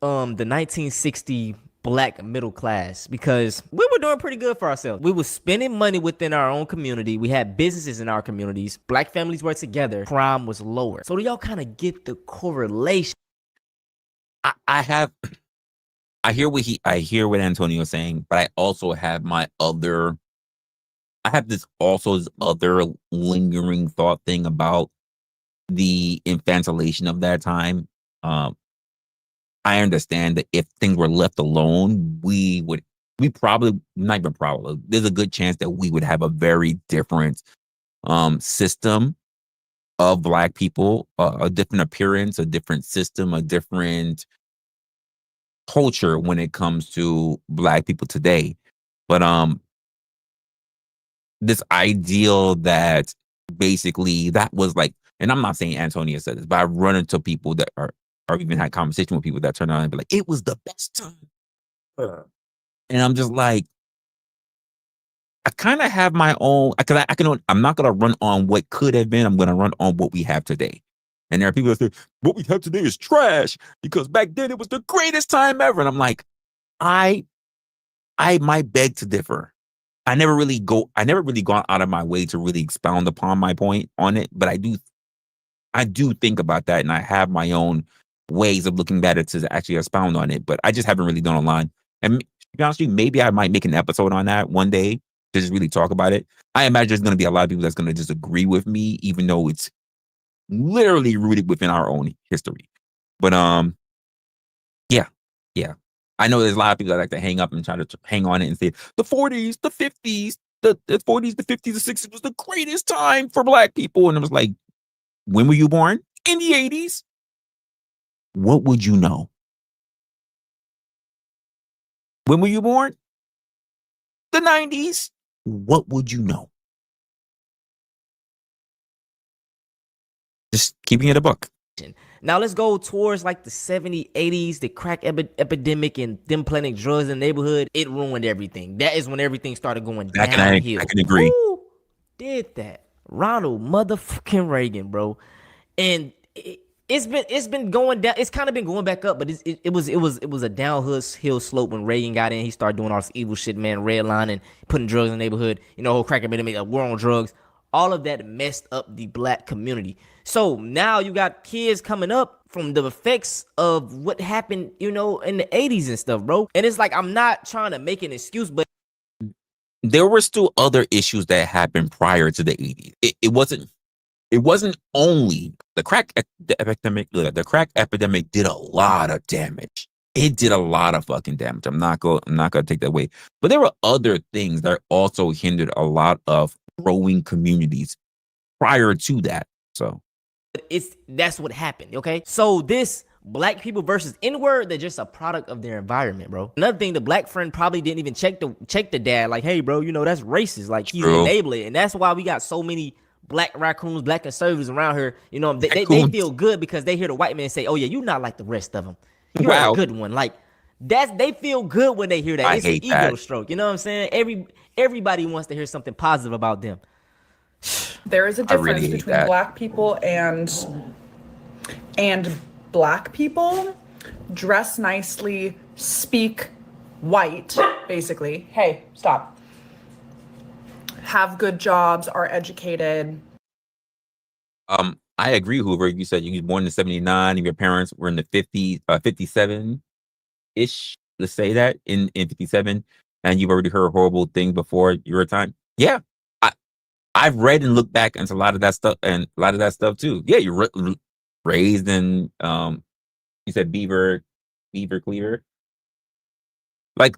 the 1960 black middle class, because we were doing pretty good for ourselves. We were spending money within our own community. We had businesses in our communities. Black families were together. Crime was lower. So do y'all kind of get the correlation? I hear what Antonio's saying, but I also have this other lingering thought thing about the infantilization of that time. I understand that if things were left alone, there's a good chance that we would have a very different system of black people, a different appearance, a different system, a different culture when it comes to black people today. But this ideal that basically that was like, and I'm not saying Antonia said this, but I've run into people that are, or even had conversation with people that turn around and be like, it was the best time. And I'm just like, I kind of have my own, because I'm not going to run on what could have been. I'm going to run on what we have today. And there are people that say, what we have today is trash because back then it was the greatest time ever. And I'm like, I might beg to differ. I never really gone out of my way to really expound upon my point on it. But I do think about that, and I have my own ways of looking at it to actually expound on it. But I just haven't really done online. And to be honest with you, maybe I might make an episode on that one day to just really talk about it. I imagine there's going to be a lot of people that's going to disagree with me, even though it's literally rooted within our own history. But yeah. I know there's a lot of people that like to hang up and try to hang on it and say the 40s, the 50s, the 40s, the 50s, the 60s was the greatest time for black people. And it was like, when were you born? In the 80s. What would you know? When were you born? The 90s. What would you know? Just keeping it a book. Now let's go towards like the 70s, 80s, the crack epidemic and them planting drugs in the neighborhood. It ruined everything. That is when everything started going downhill. I can agree. Who did that? Ronald motherfucking Reagan, bro. And it's been going down. It's kind of been going back up, but it was a downhill slope when Reagan got in. He started doing all this evil shit, man, redlining, putting drugs in the neighborhood. You know, whole crack epidemic, war on drugs. all of that messed up the black community. So now you got kids coming up from the effects of what happened, in the 80s and stuff, bro. And it's like, I'm not trying to make an excuse, but there were still other issues that happened prior to the 80s. It wasn't only the crack epidemic. The crack epidemic did a lot of damage. It did a lot of fucking damage. I'm not gonna take that away. But there were other things that also hindered a lot of growing communities prior to that. So that's what happened. Okay. So this black people versus N-word, they're just a product of their environment, bro. Another thing, the black friend probably didn't even check the dad, like, hey, bro, that's racist. Like, he's enabling it. And that's why we got so many black raccoons, black conservatives around here. They feel good because they hear the white man say, oh yeah, you're not like the rest of them. You're a good one. Like, they feel good when they hear that. It's an ego stroke. You know what I'm saying? Everybody wants to hear something positive about them. There is a difference between black people and black people. Dress nicely, speak white, basically. Hey, stop. Have good jobs, are educated. I agree, Hoover. You said you were born in 79 and your parents were in the 50s, 57-ish. Let's say that in 57, and you've already heard horrible things before your time. Yeah. I've read and looked back into a lot of that stuff too. Yeah, you're raised in you said Beaver Cleaver. Like,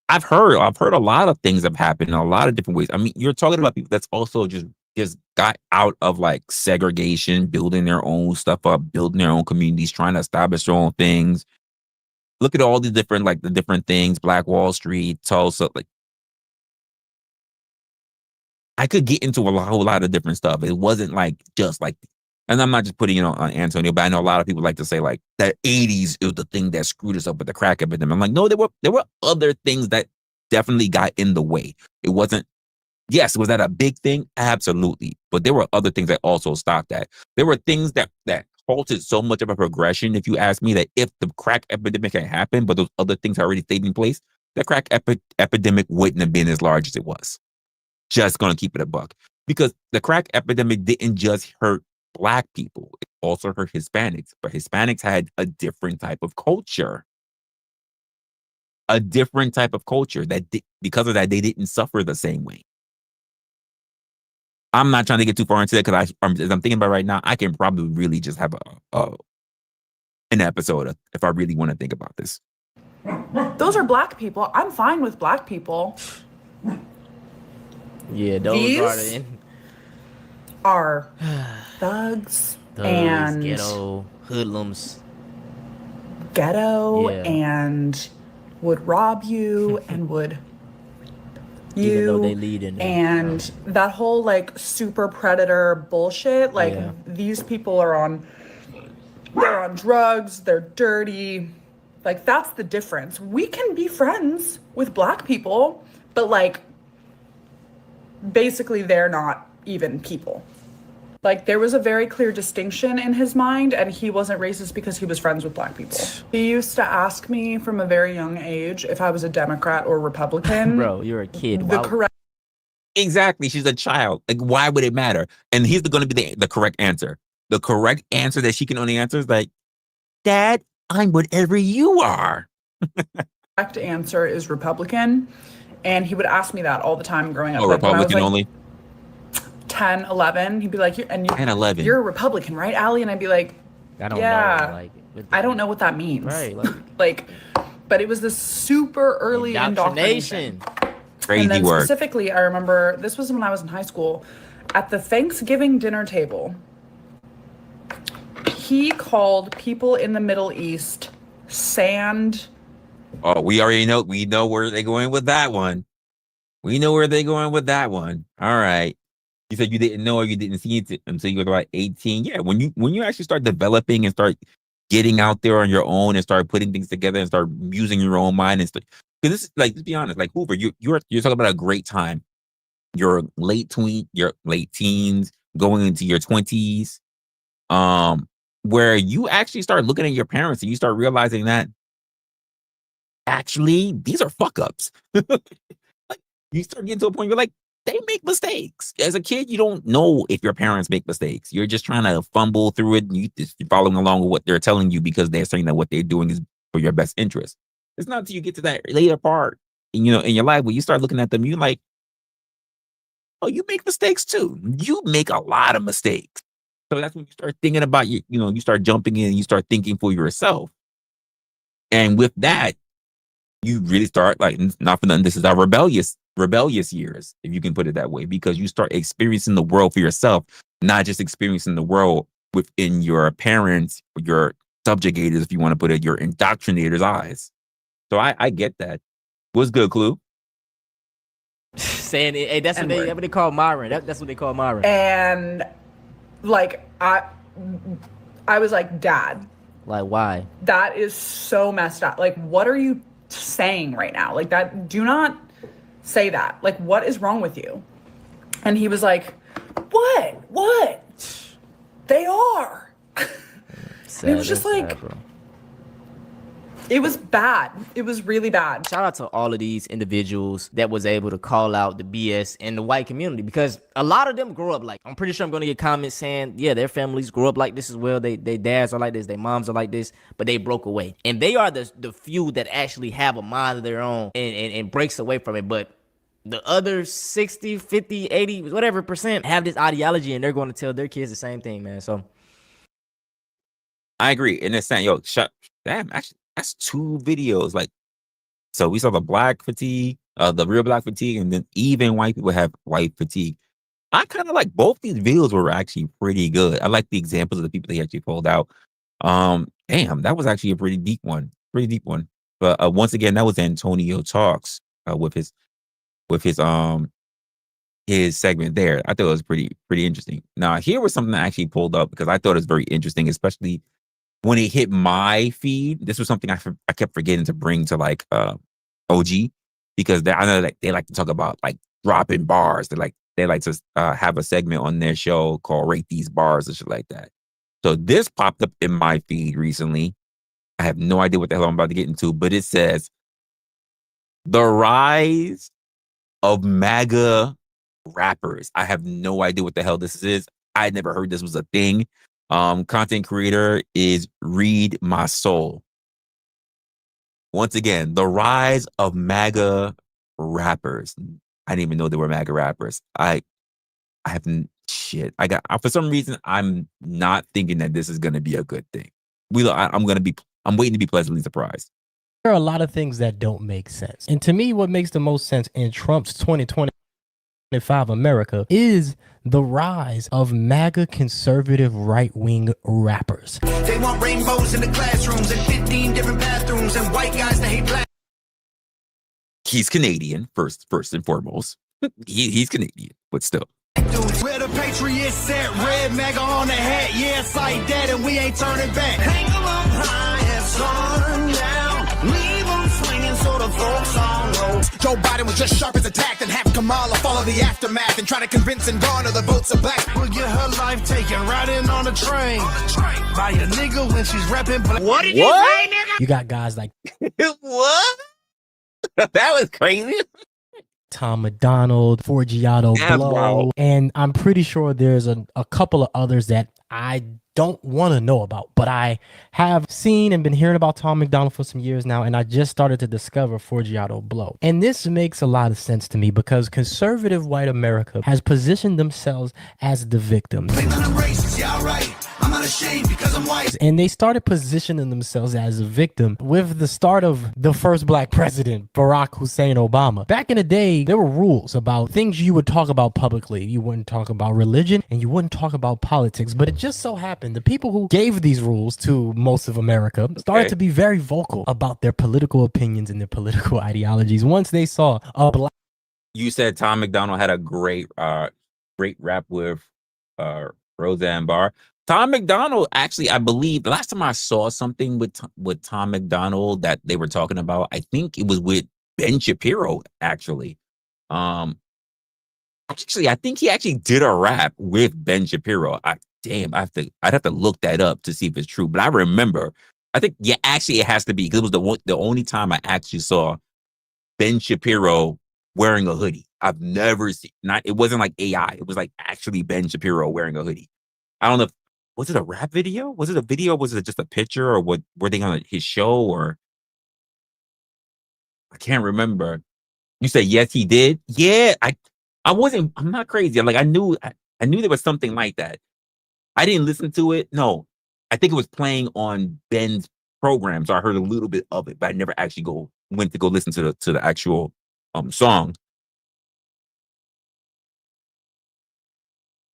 I've heard a lot of things have happened in a lot of different ways. I mean, you're talking about people that's also just got out of like segregation, building their own stuff up, building their own communities, trying to establish their own things. Look at all the different things, Black Wall Street, Tulsa. Like, I could get into a whole lot of different stuff. It wasn't like just like, and I'm not just putting it on Antonio, but I know a lot of people like to say like that 80s is the thing that screwed us up with the crack epidemic. I'm like, no, there were other things that definitely got in the way. It wasn't. Yes, was that a big thing? Absolutely. But there were other things that also stopped that. There were things that halted so much of a progression, if you ask me, that if the crack epidemic had happened, but those other things had already stayed in place, the crack epidemic wouldn't have been as large as it was. Just going to keep it a buck. Because the crack epidemic didn't just hurt Black people. It also hurt Hispanics. But Hispanics had a different type of culture. That because of that, they didn't suffer the same way. I'm not trying to get too far into that because as I'm thinking about right now, I can probably really just have an episode if I really want to think about this. Those are Black people. I'm fine with Black people. Yeah, those are thugs and ghetto hoodlums. And would rob you and would even though they lead in and that whole like super predator bullshit. Like these people they're on drugs, they're dirty. Like, that's the difference. We can be friends with Black people, but like basically they're not even people. Like, there was a very clear distinction in his mind, and he wasn't racist because he was friends with Black people. He used to ask me from a very young age if I was a Democrat or Republican. Bro, you're a kid. Exactly. She's a child. Like, why would it matter? And here's going to be the correct answer. The correct answer that she can only answer is like, Dad, I'm whatever you are. Correct answer is Republican. And he would ask me that all the time growing up. Oh, Republican only? 10, 11. He'd be like, 10, 11. You're a Republican, right, Allie? And I'd be like, I don't know. Like, I don't know what that means. Right. But it was this super early indoctrination. Crazy and then word. Specifically, I remember this was when I was in high school. At the Thanksgiving dinner table, he called people in the Middle East sand. Oh, we already know. We know where they're going with that one. All right. You said you didn't know or you didn't see it until you were about 18. Yeah, when you actually start developing and start getting out there on your own and start putting things together and start using your own mind and stuff. Because this is like, let's be honest, like Hoover, you're talking about a great time. Your late teens, going into your 20s, where you actually start looking at your parents and you start realizing that actually these are fuck ups. Like, you start getting to a point where you're like, they make mistakes. As a kid, you don't know if your parents make mistakes. You're just trying to fumble through it, and you're following along with what they're telling you because they're saying that what they're doing is for your best interest. It's not until you get to that later part, in your life where you start looking at them, you're like, oh, you make mistakes too. You make a lot of mistakes. So that's when you start thinking about you start jumping in and you start thinking for yourself. And with that, you really start, like, not for nothing, this is our rebellious years, if you can put it that way, because you start experiencing the world for yourself, not just experiencing the world within your parents, your subjugators, if you want to put it, your indoctrinators' eyes. So I get that. What's good, Clue? Saying it, hey, that's what they call Myron. That's what they call Myron. And like I was like, Dad. Like, why? That is so messed up. Like, what are you saying right now? Like, that, do not say that. Like, what is wrong with you? And he was like, what? They are. Sad, it was just like, sad, bro. It was bad. It was really bad. Shout out to all of these individuals that was able to call out the BS in the white community, because a lot of them grew up like, I'm pretty sure I'm going to get comments saying, yeah, their families grew up like this as well. They dads are like this. Their moms are like this, but they broke away. And they are the few that actually have a mind of their own and breaks away from it. But the other 60, 50, 80, whatever % have this ideology, and they're going to tell their kids the same thing, man. So I agree. And it's saying, actually, that's 2 videos. Like, so we saw the black fatigue, the real black fatigue, and then even white people have white fatigue. I kind of like both these videos were actually pretty good. I like the examples of the people they actually pulled out. Damn, that was actually a pretty deep one. But once again, that was Antonio Talks with his segment there. I thought it was pretty interesting. Now, here was something I actually pulled up because I thought it was very interesting, especially when it hit my feed. This was something I kept forgetting to bring to like OG, because I know that they like to talk about like dropping bars. They like to have a segment on their show called Rate These Bars and shit like that. So this popped up in my feed recently. I have no idea what the hell I'm about to get into, but it says the rise of MAGA rappers. I have no idea what the hell this is. I had never heard this was a thing. Content creator is Read My Soul. Once again, the rise of MAGA rappers. I didn't even know they were MAGA rappers. I haven't for some reason I'm not thinking that this is going to be a good thing. I'm waiting to be pleasantly surprised. There are a lot of things that don't make sense. And to me, what makes the most sense in Trump's 2025 America is the rise of MAGA conservative right-wing rappers. They want rainbows in the classrooms and 15 different bathrooms and white guys that hate black. He's Canadian, first and foremost. He's Canadian, but still. Where the Patriots at, red MAGA on the hat, yeah, it's like that, and we ain't turning back. Hang them up high and sun down, leave them swinging so the folks all know. Joe Biden was just sharp as attacked, and have Kamala follow the aftermath and try to convince and garner the votes of black. We'll get her life taken riding on a train by a nigga when she's rapping black. What did you say, nigga? You got guys like what? That was crazy. Tom McDonald, Forgiato Blow, wow. And I'm pretty sure there's a couple of others that I don't want to know about, but I have seen and been hearing about Tom McDonald for some years now, and I just started to discover Forgiato Blow. And this makes a lot of sense to me because conservative white America has positioned themselves as the victims. I'm not ashamed because I'm white. And they started positioning themselves as a victim with the start of the first black president, Barack Hussein Obama. Back in the day, there were rules about things you would talk about publicly. You wouldn't talk about religion and you wouldn't talk about politics. But it just so happened the people who gave these rules to most of America started to be very vocal about their political opinions and their political ideologies once they saw a black. You said Tom McDonald had a great rap with Roseanne Barr. Tom McDonald, actually, I believe the last time I saw something with Tom McDonald that they were talking about, I think it was with Ben Shapiro, actually. Actually, I think he actually did a rap with Ben Shapiro. I'd have to look that up to see if it's true. But I remember, I think, yeah, actually it has to be, because it was the only time I actually saw Ben Shapiro wearing a hoodie. I've never seen. Not it wasn't like AI. It was like actually Ben Shapiro wearing a hoodie. I don't know. Was it a rap video? Was it a video? Was it just a picture, or what? Were they on his show? Or I can't remember. You say yes, he did. Yeah, I wasn't. I'm not crazy. Like I knew there was something like that. I didn't listen to it. No, I think it was playing on Ben's program, so I heard a little bit of it, but I never actually went to go listen to the actual song.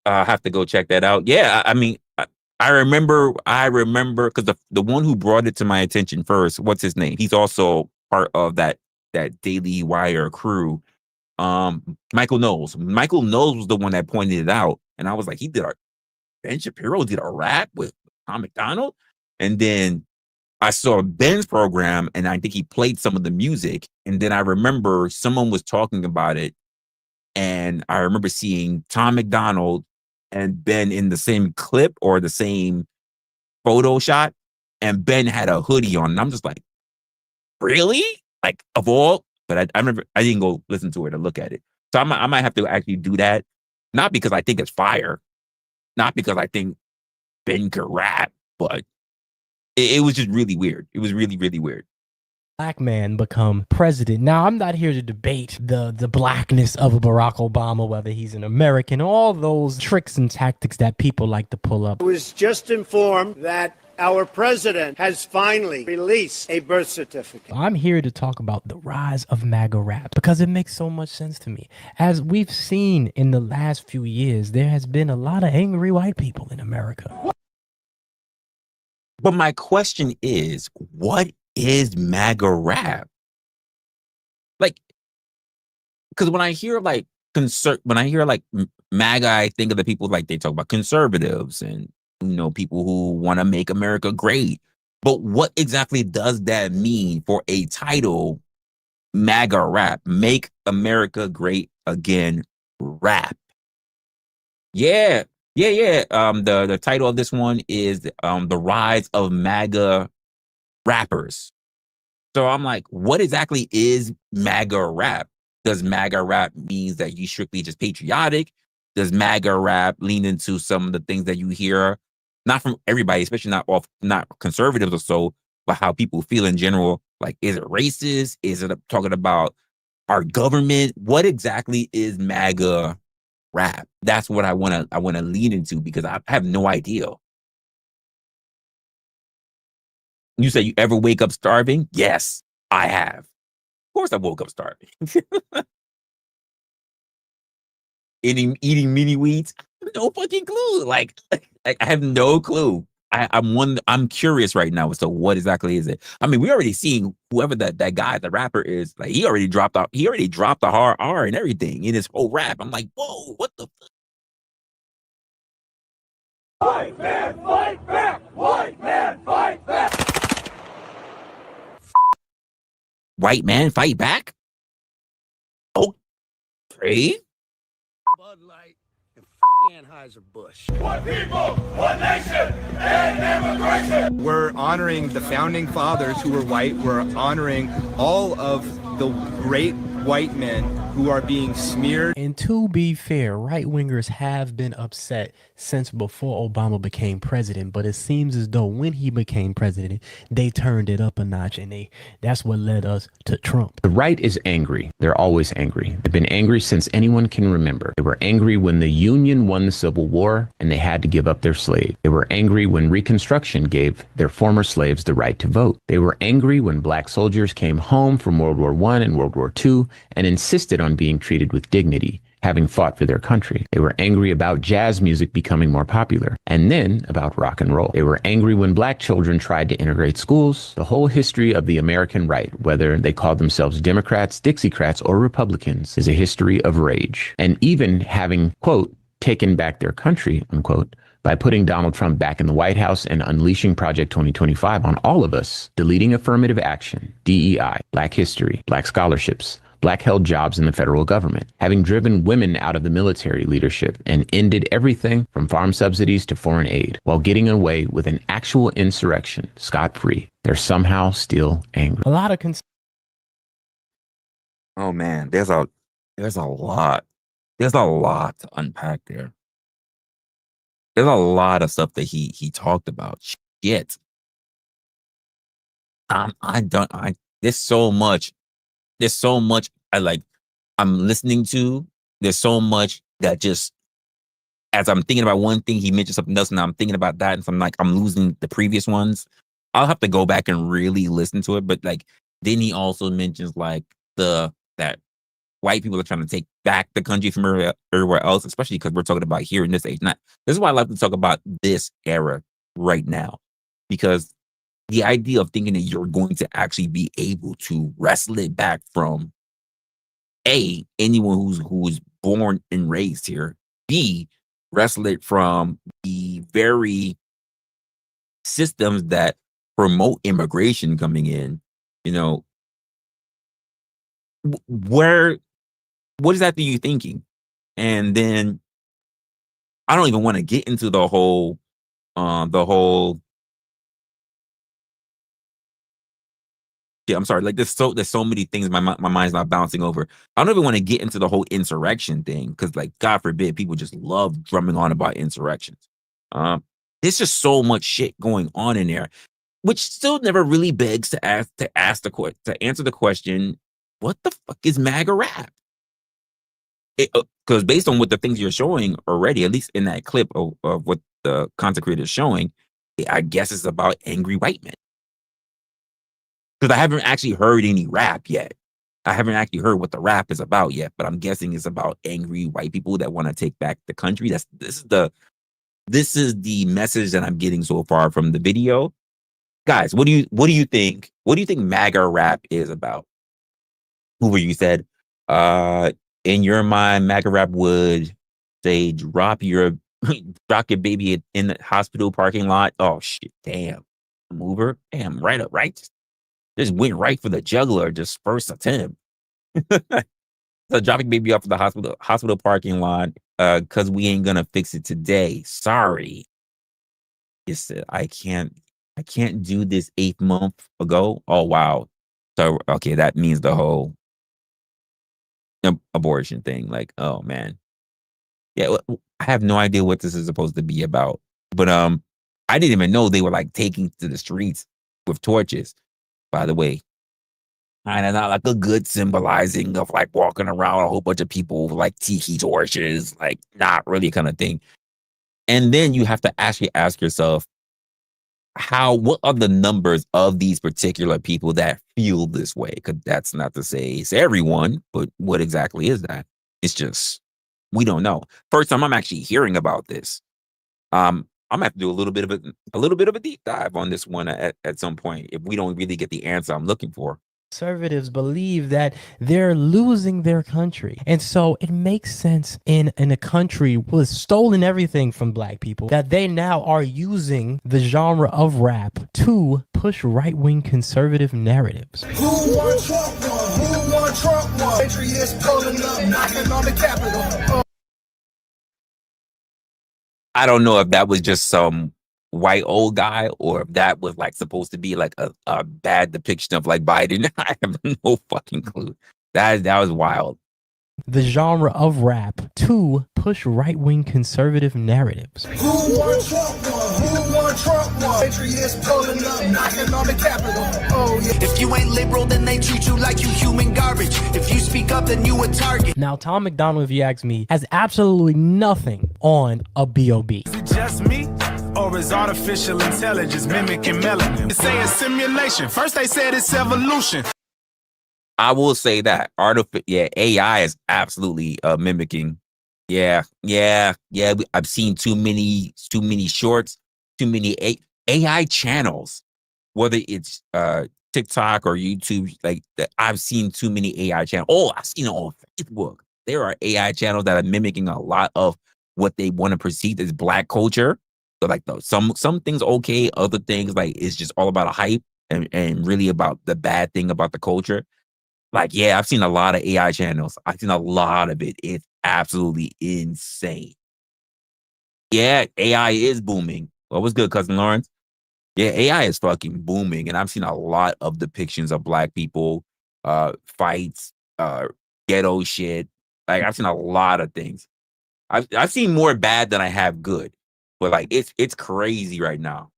I have to go check that out. Yeah, I mean, I remember because the one who brought it to my attention first, what's his name? He's also part of that Daily Wire crew. Michael Knowles. Michael Knowles was the one that pointed it out, and I was like, Ben Shapiro did a rap with Tom McDonald, and then I saw Ben's program, and I think he played some of the music, and then I remember someone was talking about it, and I remember seeing Tom McDonald and Ben in the same clip or the same photo shot, and Ben had a hoodie on, and I'm just like, really? Like, of all? But I remember I didn't go listen to it or look at it. So I might have to actually do that, not because I think it's fire, not because I think Ben could rap, but it was just really weird. It was really, really weird. Black man become president. Now, I'm not here to debate the blackness of Barack Obama, whether he's an American, all those tricks and tactics that people like to pull up. I was just informed that our president has finally released a birth certificate. I'm here to talk about the rise of MAGA rap because it makes so much sense to me. As we've seen in the last few years, there has been a lot of angry white people in America. But my question is, what is MAGA rap? Like, because when I hear like MAGA, I think of the people like they talk about conservatives and people who want to make America great. But what exactly does that mean for a title, MAGA rap? Make America Great Again rap. Yeah. The title of this one is The Rise of MAGA Rappers. So I'm like, what exactly is MAGA rap? Does MAGA rap means that you strictly just patriotic? Does MAGA rap lean into some of the things that you hear, not from everybody, especially not conservatives or so, but how people feel in general? Like, is it racist? Is it talking about our government? What exactly is MAGA rap? That's what I want to lean into, because I have no idea. You say you ever wake up starving? Yes, I have. Of course I woke up starving. Eating mini wheats? No fucking clue. Like I have no clue. I'm curious right now as to what exactly is it. I mean, we already seen whoever that guy, the rapper is, like he already dropped the hard R and everything in his whole rap. I'm like, whoa, what the fuck? White man, fight back! White man, fight back! White man, fight back? Okay. Bud Light and Anheuser-Busch. One people, one nation, and immigration. We're honoring the founding fathers who were white. We're honoring all of the great white men who are being smeared. And to be fair, right-wingers have been upset since before Obama became president, but it seems as though when he became president, they turned it up a notch, and that's what led us to Trump. The right is angry. They're always angry. They've been angry since anyone can remember. They were angry when the Union won the Civil War and they had to give up their slave. They were angry when Reconstruction gave their former slaves the right to vote. They were angry when black soldiers came home from World War I and World War II and insisted on being treated with dignity, having fought for their country. They were angry about jazz music becoming more popular, and then about rock and roll. They were angry when black children tried to integrate schools. The whole history of the American right, whether they called themselves Democrats, Dixiecrats, or Republicans, is a history of rage. And even having, quote, taken back their country, unquote, by putting Donald Trump back in the White House and unleashing Project 2025 on all of us, deleting affirmative action, DEI, black history, black scholarships, black-held jobs in the federal government, having driven women out of the military leadership and ended everything from farm subsidies to foreign aid, while getting away with an actual insurrection scot-free. They're somehow still angry. A lot of oh man, there's a There's a lot. There's a lot to unpack there. There's a lot of stuff that he talked about. Shit. I don't. There's so much. There's so much. I'm listening to. There's so much that just as I'm thinking about one thing, he mentioned something else, and I'm thinking about that, and so I'm losing the previous ones. I'll have to go back and really listen to it. But like, then he also mentions like that white people are trying to take back the country from everywhere else, especially because we're talking about here in this age. This is why I like to talk about this era right now, because the idea of thinking that you're going to actually be able to wrestle it back from anyone who's born and raised here, B, wrestle it from the very systems that promote immigration coming in, what is that to you thinking? And then I don't even want to get into the whole yeah, I'm sorry. Like there's so many things my mind's not bouncing over. I don't even want to get into the whole insurrection thing because, like, God forbid, people just love drumming on about insurrections. There's just so much shit going on in there, which still never really begs to answer the question, what the fuck is MAGA rap? Because based on what the things you're showing already, at least in that clip of what the content creator is showing, I guess it's about angry white men. Because I haven't actually heard any rap yet. I haven't actually heard what the rap is about yet, but I'm guessing it's about angry white people that want to take back the country. This is the message that I'm getting so far from the video. Guys, what do you think? What do you think MAGA rap is about? Hoover, you said, in your mind, MAGA rap would say drop your baby in the hospital parking lot. Oh shit, damn. Hoover, damn, right up, right. Just went right for the juggler, just first attempt. So dropping baby off at the hospital parking lot, because we ain't gonna fix it today. Sorry. He said, I can't do this 8 month ago. Oh wow. So okay, that means the whole abortion thing. Like, oh man. Yeah, I have no idea what this is supposed to be about. But I didn't even know they were like taking to the streets with torches. By the way, kind of not like a good symbolizing of like walking around a whole bunch of people with like tiki torches, like not really kind of thing. And then you have to actually ask yourself, what are the numbers of these particular people that feel this way? Because that's not to say it's everyone, but what exactly is that? It's just, we don't know. First time I'm actually hearing about this. I'm gonna have to do a little bit of a deep dive on this one at some point if we don't really get the answer I'm looking for. Conservatives believe that they're losing their country. And so it makes sense in a country who has stolen everything from black people that they now are using the genre of rap to push right-wing conservative narratives. Who won Trump won? Who won Trump won? Patriots pulling up, knocking on the Capitol. I don't know if that was just some white old guy or if that was like supposed to be like a bad depiction of like Biden. I have no fucking clue. That was wild. The genre of rap to push right-wing conservative narratives. Who won Trump won? Who won Trump won? Patriots pulling up, knocking on the Capitol. Oh yeah. If you ain't liberal, then they treat you like you human garbage. If you speak up, then you a target. Now, Tom McDonald, if you ask me, has absolutely nothing on a B.O.B. Is it just me? Or is artificial intelligence mimicking melanin? They say it's simulation. First they said it's evolution. I will say that AI is absolutely mimicking. Yeah. I've seen too many shorts, too many AI channels, whether it's TikTok or YouTube. Like I've seen too many AI channels. Oh, I've seen it on Facebook. There are AI channels that are mimicking a lot of what they want to perceive as black culture. So like some things okay, other things like it's just all about a hype and really about the bad thing about the culture. Like, yeah, I've seen a lot of AI channels. I've seen a lot of it. It's absolutely insane. Yeah, AI is booming. What was good, Cousin Lawrence? Yeah, AI is fucking booming. And I've seen a lot of depictions of black people, fights, ghetto shit, Like I've seen a lot of things. I've seen more bad than I have good, but like it's crazy right now.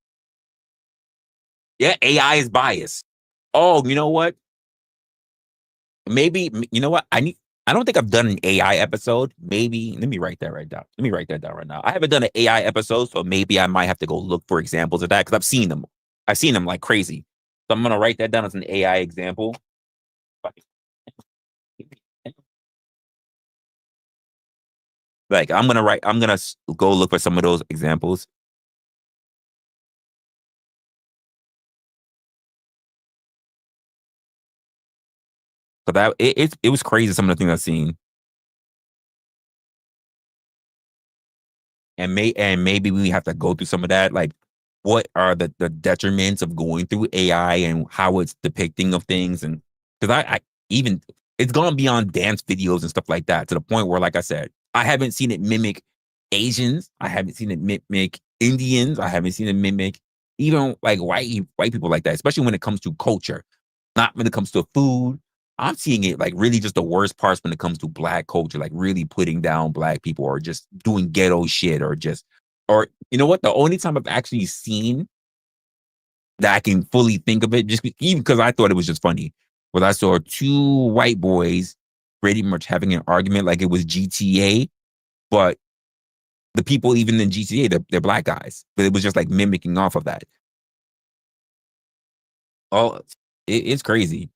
Yeah, AI is biased. Oh, you know what? Maybe you know what? I don't think I've done an AI episode. Maybe let me write that right down. Let me write that down right now. I haven't done an AI episode, so maybe I might have to go look for examples of that because I've seen them. I've seen them like crazy. So I'm gonna write that down as an AI example. Like I'm gonna go look for some of those examples. But it was crazy some of the things I've seen. And maybe we have to go through some of that. Like, what are the detriments of going through AI and how it's depicting of things? And because I even it's gone beyond dance videos and stuff like that to the point where, like I said, I haven't seen it mimic Asians. I haven't seen it mimic Indians. I haven't seen it mimic even like white people like that, especially when it comes to culture, not when it comes to food. I'm seeing it like really just the worst parts when it comes to black culture, like really putting down black people or just doing ghetto shit or you know what? The only time I've actually seen that I can fully think of it, just even because I thought it was just funny, was I saw two white boys pretty much having an argument like it was GTA, but the people even in GTA, they're black guys, but it was just like mimicking off of that. Oh, it's crazy.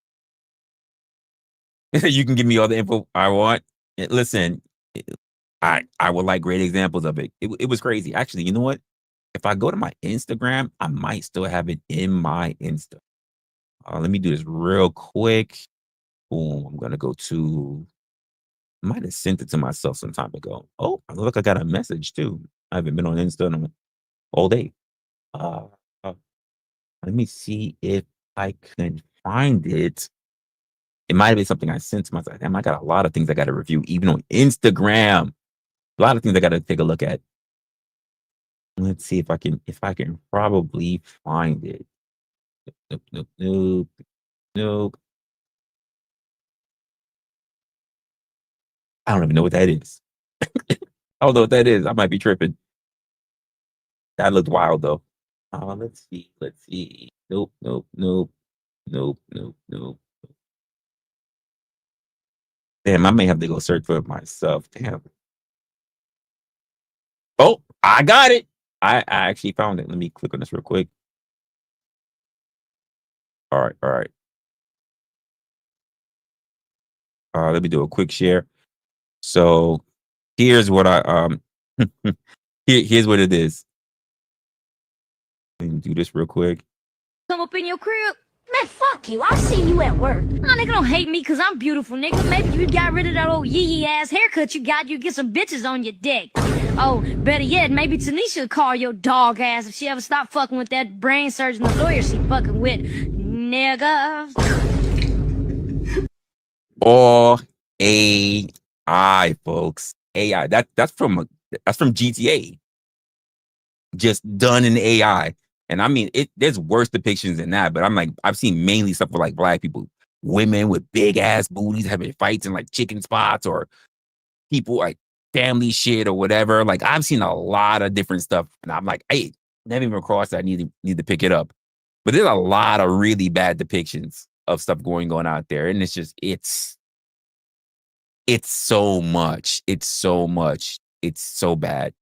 You can give me all the info I want. Listen, I would like great examples of it. It was crazy. Actually, you know what? If I go to my Instagram, I might still have it in my Insta. Let me do this real quick. Boom. I'm going to go to, I might have sent it to myself some time ago. Oh, look, I got a message too. I haven't been on Insta all day. Let me see if I can find it. It might have been something I sent to myself. Damn, I got a lot of things I got to review, even on Instagram. A lot of things I got to take a look at. Let's see if I can probably find it. Nope. I don't even know what that is. I don't know what that is. I might be tripping. That looked wild though. Let's see. Nope. Damn, I may have to go search for it myself. Damn. Oh, I got it. I actually found it. Let me click on this real quick. All right. Let me do a quick share. So here's what here's what it is. Let me do this real quick. Come up in your crib? Man, fuck you. I'll see you at work. Nah, nigga don't hate me because I'm beautiful, nigga. Maybe you got rid of that old yee ass haircut you got. You get some bitches on your dick. Oh, better yet, maybe Tanisha would call your dog ass if she ever stopped fucking with that brain surgeon the lawyer she fucking with. Nigga. Or AI, folks. AI. That's from GTA. Just done in AI. And I mean, there's worse depictions than that, but I'm like, I've seen mainly stuff with like black people, women with big ass booties having fights in like chicken spots, or people like family shit or whatever. Like I've seen a lot of different stuff, and I'm like, hey, never even crossed that. I need to pick it up. But there's a lot of really bad depictions of stuff going on out there, and it's so much. It's so bad.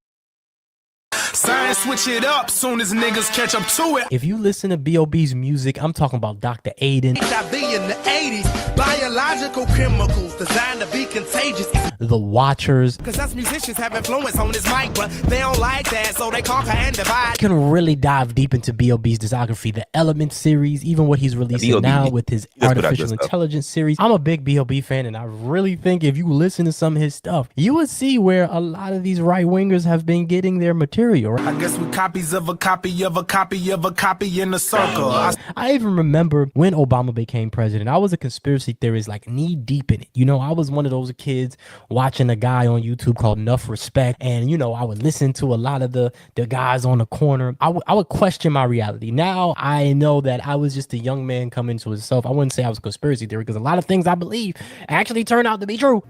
Science switch it up soon as niggas catch up to it. If you listen to B.O.B.'s music, I'm talking about Dr. Aiden. HIV in the 80s, biological chemicals designed to be contagious. The Watchers. Because us musicians have influence on this mic, but they don't like that, so they conquer and divide. You can really dive deep into B.O.B.'s discography, the Element series, even what he's releasing now with his artificial intelligence series. I'm a big B.O.B. fan, and I really think if you listen to some of his stuff, you would see where a lot of these right-wingers have been getting their material. I guess we copies of a copy of a copy of a copy in a circle. I even remember when Obama became president, I was a conspiracy theorist, like knee deep in it. You know, I was one of those kids watching a guy on YouTube called Enough Respect. And, you know, I would listen to a lot of the guys on the corner. I would question my reality. Now I know that I was just a young man coming to himself. I wouldn't say I was a conspiracy theory because a lot of things I believe actually turn out to be true.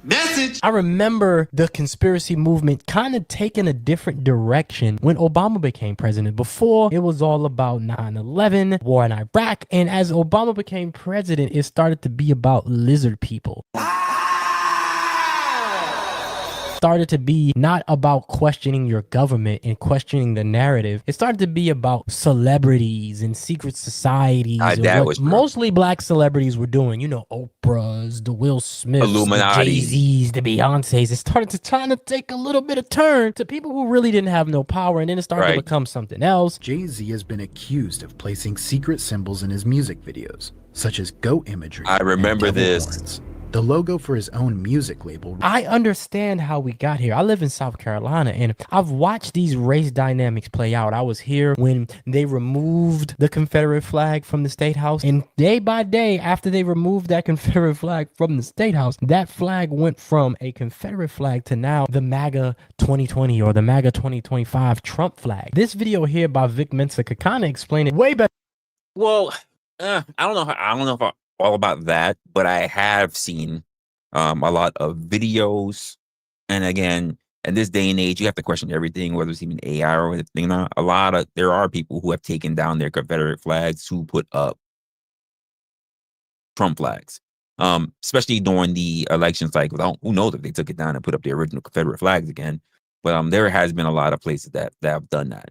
Message. I remember the conspiracy movement kind of taking a different direction when Obama became president. Before, it was all about 9/11, war in Iraq, and as Obama became president, it started to be about lizard people. Started to be not about questioning your government and questioning the narrative. It started to be about celebrities and secret societies. And that what was true. mostly black celebrities were doing. You know, Oprah's, the Will Smiths, Illuminati. the Jay-Z's, the Beyoncé's. It started to trying to take a little bit of turn to people who really didn't have no power, and then it started to become something else. Jay-Z has been accused of placing secret symbols in his music videos, such as goat imagery. I remember and devil this. horns. The logo for his own music label. I understand how we got here. I live in South Carolina, and I've watched these race dynamics play out. I was here when they removed the Confederate flag from the State House, and day by day after they removed that Confederate flag from the State House, that flag went from a Confederate flag to now the MAGA 2020 or the MAGA 2025 Trump flag. This video here by Vic Mensa could kind of explain it way better. Well, I don't know if all about that, but I have seen a lot of videos. And again, in this day and age, you have to question everything, whether it's even AI or anything. There are people who have taken down their Confederate flags to put up Trump flags, especially during the election cycle. Who knows if they took it down and put up the original Confederate flags again? But there has been a lot of places that have done that.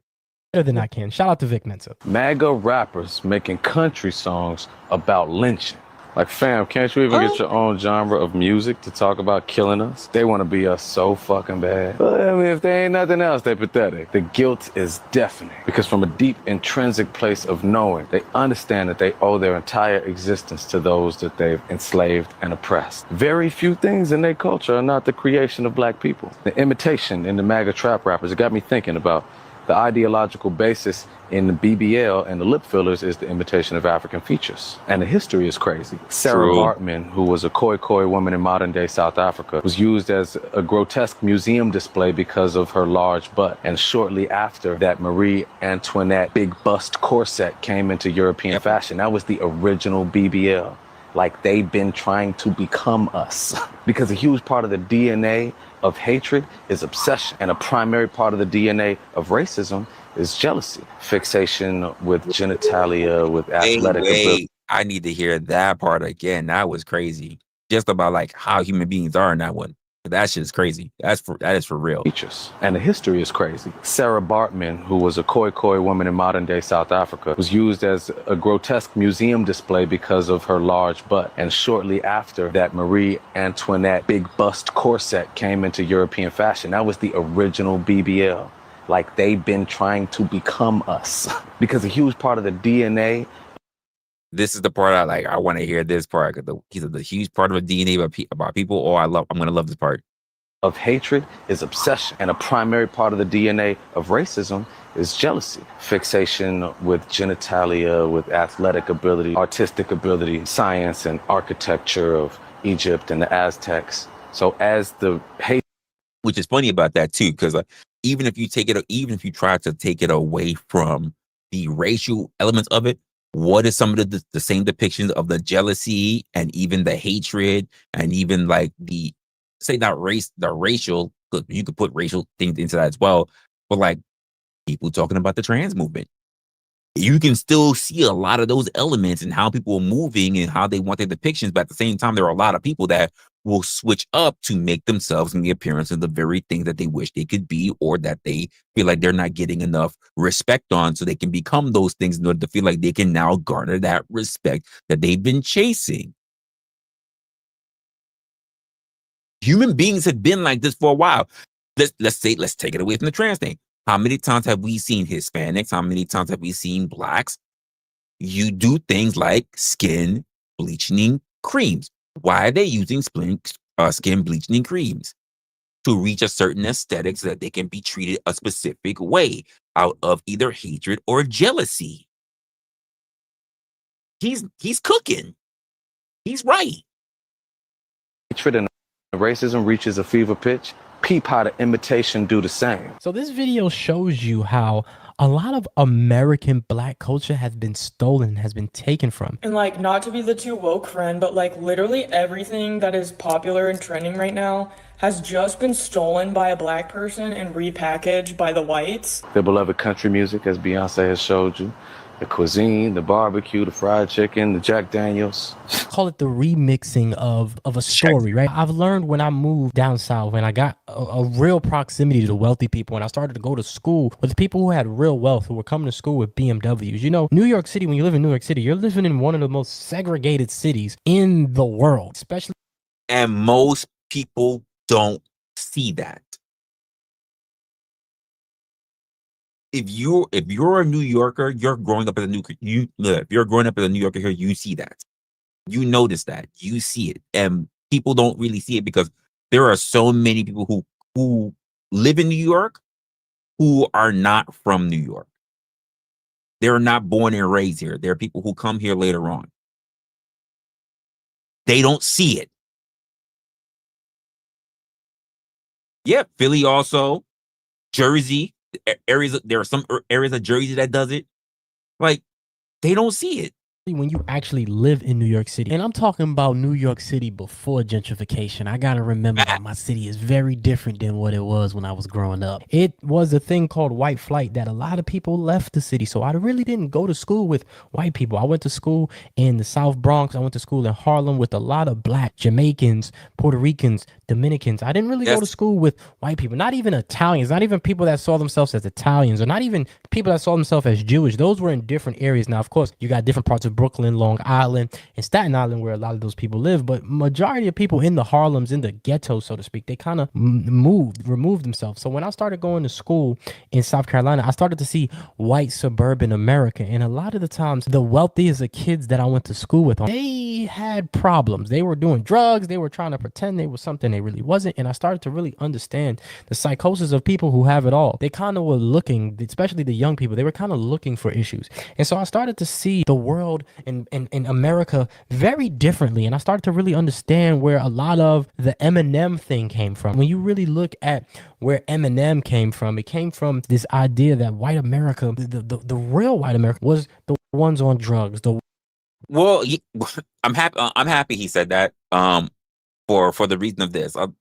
Better than I can. Shout out to Vic Mensa. MAGA rappers making country songs about lynching. Like, fam, can't you even get your own genre of music to talk about killing us? They want to be us so fucking bad. But I mean, if they ain't nothing else, they pathetic. The guilt is deafening because from a deep intrinsic place of knowing, they understand that they owe their entire existence to those that they've enslaved and oppressed. Very few things in their culture are not the creation of black people. The imitation in the MAGA trap rappers, it got me thinking about the ideological basis in the BBL and the lip fillers is the imitation of African features. And the history is crazy. Sarah Bartman, who was a Khoi woman in modern day South Africa, was used as a grotesque museum display because of her large butt. And shortly after that, Marie Antoinette big bust corset came into European fashion. That was the original BBL. Like, they've been trying to become us. Because a huge part of the DNA of hatred is obsession. And a primary part of the DNA of racism is jealousy. Fixation with genitalia, with athletic ability. I need to hear that part again. That was crazy. Just about like how human beings are in that one. That shit is crazy. That is for real. And the history is crazy. Sarah Bartman, who was a Khoi woman in modern day South Africa, was used as a grotesque museum display because of her large butt. And shortly after that, Marie Antoinette big bust corset came into European fashion. That was the original BBL. Like, they've been trying to become us. Because a huge part of the DNA. This is the part I want to hear this part. He's the huge part of the DNA about people. I'm going to love this part. Of hatred is obsession. And a primary part of the DNA of racism is jealousy. Fixation with genitalia, with athletic ability, artistic ability, science and architecture of Egypt and the Aztecs. So as the hate. Which is funny about that too, because even if you try to take it away from the racial elements of it, what is some of the same depictions of the jealousy and even the hatred and even like the racial, you could put racial things into that as well, but like people talking about the trans movement, you can still see a lot of those elements and how people are moving and how they want their depictions. But at the same time, there are a lot of people that will switch up to make themselves in the appearance of the very thing that they wish they could be, or that they feel like they're not getting enough respect on, so they can become those things in order to feel like they can now garner that respect that they've been chasing. Human beings have been like this for a while. Let's take it away from the trans thing. How many times have we seen Hispanics? How many times have we seen blacks? You do things like skin bleaching creams. Why are they using skin bleaching creams? To reach a certain aesthetic so that they can be treated a specific way out of either hatred or jealousy. He's cooking. He's right. Hatred and racism reaches a fever pitch. Peep how the imitation do the same. So this video shows you how a lot of American black culture has been stolen, has been taken from. And like, not to be the too woke friend, but like literally everything that is popular and trending right now has just been stolen by a black person and repackaged by the whites. The beloved country music, as Beyonce has showed you. The cuisine, the barbecue, the fried chicken, the Jack Daniels. Call it the remixing of a story, right? I've learned when I moved down south and I got a real proximity to the wealthy people, and I started to go to school with the people who had real wealth, who were coming to school with BMWs. You know, New York City, when you live in New York City, you're living in one of the most segregated cities in the world, especially. And most people don't see that. If you're a New Yorker, you're growing up as a if you're growing up as a New Yorker here, you see that. You notice that. You see it. And people don't really see it because there are so many people who live in New York who are not from New York. They're not born and raised here. There are people who come here later on. They don't see it. Yeah, Philly also, Jersey. Areas, there are some areas of Jersey that does it. Like, they don't see it. When you actually live in New York City, and I'm talking about New York City before gentrification, I gotta remember that my city is very different than what it was when I was growing up. It was a thing called white flight that a lot of people left the city. So I really didn't go to school with white people. I went to school in the South Bronx. I went to school in Harlem with a lot of black Jamaicans, Puerto Ricans, Dominicans. I didn't really go to school with white people, not even Italians, not even people that saw themselves as Italians, or not even people that saw themselves as Jewish. Those were in different areas. Now, of course, you got different parts of Brooklyn, Long Island, and Staten Island where a lot of those people live, but majority of people in the Harlems, in the ghetto, so to speak, they kind of removed themselves. So when I started going to school in South Carolina, I started to see white suburban America, and a lot of the times the wealthiest of kids that I went to school with, they had problems. They were doing drugs. They were trying to pretend they were something they really wasn't, and I started to really understand the psychosis of people who have it all. They kind of were looking, especially the young people, they were kind of looking for issues. And so I started to see the world in America very differently, and I started to really understand where a lot of the Eminem thing came from. When you really look at where Eminem came from, it came from this idea that white America, the real white America, was the ones on drugs. Well, I'm happy he said that. For the reason of this, and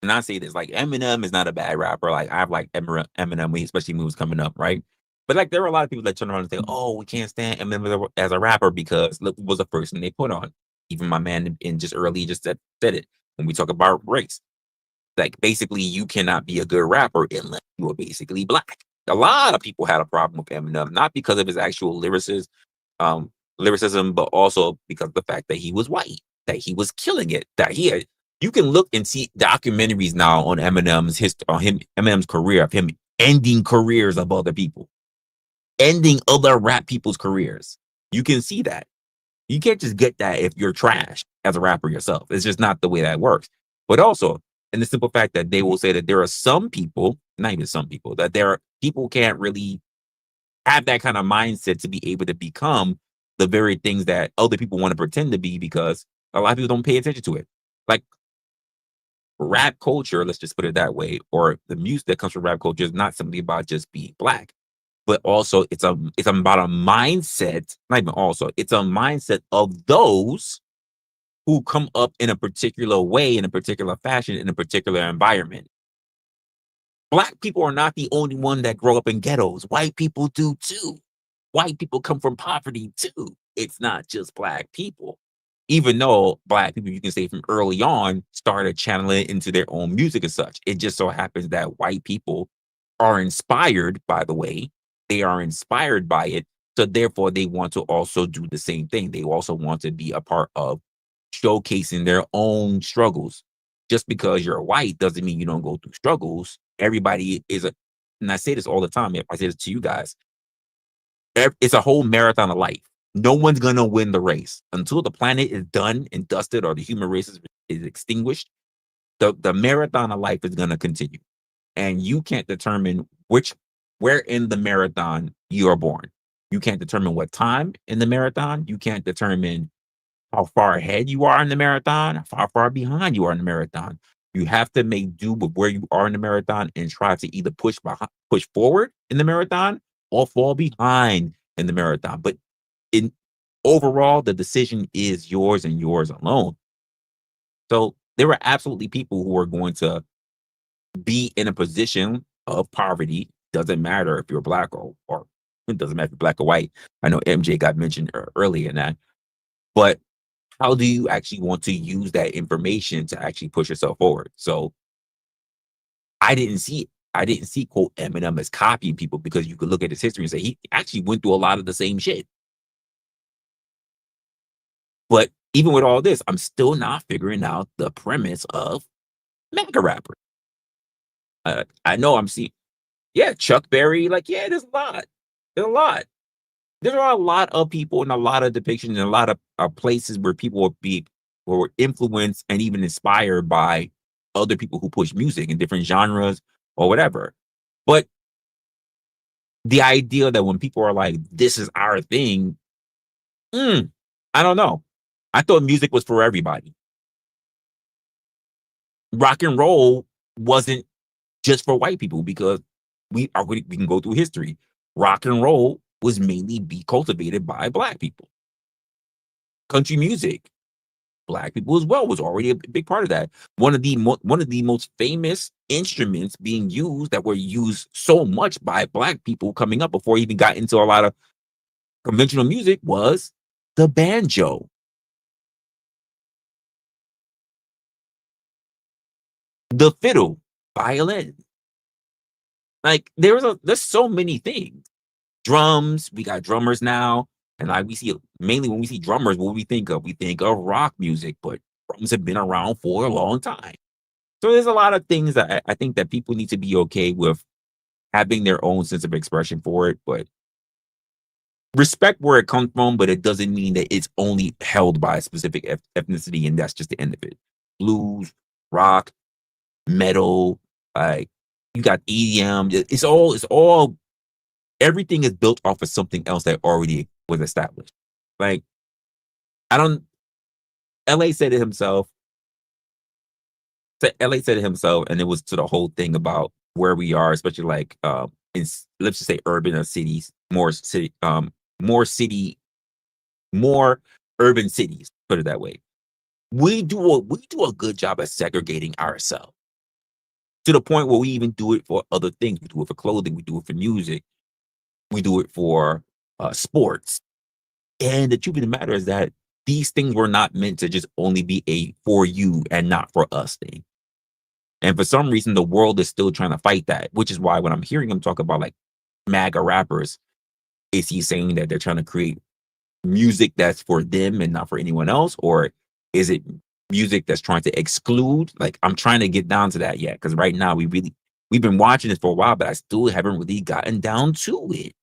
I say this, like, Eminem is not a bad rapper. Like, I have like Eminem, especially when he was coming up, right? But like, there were a lot of people that turn around and say, "Oh, we can't stand Eminem as a rapper because look, was the first thing they put on." Even my man in just early just said it when we talk about race. Like, basically, you cannot be a good rapper unless you are basically black. A lot of people had a problem with Eminem, not because of his actual lyricism, but also because of the fact that he was white, that he was killing it, that he had. You can look and see documentaries now on Eminem's history, on Eminem's career, of him ending careers of other people, ending other rap people's careers. You can see that. You can't just get that if you're trash as a rapper yourself. It's just not the way that works. But also, in the simple fact that they will say that there are some people, not even some people, that there are people can't really have that kind of mindset to be able to become the very things that other people want to pretend to be, because a lot of people don't pay attention to it. Like, rap culture, let's just put it that way, or the music that comes from rap culture is not something about just being black, but also it's about a mindset, not even also, it's a mindset of those who come up in a particular way, in a particular fashion, in a particular environment. Black people are not the only one that grow up in ghettos. White people do too. White people come from poverty too. It's not just black people. Even though black people, you can say from early on, started channeling it into their own music and such. It just so happens that white people are inspired by the way. They are inspired by it. So therefore, they want to also do the same thing. They also want to be a part of showcasing their own struggles. Just because you're white doesn't mean you don't go through struggles. Everybody is and I say this all the time. If I say this to you guys, it's a whole marathon of life. No one's gonna win the race until the planet is done and dusted, or the human race is extinguished. The marathon of life is gonna continue, and you can't determine where in the marathon you are born. You can't determine what time in the marathon. You can't determine how far ahead you are in the marathon, how far behind you are in the marathon. You have to make do with where you are in the marathon and try to either push forward in the marathon or fall behind in the marathon. But in overall, the decision is yours and yours alone. So there are absolutely people who are going to be in a position of poverty. Doesn't matter if you're black or it doesn't matter if you're black or white. I know MJ got mentioned earlier in that. But how do you actually want to use that information to actually push yourself forward? So I didn't see quote Eminem as copying people, because you could look at his history and say he actually went through a lot of the same shit. But even with all this, I'm still not figuring out the premise of mega rapper. I know I'm seeing, Chuck Berry, there's a lot. There's a lot. There are a lot of people and a lot of depictions and a lot of places where people were influenced and even inspired by other people who push music in different genres or whatever. But the idea that when people are like, this is our thing, I don't know. I thought music was for everybody. Rock and roll wasn't just for white people, because we can go through history. Rock and roll was mainly be cultivated by black people. Country music, black people as well, was already a big part of that. One of the most famous instruments being used, that were used so much by black people coming up before he even got into a lot of conventional music, was the banjo. The fiddle, violin. There's so many things. Drums, we got drummers now, and we see mainly when we see drummers, what we think of rock music, but drums have been around for a long time. So there's a lot of things that I think that people need to be okay with having their own sense of expression for it, but respect where it comes from, but it doesn't mean that it's only held by a specific ethnicity and that's just the end of it. Blues, rock, metal, you got EDM. It's all everything is built off of something else that already was established. LA said it himself. LA said it himself, and it was to the whole thing about where we are, especially in, let's just say, urban cities, more urban cities. Put it that way. We do a good job at segregating ourselves, to the point where we even do it for other things. We do it for clothing. We do it for music. We do it for sports. And the truth of the matter is that these things were not meant to just only be a for you and not for us thing. And for some reason, the world is still trying to fight that, which is why when I'm hearing him talk about MAGA rappers, is he saying that they're trying to create music that's for them and not for anyone else? Or is it music that's trying to exclude? I'm trying to get down to that yet, because right now we've been watching this for a while, but I still haven't really gotten down to it.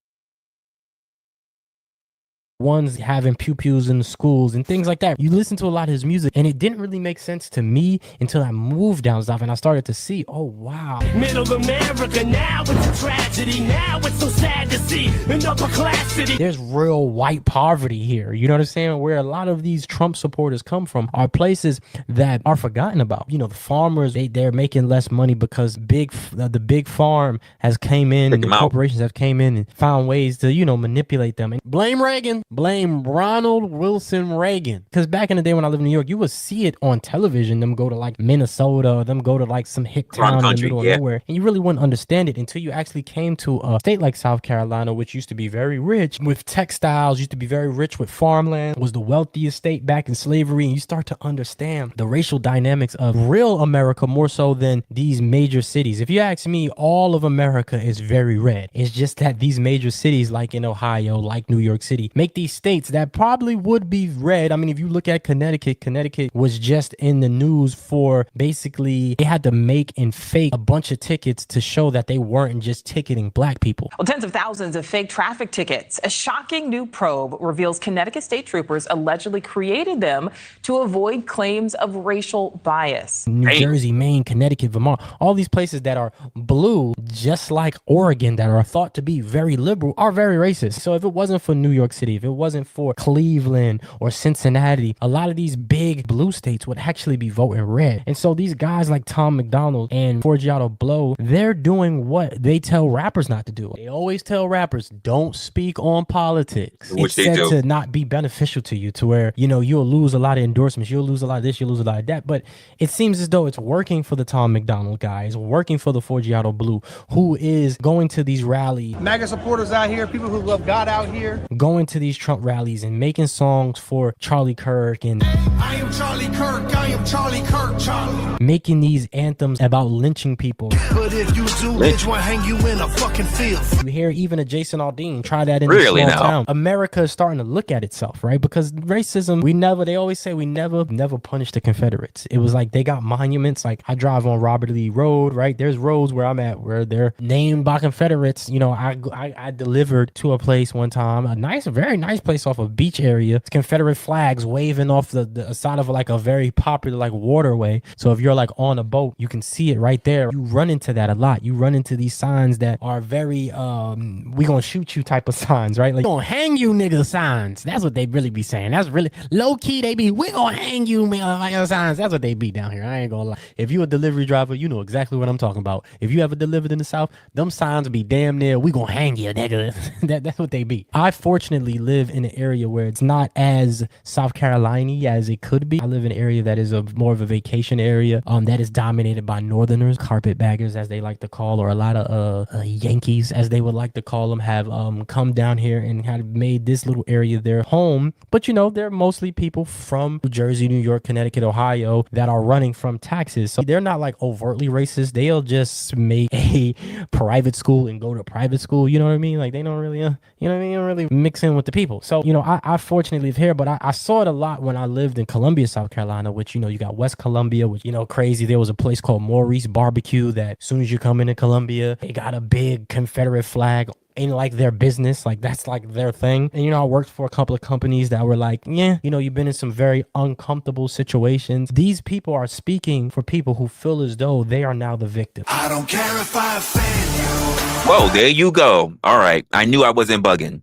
Ones having pew-pews in the schools and things like that. You listen to a lot of his music, and it didn't really make sense to me until I moved down south and I started to see, oh wow. Middle America, now it's a tragedy. Now it's so sad to see an upper class city. There's real white poverty here. You know what I'm saying? Where a lot of these Trump supporters come from are places that are forgotten about. The farmers, they're making less money because the big farm has came in, and the corporations have came in and found ways to, manipulate them. And blame Reagan. Blame Ronald Wilson Reagan. Because back in the day when I lived in New York, you would see it on television, them go to Minnesota, or them go to some hick town in the middle of nowhere. And you really wouldn't understand it until you actually came to a state like South Carolina, which used to be very rich with textiles, used to be very rich with farmland, was the wealthiest state back in slavery. And you start to understand the racial dynamics of real America more so than these major cities. If you ask me, all of America is very red. It's just that these major cities like in Ohio, like New York City, make these states that probably would be red. I mean, if you look at Connecticut was just in the news for basically they had to make and fake a bunch of tickets to show that they weren't just ticketing black people. Well, tens of thousands of fake traffic tickets. A shocking new probe reveals Connecticut state troopers allegedly created them to avoid claims of racial bias. New Jersey, Maine, Connecticut, Vermont, all these places that are blue, just like Oregon, that are thought to be very liberal, are very racist. So if it wasn't for New York City, if it wasn't for Cleveland or Cincinnati, a lot of these big blue states would actually be voting red. And so these guys like Tom McDonald and Forgiato Blow, they're doing what they tell rappers not to do. They always tell rappers, don't speak on politics. Which it's they said do. to not be beneficial to you, to where, you know, you'll lose a lot of endorsements, you'll lose a lot of this, you'll lose a lot of that. But it seems as though it's working for the Tom McDonald guys, working for the Forgiato Blue, who is going to these rallies, MAGA supporters out here, people who love God out here. going to these Trump rallies and making songs for Charlie Kirk and I am Charlie Kirk, I am Charlie Kirk, Charlie. making these anthems about lynching people. But if you do, bitch, we'll hang you in a fucking field. You hear even a Jason Aldean try that in Really a small now? town. America is starting to look at itself, right? Because racism, they always say we never punished the Confederates. It was like they got monuments. Like I drive on Robert Lee Road, right? There's roads where I'm at where they're named by Confederates. You know, I delivered to a place one time, a very nice place off a beach area. It's Confederate flags waving off the side of like a very popular like waterway. So if you're like on a boat, you can see it right there. You run into that a lot. You run into these signs that are very we gonna shoot you type of signs, right? Like gonna hang you nigga signs. That's what they really be saying. That's really low key. They be we gonna hang you nigga signs. That's what they be down here. I ain't gonna lie. If you a delivery driver, you know exactly what I'm talking about. If you ever delivered in the South, them signs be damn near we gonna hang you nigga. That's what they be. I fortunately live in an area where it's not as South Carolina as it could be. I live in an area that is more of a vacation area that is dominated by Northerners, carpetbaggers as they like to call, or a lot of Yankees as they would like to call them, have come down here and have made this little area their home. But you know, they're mostly people from New Jersey, New York, Connecticut, Ohio that are running from taxes. So they're not like overtly racist. They'll just make a private school and go to private school. You know what I mean? Like they don't really, you know what I mean? They don't really mix in with the people. So, you know, I fortunately live here, but I saw it a lot when I lived in Columbia, South Carolina, which, you know, you got West Columbia, which, you know, crazy. There was a place called Maurice Barbecue that as soon as you come into Columbia, they got a big Confederate flag in like their business, like that's like their thing. And you know, I worked for a couple of companies that were like, yeah, you know, you've been in some very uncomfortable situations. These people are speaking for people who feel as though they are now the victim. I don't care if I offend you. Whoa, there you go. All right. I knew I wasn't bugging.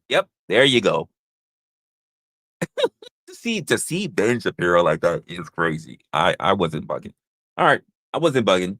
Yep, there you go. to see Ben Shapiro like that is crazy. I wasn't bugging. All right. I wasn't bugging.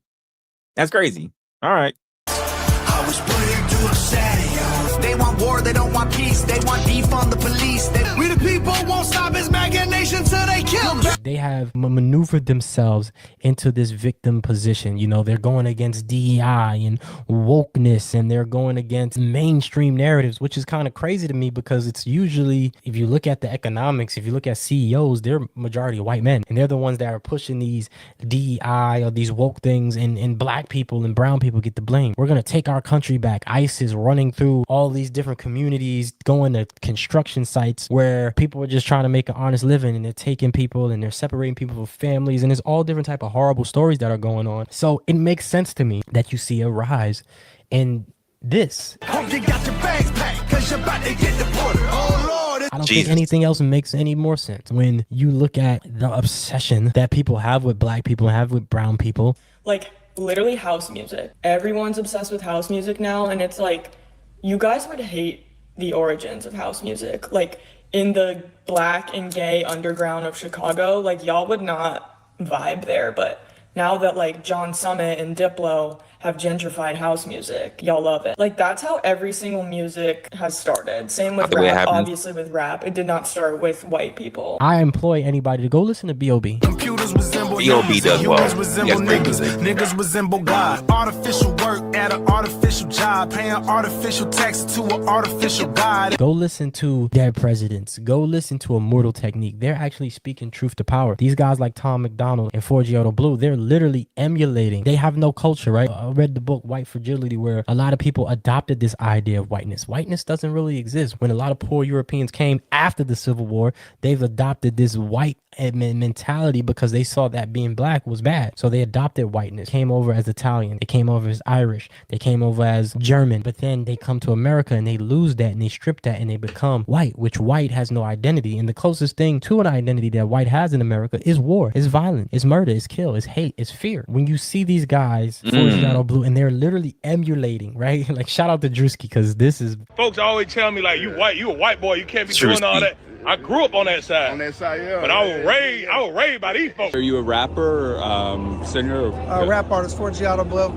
That's crazy. All right. I was put here to upset you. They want war, they don't want peace. They want defund the police. We the people won't stop his MAGA nation till they kill them. They have maneuvered themselves into this victim position. You know, they're going against DEI and wokeness, and they're going against mainstream narratives, which is kind of crazy to me because it's usually, if you look at the economics, if you look at CEOs, they're majority white men, and they're the ones that are pushing these DEI or these woke things, and black people and brown people get the blame. We're going to take our country back. ICE is running through all these different communities, going to construction sites where people are just trying to make an honest living, and they're taking people and they're separating people from families, and there's all different type of horrible stories that are going on. So it makes sense to me that you see a rise in this. Hope you got your bags packed, 'cause you're about to get deported. Oh Lord. I don't think anything else makes any more sense when you look at the obsession that people have with black people and have with brown people. Like literally house music. Everyone's obsessed with house music now, and it's like you guys would hate the origins of house music. Like in the black and gay underground of Chicago, like y'all would not vibe there, but now that like John Summit and Diplo have gentrified house music, y'all love it. Like that's how every single music has started. Same with rap, obviously with rap. It did not start with white people. I employ anybody to go listen to B.O.B. Computers resemble B.O.B. does well. Niggas resemble God. Artificial work at an artificial job, paying artificial tax to an artificial God. Go listen to Dead Presidents. Go listen to Immortal Technique. They're actually speaking truth to power. These guys like Tom McDonald and Forgiato Blue, they're literally emulating. They have no culture, right? I read the book White Fragility, where a lot of people adopted this idea of whiteness. Whiteness doesn't really exist. When a lot of poor Europeans came after the Civil War, they've adopted this white mentality because they saw that being black was bad. So they adopted whiteness, came over as Italian, they came over as Irish, they came over as German, but then they come to America and they lose that and they strip that and they become white, which white has no identity. And the closest thing to an identity that white has in America is war, is violence, is murder, is kill, is hate, is fear. When you see these guys, Shadow Blue, and they're literally emulating, right? Like shout out to Drewski, because this is... Folks always tell me like, you a white boy, you can't be doing all that. I grew up on that side. On that side, yeah. But I was raised by these folks. Are you a rapper, singer? Rap artist, Forgiato Blow.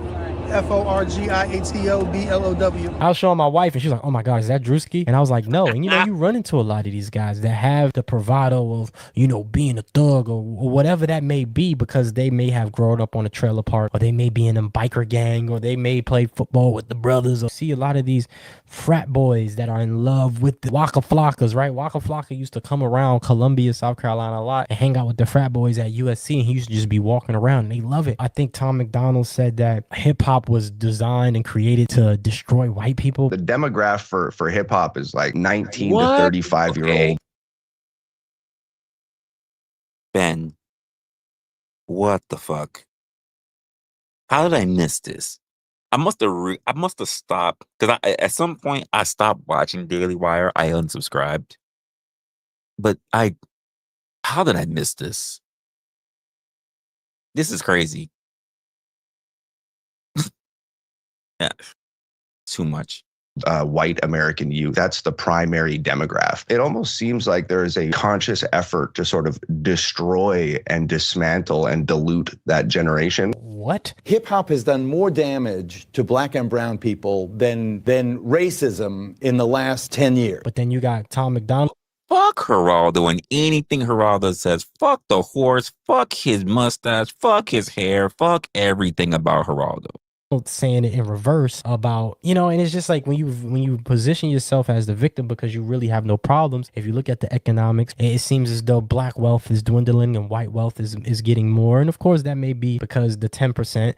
Forgiatoblow. I was showing my wife and she's like, oh my God, is that Drewski? And I was like, no. And you know, you run into a lot of these guys that have the bravado of, you know, being a thug or whatever that may be, because they may have grown up on a trailer park, or they may be in a biker gang, or they may play football with the brothers. Or see a lot of these frat boys that are in love with the Waka Flockas, right? Waka Flocka used to come around Columbia, South Carolina a lot and hang out with the frat boys at USC, and he used to just be walking around and they love it. I think Tom McDonald said that hip-hop was designed and created to destroy white people. The demographic for hip-hop is like 19 to 35-year-old. Ben, what the fuck? How did I miss this? I must have stopped, because at some point I stopped watching Daily Wire. I unsubscribed. But how did I miss this? This is crazy. Yeah, too much. White American youth. That's the primary demographic. It almost seems like there is a conscious effort to sort of destroy and dismantle and dilute that generation. What? Hip hop has done more damage to black and brown people than racism in the last 10 years. But then you got Tom McDonald. Fuck Geraldo and anything Geraldo says. Fuck the horse. Fuck his mustache. Fuck his hair. Fuck everything about Geraldo. Saying it in reverse about, you know, and it's just like when you position yourself as the victim because you really have no problems. If you look at the economics, it seems as though black wealth is dwindling and white wealth is getting more. And of course that may be because the 10%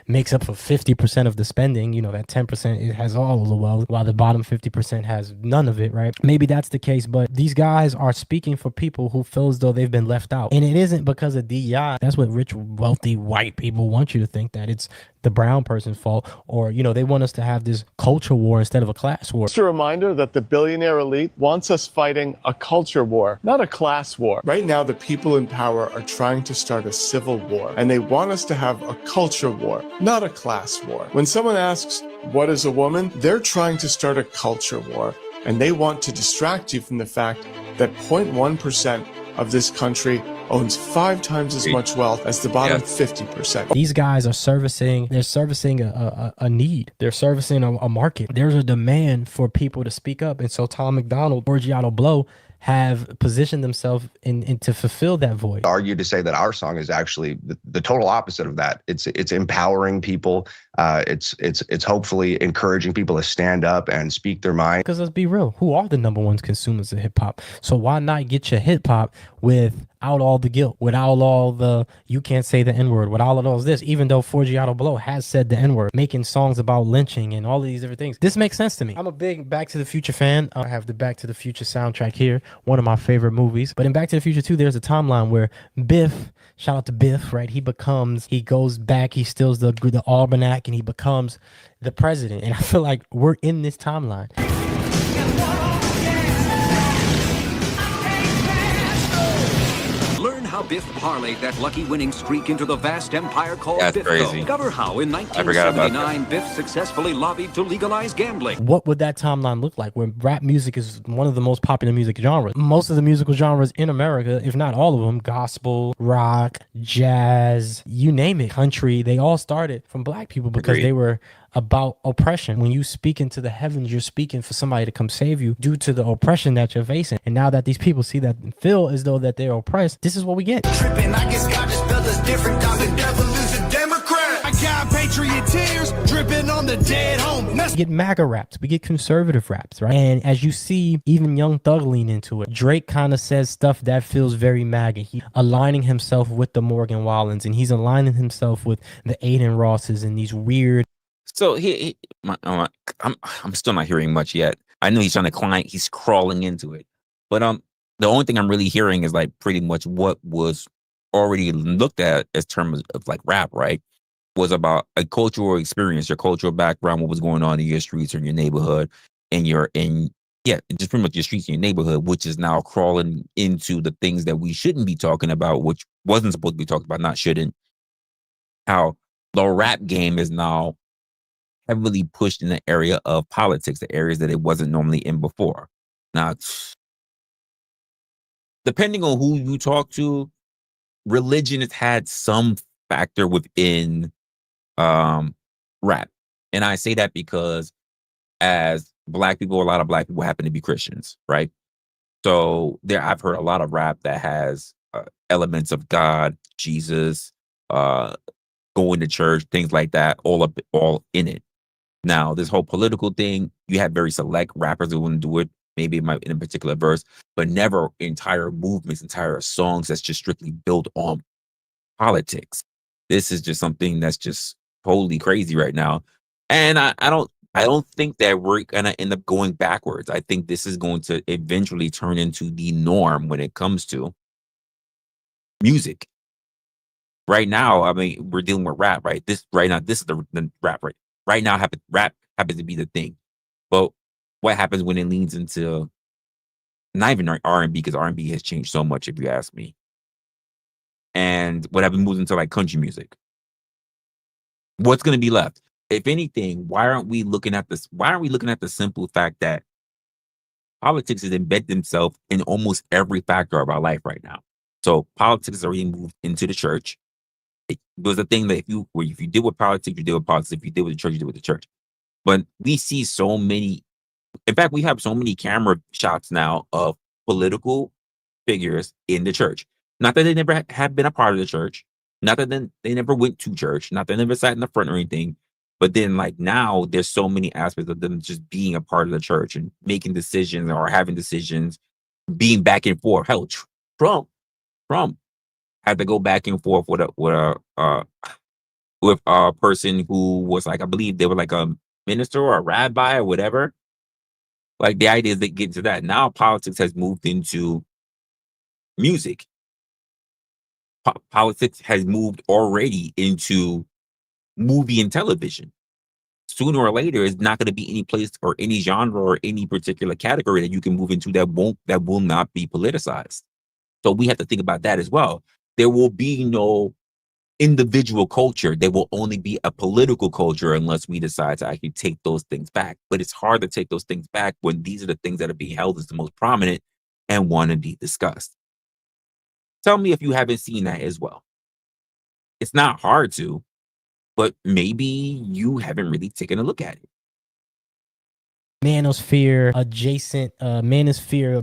makes up for 50% of the spending. You know, that 10% it has all of the wealth while the bottom 50% has none of it, right? Maybe that's the case, but these guys are speaking for people who feel as though they've been left out. And it isn't because of DEI. That's what rich, wealthy white people want you to think, that it's the brown person's fault, or, you know, they want us to have this culture war instead of a class war. Just a reminder that the billionaire elite wants us fighting a culture war, not a class war. Right now, the people in power are trying to start a civil war, and they want us to have a culture war, not a class war. When someone asks, what is a woman? They're trying to start a culture war, and they want to distract you from the fact that 0.1% of this country owns 5 times as much wealth as the bottom 50%. These guys are servicing a need. They're servicing a market. There's a demand for people to speak up. And so Tom McDonald, Forgiato Blow have positioned themselves in to fulfill that void. Argue to say that our song is actually the total opposite of that. It's empowering people. It's hopefully encouraging people to stand up and speak their mind. Because let's be real, who are the number one consumers of hip hop? So why not get your hip hop without all the guilt, without all the you can't say the N-word, with all of those this, even though Forgiato Blow has said the N-word, making songs about lynching and all of these different things. This makes sense to me. I'm a big Back to the Future fan. I have the Back to the Future soundtrack here, one of my favorite movies. But in Back to the Future 2, there's a timeline where Biff, shout out to Biff, right? He goes back, he steals the almanac, and he becomes the president. And I feel like we're in this timeline. Learn how Biff parlayed that lucky winning streak into the vast empire called That's Biffco. crazy. Discover how in I forgot about 1979 Biff successfully lobbied to legalize gambling. What would that timeline look like when rap music is one of the most popular music genres? Most of the musical genres in America, if not all of them, gospel, rock, jazz, you name it, country, they all started from black people because they were about oppression. When you speak into the heavens, you're speaking for somebody to come save you due to the oppression that you're facing. And now that these people see that and feel as though that they're oppressed, this is what we get. Tripping, I guess God just spelled us different. Dog, the devil is a Democrat. I got patriot tears dripping on the dead home. We get MAGA raps, we get conservative raps, right? And as you see, even Young Thug lean into it. Drake kind of says stuff that feels very MAGA. He aligning himself with the Morgan Wallens, and he's aligning himself with the Aiden Rosses and these weird. So I'm still not hearing much yet. I know he's trying to climb. He's crawling into it, but the only thing I'm really hearing is like pretty much what was already looked at as terms of like rap, right? Was about a cultural experience, your cultural background, what was going on in your streets or your neighborhood, and just pretty much your streets in your neighborhood, which is now crawling into the things that we shouldn't be talking about, which wasn't supposed to be talked about, not shouldn't. How the rap game is now heavily pushed in the area of politics, the areas that it wasn't normally in before. Now, depending on who you talk to, religion has had some factor within rap. And I say that because as Black people, a lot of Black people happen to be Christians, right? So I've heard a lot of rap that has elements of God, Jesus, going to church, things like that, all in it. Now, this whole political thing, you have very select rappers who wouldn't do it, maybe in a particular verse, but never entire movements, entire songs that's just strictly built on politics. This is just something that's just totally crazy right now. And I don't think that we're gonna end up going backwards. I think this is going to eventually turn into the norm when it comes to music. Right now, I mean, we're dealing with rap, right? This is the rap right now. Rap happens to be the thing, but what happens when it leans into not even R&B, because R&B has changed so much, if you ask me. And what happens moves into like country music? What's going to be left? If anything, why aren't we looking at this? Why aren't we looking at the simple fact that politics has embedded themselves in almost every factor of our life right now? So politics has already moved into the church. It was a thing that if you deal with politics, you deal with politics. If you deal with the church, you deal with the church. But we see so many. In fact, we have so many camera shots now of political figures in the church. Not that they never have been a part of the church. Not that they never went to church. Not that they never sat in the front or anything. But then, like, now there's so many aspects of them just being a part of the church and making decisions or having decisions, being back and forth. Hell, Trump had to go back and forth with a person who was like, I believe they were like a minister or a rabbi or whatever. Like, the idea is they get into that. Now politics has moved into music. Politics has moved already into movie and television. Sooner or later, it's not going to be any place or any genre or any particular category that you can move into that will not be politicized. So we have to think about that as well. There will be no individual culture. There will only be a political culture unless we decide to actually take those things back. But it's hard to take those things back when these are the things that are being held as the most prominent and want to be discussed. Tell me if you haven't seen that as well. It's not hard to, but maybe you haven't really taken a look at it. Manosphere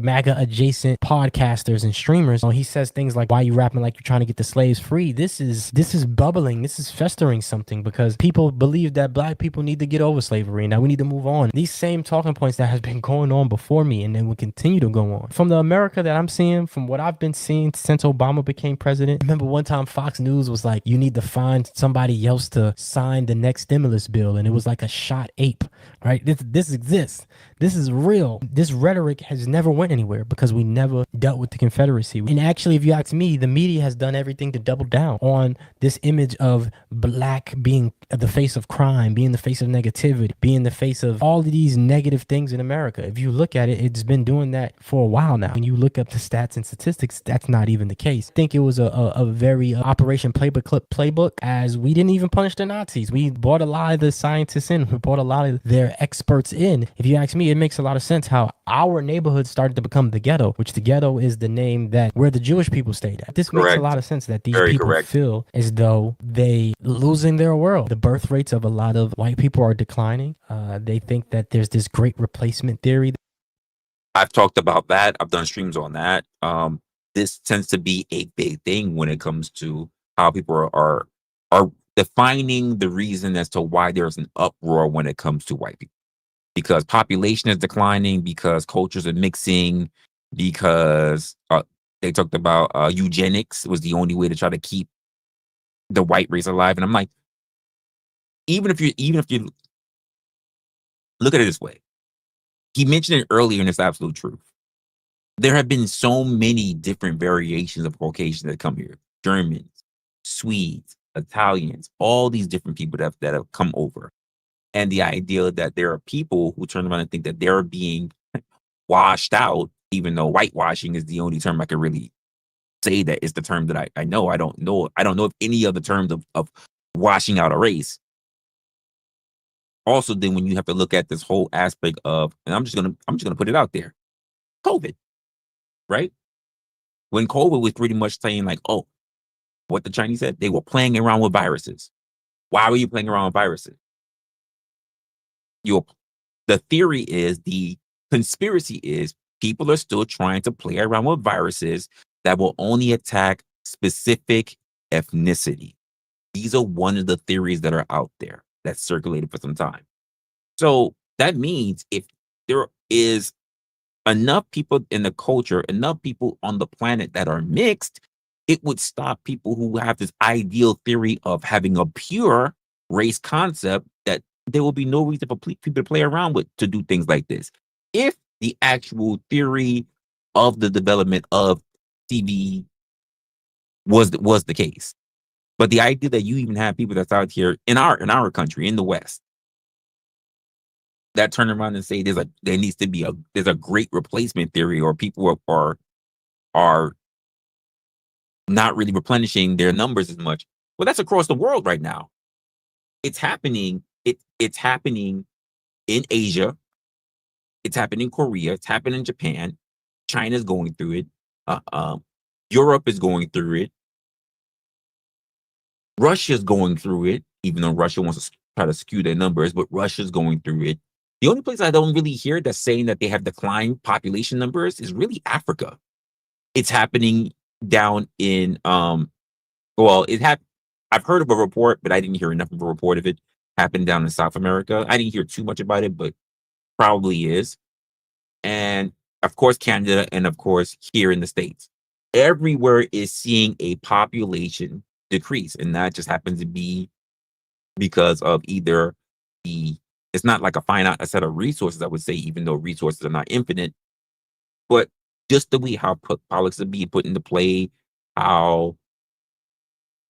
MAGA adjacent podcasters and streamers. He says things like, why are you rapping like you're trying to get the slaves free? This is bubbling. This is festering something because people believe that Black people need to get over slavery and that we need to move on. These same talking points that has been going on before me and then will continue to go on. From the America that I'm seeing, from what I've been seeing since Obama became president, I remember one time Fox News was like, you need to find somebody else to sign the next stimulus bill. And it was like a shot ape, right? This exists. This is real. This rhetoric has never went anywhere because we never dealt with the Confederacy. And actually, if you ask me, the media has done everything to double down on this image of Black being the face of crime, being the face of negativity, being the face of all of these negative things in America. If you look at it, it's been doing that for a while now. When you look up the stats and statistics, that's not even the case. I think it was a very Operation Playbook, as we didn't even punish the Nazis. We brought a lot of the scientists in. We brought a lot of their experts in. If you ask me, it makes a lot of sense how our neighborhood started to become the ghetto, which the ghetto is the name that where the Jewish people stayed at. This makes a lot of sense that these people feel as though they losing their world. The birth rates of a lot of white people are declining. They think that there's this great replacement theory. I've talked about that. I've done streams on that. This tends to be a big thing when it comes to how people are defining the reason as to why there's an uproar when it comes to white people. Because population is declining, because cultures are mixing, because they talked about eugenics was the only way to try to keep the white race alive. And I'm like, even if you look at it this way, he mentioned it earlier, and it's absolute truth. there have been so many different variations of Caucasians that come here. Germans, Swedes, Italians, all these different people that have come over. And the idea that there are people who turn around and think that they're being washed out, even though whitewashing is the only term I can really say that is the term that I know. I don't know of any other terms of washing out a race. Also, then when you have to look at this whole aspect of, and I'm just gonna put it out there, COVID, right? When COVID was pretty much saying like, oh, what the Chinese said, they were playing around with viruses. Why were you playing around with viruses? The theory is, the conspiracy is, people are still trying to play around with viruses that will only attack specific ethnicity. These are one of the theories that are out there that circulated for some time. So that means if there is enough people in the culture, enough people on the planet that are mixed, it would stop people who have this ideal theory of having a pure race concept, that there will be no reason for people to play around with to do things like this. If the actual theory of the development of TV was the case. But the idea that you even have people that's out here in our country, in the West, that turn around and say there's a great replacement theory, or people are not really replenishing their numbers as much. Well, that's across the world right now. It's happening. It's happening in Asia. It's happening in Korea. It's happening in Japan. China's going through it. Europe is going through it. Russia's going through it, even though Russia wants to try to skew their numbers, but Russia's going through it. The only place I don't really hear that's saying that they have declined population numbers is really Africa. It's happening down in I've heard of a report, but I didn't hear enough of a report of it. Happened down in South America. I didn't hear too much about it, but probably is. And of course, Canada, and of course, here in the States. Everywhere is seeing a population decrease, and that just happens to be because of either it's not like a finite set of resources, I would say, even though resources are not infinite, but just the way how politics are being put into play, how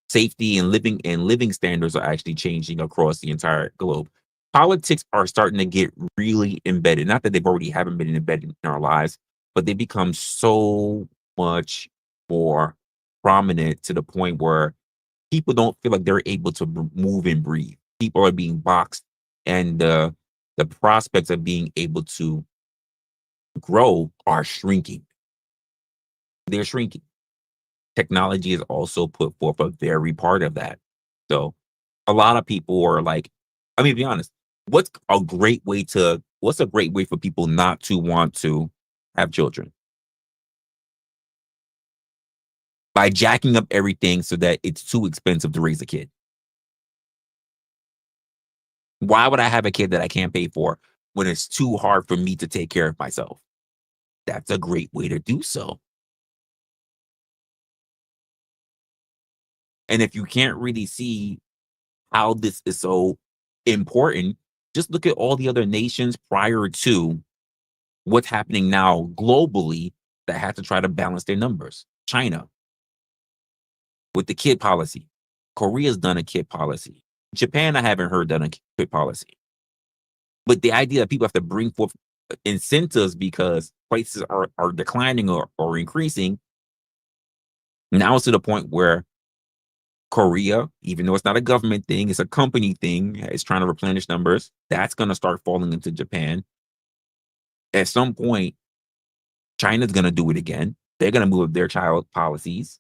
safety and living standards are actually changing across the entire globe. Politics are starting to get really embedded. Not that they've already haven't been embedded in our lives, but they become so much more prominent to the point where people don't feel like they're able to move and breathe. People are being boxed, and the prospects of being able to grow are shrinking. They're shrinking. Technology is also put forth a very part of that. So a lot of people are like, I mean, to be honest, what's a great way for people not to want to have children? By jacking up everything so that it's too expensive to raise a kid. Why would I have a kid that I can't pay for when it's too hard for me to take care of myself? That's a great way to do so. And if you can't really see how this is so important, just look at all the other nations prior to what's happening now globally that had to try to balance their numbers. China, with the kid policy. Korea's done a kid policy. Japan, I haven't heard done a kid policy. But the idea that people have to bring forth incentives because prices are declining or increasing, now it's to the point where Korea, even though it's not a government thing, it's a company thing, it's trying to replenish numbers. That's going to start falling into Japan. At some point, China's going to do it again. They're going to move their child policies.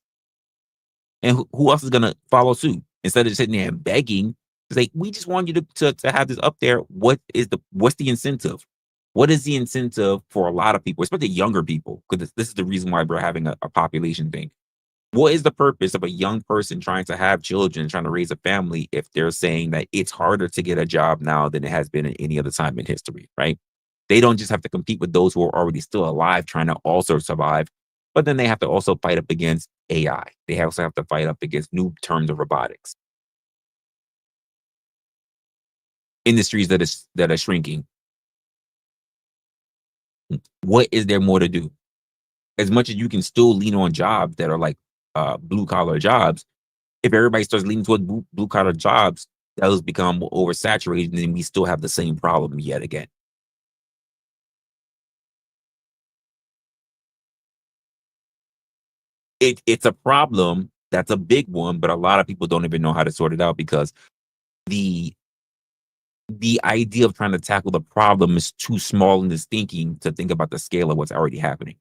And who else is going to follow suit? Instead of just sitting there and begging, it's like, we just want you to have this up there. What's the incentive? What is the incentive for a lot of people, especially younger people? Because this is the reason why we're having a population thing. What is the purpose of a young person trying to have children, trying to raise a family, if they're saying that it's harder to get a job now than it has been at any other time in history, right? They don't just have to compete with those who are already still alive trying to also survive, but then they have to also fight up against AI. They also have to fight up against new terms of robotics. Industries that are shrinking. What is there more to do? as much as you can still lean on jobs that are like blue collar jobs, if everybody starts leaning toward blue collar jobs, those become oversaturated, and then we still have the same problem yet again. It's a problem that's a big one, but a lot of people don't even know how to sort it out because the idea of trying to tackle the problem is too small in this thinking to think about the scale of what's already happening.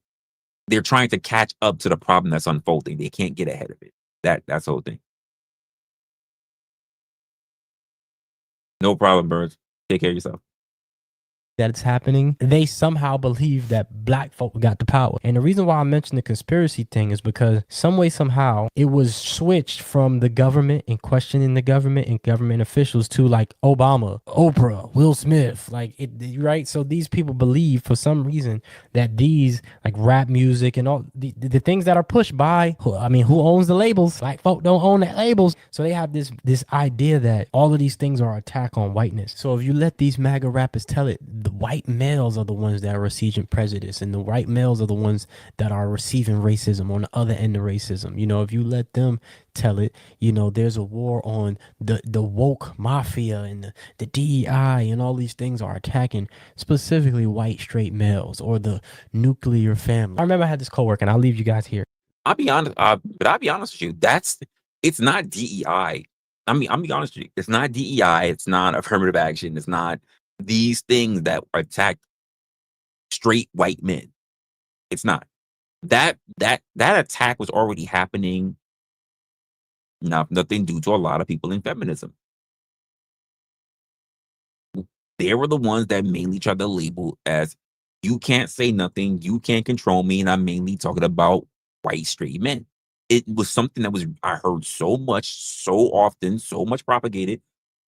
They're trying to catch up to the problem that's unfolding. They can't get ahead of it. That's the whole thing. No problem, Birds. Take care of yourself. That it's happening, they somehow believe that black folk got the power. And the reason why I mentioned the conspiracy thing is because some way, somehow, it was switched from the government and questioning the government and government officials to like Obama, Oprah, Will Smith, right? So these people believe for some reason that these like rap music and all the things that are pushed by, who owns the labels? Black folk don't own the labels. So they have this idea that all of these things are an attack on whiteness. So if you let these MAGA rappers tell it, the white males are the ones that are receiving prejudice, and the white males are the ones that are receiving racism on the other end of racism. If you let them tell it, there's a war on the woke mafia and the DEI, and all these things are attacking specifically white straight males or the nuclear family. I remember I had this coworker, and I'll leave you guys here. I'll be honest, but I'll be honest with you. It's not DEI. I'll be honest with you. It's not DEI. It's not affirmative action. It's not these things that attack straight white men. It's not. That attack was already happening. Nothing due to a lot of people in feminism. They were the ones that mainly tried to label as, you can't say nothing, you can't control me, and I'm mainly talking about white straight men. It was something that I heard so much, so often, so much propagated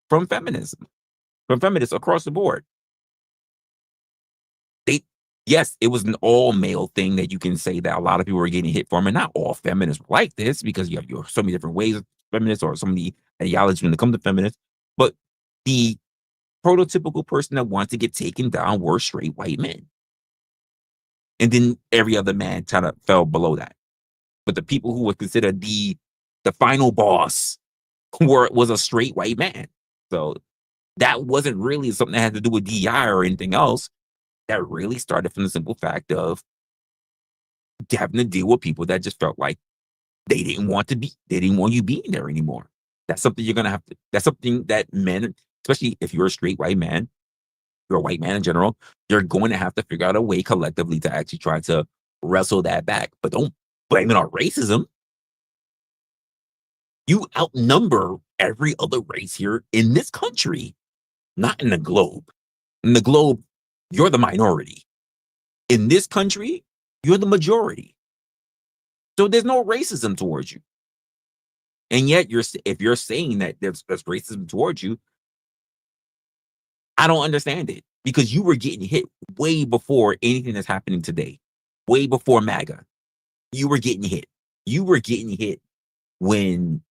from feminism. From feminists across the board. Yes, it was an all male thing that you can say that a lot of people were getting hit from, and not all feminists were like this, because you have so many different ways of feminists or so many ideologies when it comes to feminists. But the prototypical person that wants to get taken down were straight white men. And then every other man kind of fell below that. But the people who were considered the final boss was a straight white man. So that wasn't really something that had to do with DEI or anything else. That really started from the simple fact of having to deal with people that just felt like they didn't want you being there anymore. That's something that's something that men, especially if you're a straight white man, you're a white man in general, you're going to have to figure out a way collectively to actually try to wrestle that back. But don't blame it on racism. You outnumber every other race here in this country. Not in the globe. In the globe, you're the minority. In this country, you're the majority. So there's no racism towards you. And yet, if you're saying that there's racism towards you, I don't understand it. Because you were getting hit way before anything that's happening today. Way before MAGA. You were getting hit. You were getting hit when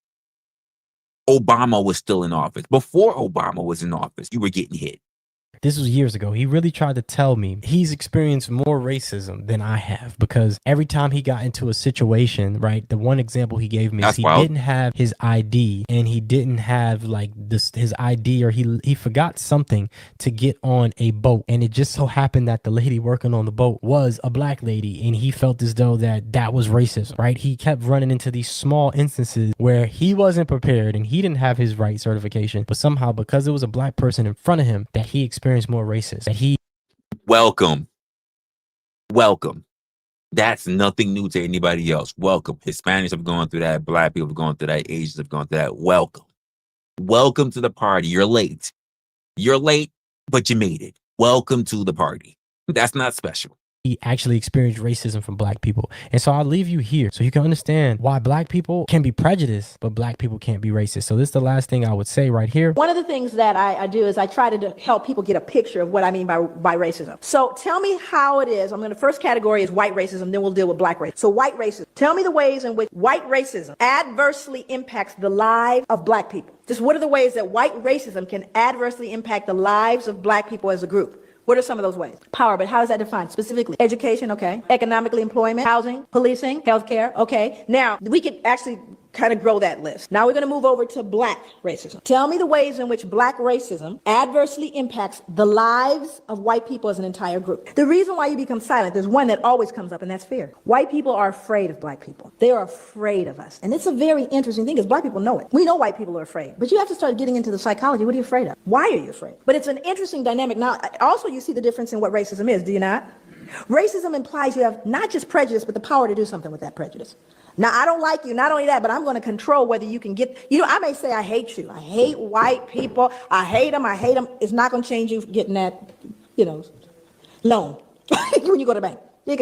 Obama was still in office. Before Obama was in office, you were getting hit. This was years ago. He really tried to tell me he's experienced more racism than I have, because every time he got into a situation, right, the one example he gave me is he didn't have his ID, and he didn't have like his ID, or he forgot something to get on a boat, and it just so happened that the lady working on the boat was a black lady, and he felt as though that was racism, right? He kept running into these small instances where he wasn't prepared and he didn't have his right certification, but somehow because it was a black person in front of him that he experienced more racist. That he welcome. That's nothing new to anybody else. Welcome. Hispanics have gone through that. Black people have gone through that. Asians have gone through that. Welcome to the party. You're late, but you made it. Welcome to the party. That's not special. He actually experienced racism from black people. And so I'll leave you here so you can understand why black people can be prejudiced, but black people can't be racist. So this is the last thing I would say right here. One of the things that I do is I try to help people get a picture of what I mean by racism. So tell me how it is. The first category is white racism, then we'll deal with black racism. So white racism. Tell me the ways in which white racism adversely impacts the lives of black people. Just what are the ways that white racism can adversely impact the lives of black people as a group? What are some of those ways? Power, but how is that defined specifically? Education, okay. Economically, employment, housing, policing, healthcare, okay. Now, we could actually kind of grow that list. Now we're going to move over to black racism. Tell me the ways in which black racism adversely impacts the lives of white people as an entire group. The reason why you become silent, there's one that always comes up, and that's fear. White people are afraid of black people. They are afraid of us. And it's a very interesting thing because black people know it. We know white people are afraid, but you have to start getting into the psychology. What are you afraid of? Why are you afraid? But it's an interesting dynamic. Now, also you see the difference in what racism is, do you not? Racism implies you have not just prejudice, but the power to do something with that prejudice. Now, I don't like you, not only that, but I'm going to control whether you can get, I may say I hate you. I hate white people. I hate them. It's not going to change you getting that, loan when you go to the bank. I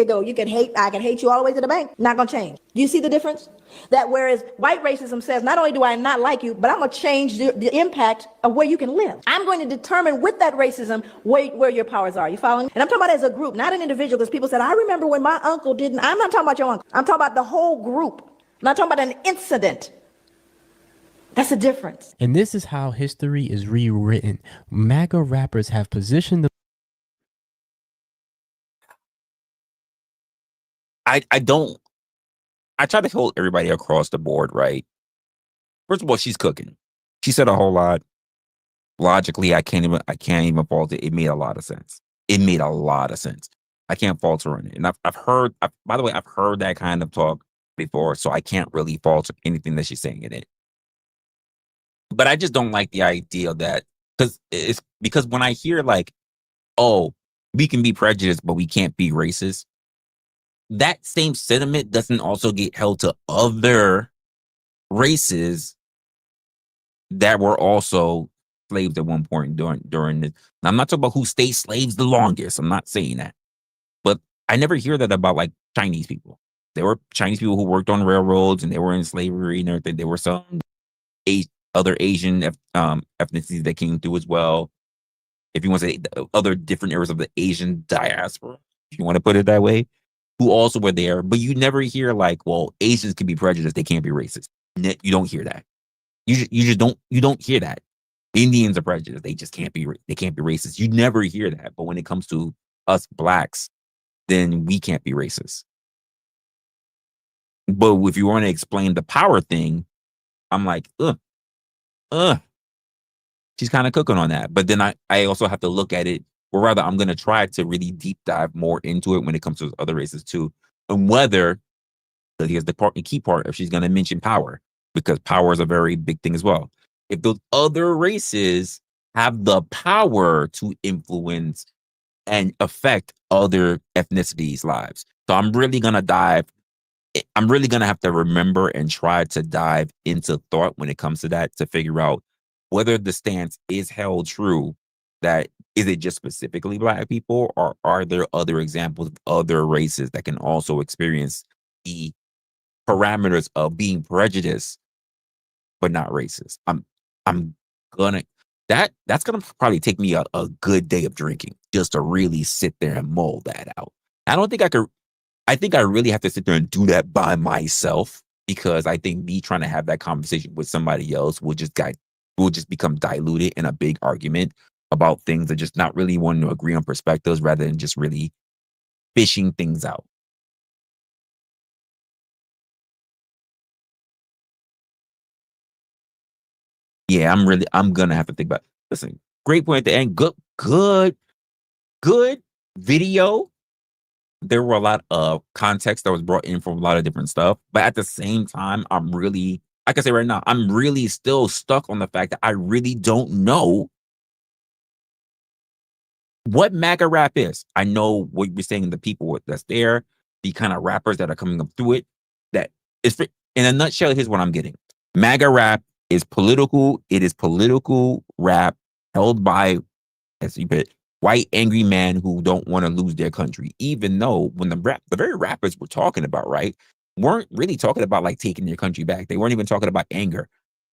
can hate you all the way to the bank. Not going to change. Do you see the difference? That whereas white racism says, not only do I not like you, but I'm going to change the impact of where you can live. I'm going to determine with that racism where your powers are. You following? And I'm talking about as a group, not an individual, because people said, I remember when my uncle didn't. I'm not talking about your uncle. I'm talking about the whole group. I'm not talking about an incident. That's the difference. And this is how history is rewritten. MAGA rappers have positioned I try to hold everybody across the board, right? First of all, she's cooking. She said a whole lot. Logically, I can't even fault it. It made a lot of sense. I can't fault her on it. And I've heard that kind of talk before, so I can't really fault anything that she's saying in it. But I just don't like the idea that, because when I hear like, oh, we can be prejudiced, but we can't be racist, that same sentiment doesn't also get held to other races that were also slaves at one point during this. Now, I'm not talking about who stayed slaves the longest. I'm not saying that. But I never hear that about like Chinese people. There were Chinese people who worked on railroads and they were in slavery and everything. There were some other Asian ethnicities that came through as well. If you want to say other different areas of the Asian diaspora, if you want to put it that way, who also were there, but you never hear like, well, Asians can be prejudiced, they can't be racist. You don't hear that. You don't hear that. Indians are prejudiced, they can't be racist. You never hear that. But when it comes to us blacks, then we can't be racist. But if you want to explain the power thing, I'm like, she's kind of cooking on that. But then I also have to look at it, or rather, I'm going to try to really deep dive more into it when it comes to other races too. And whether, because here's the key part, if she's going to mention power, because power is a very big thing as well. If those other races have the power to influence and affect other ethnicities' lives. So I'm really going to have to remember and try to dive into thought when it comes to that to figure out whether the stance is held true. That is it just specifically black people, or are there other examples of other races that can also experience the parameters of being prejudiced but not racist? That's gonna probably take me a good day of drinking just to really sit there and mull that out. I think I really have to sit there and do that by myself, because I think me trying to have that conversation with somebody else will just become diluted in a big argument about things that just not really wanting to agree on perspectives rather than just really fishing things out. Yeah, I'm gonna have to think about it. Listen, great point at the end. Good video. There were a lot of context that was brought in from a lot of different stuff. But at the same time, I can say right now, I'm really still stuck on the fact that I really don't know what MAGA rap is. I know what you're saying, the people that's there, the kind of rappers that are coming up through it. That is, in a nutshell, here's what I'm getting. MAGA rap is political. It is political rap held by, as you put, white angry men who don't want to lose their country. Even though when the very rappers we're talking about, right, weren't really talking about like taking their country back. They weren't even talking about anger.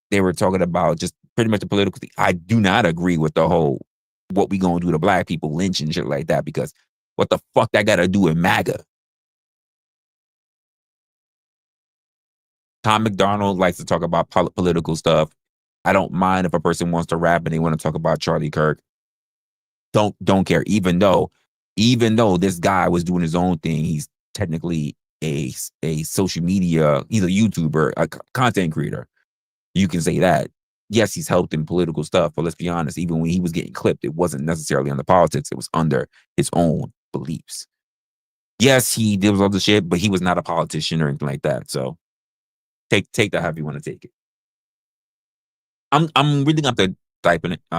They were talking about just pretty much the political thing. I do not agree with the whole what we gonna do to black people, lynch and shit like that, because what the fuck that got to do with MAGA? Tom McDonald likes to talk about political stuff. I don't mind if a person wants to rap and they want to talk about Charlie Kirk. don't care. Even though this guy was doing his own thing, he's technically a social media, he's a YouTuber, a content creator. You can say that. Yes, he's helped in political stuff, but let's be honest, even when he was getting clipped, it wasn't necessarily under politics, it was under his own beliefs. Yes, he did other shit, but he was not a politician or anything like that. So take that however you want to take it. I'm really gonna have to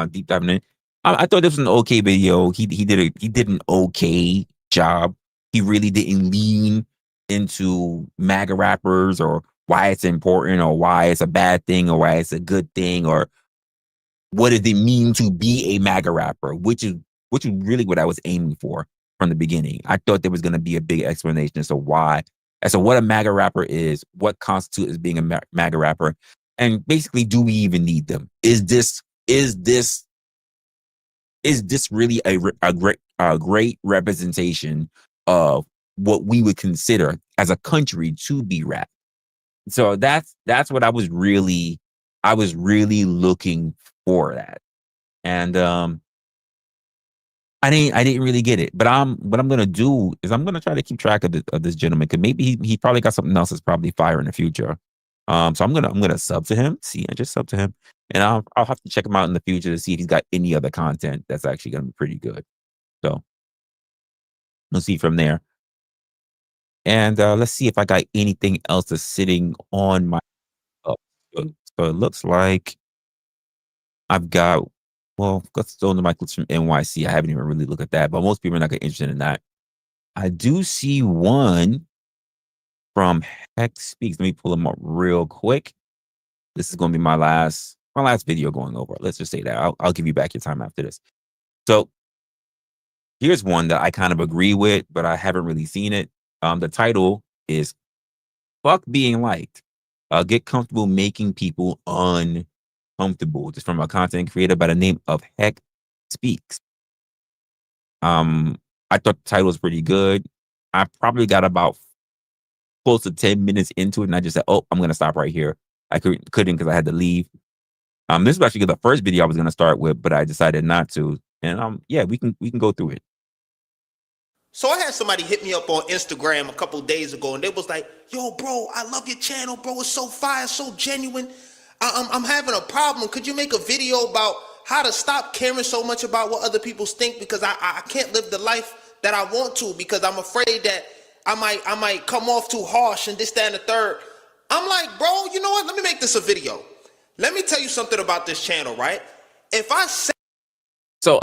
deep diving in. I thought this was an okay video. He did an okay job. He really didn't lean into MAGA rappers or why it's important or why it's a bad thing or why it's a good thing or what does it mean to be a MAGA rapper, which is really what I was aiming for from the beginning. I thought there was going to be a big explanation as to what a MAGA rapper is, what constitutes as being a MAGA rapper, and basically, do we even need them? Is this really a great representation of what we would consider as a country to be rap? So that's what I was really looking for that. And I didn't really get it. But what I'm gonna do is I'm gonna try to keep track of this gentleman, because maybe he probably got something else that's probably fire in the future. So I'm gonna sub to him. I just sub to him, and I'll have to check him out in the future to see if he's got any other content that's actually gonna be pretty good. So we'll see from there. And let's see if I got anything else that's sitting on my. So it looks like I've got. Well, let's go into my clips from NYC. I haven't even really looked at that, but most people are not gonna be interested in that. I do see one from Heck Speaks. Let me pull them up real quick. This is going to be my last video going over. Let's just say that. I'll give you back your time after this. So here's one that I kind of agree with, but I haven't really seen it. The title is "Fuck Being Liked." Get comfortable making people uncomfortable. Just from a content creator by the name of Heck Speaks. I thought the title was pretty good. I probably got about close to 10 minutes into it, and I just said, "Oh, I'm gonna stop right here." I couldn't because I had to leave. This was actually the first video I was gonna start with, but I decided not to. And yeah, we can go through it. So I had somebody hit me up on Instagram a couple days ago, and they was like, "Yo, bro, I love your channel, bro. It's so fire, so genuine. I'm having a problem. Could you make a video about how to stop caring so much about what other people think? Because I can't live the life that I want to, because I'm afraid that I might come off too harsh and this, that, and the third." I'm like, bro, you know what? Let me make this a video. Let me tell you something about this channel, right? If I say... So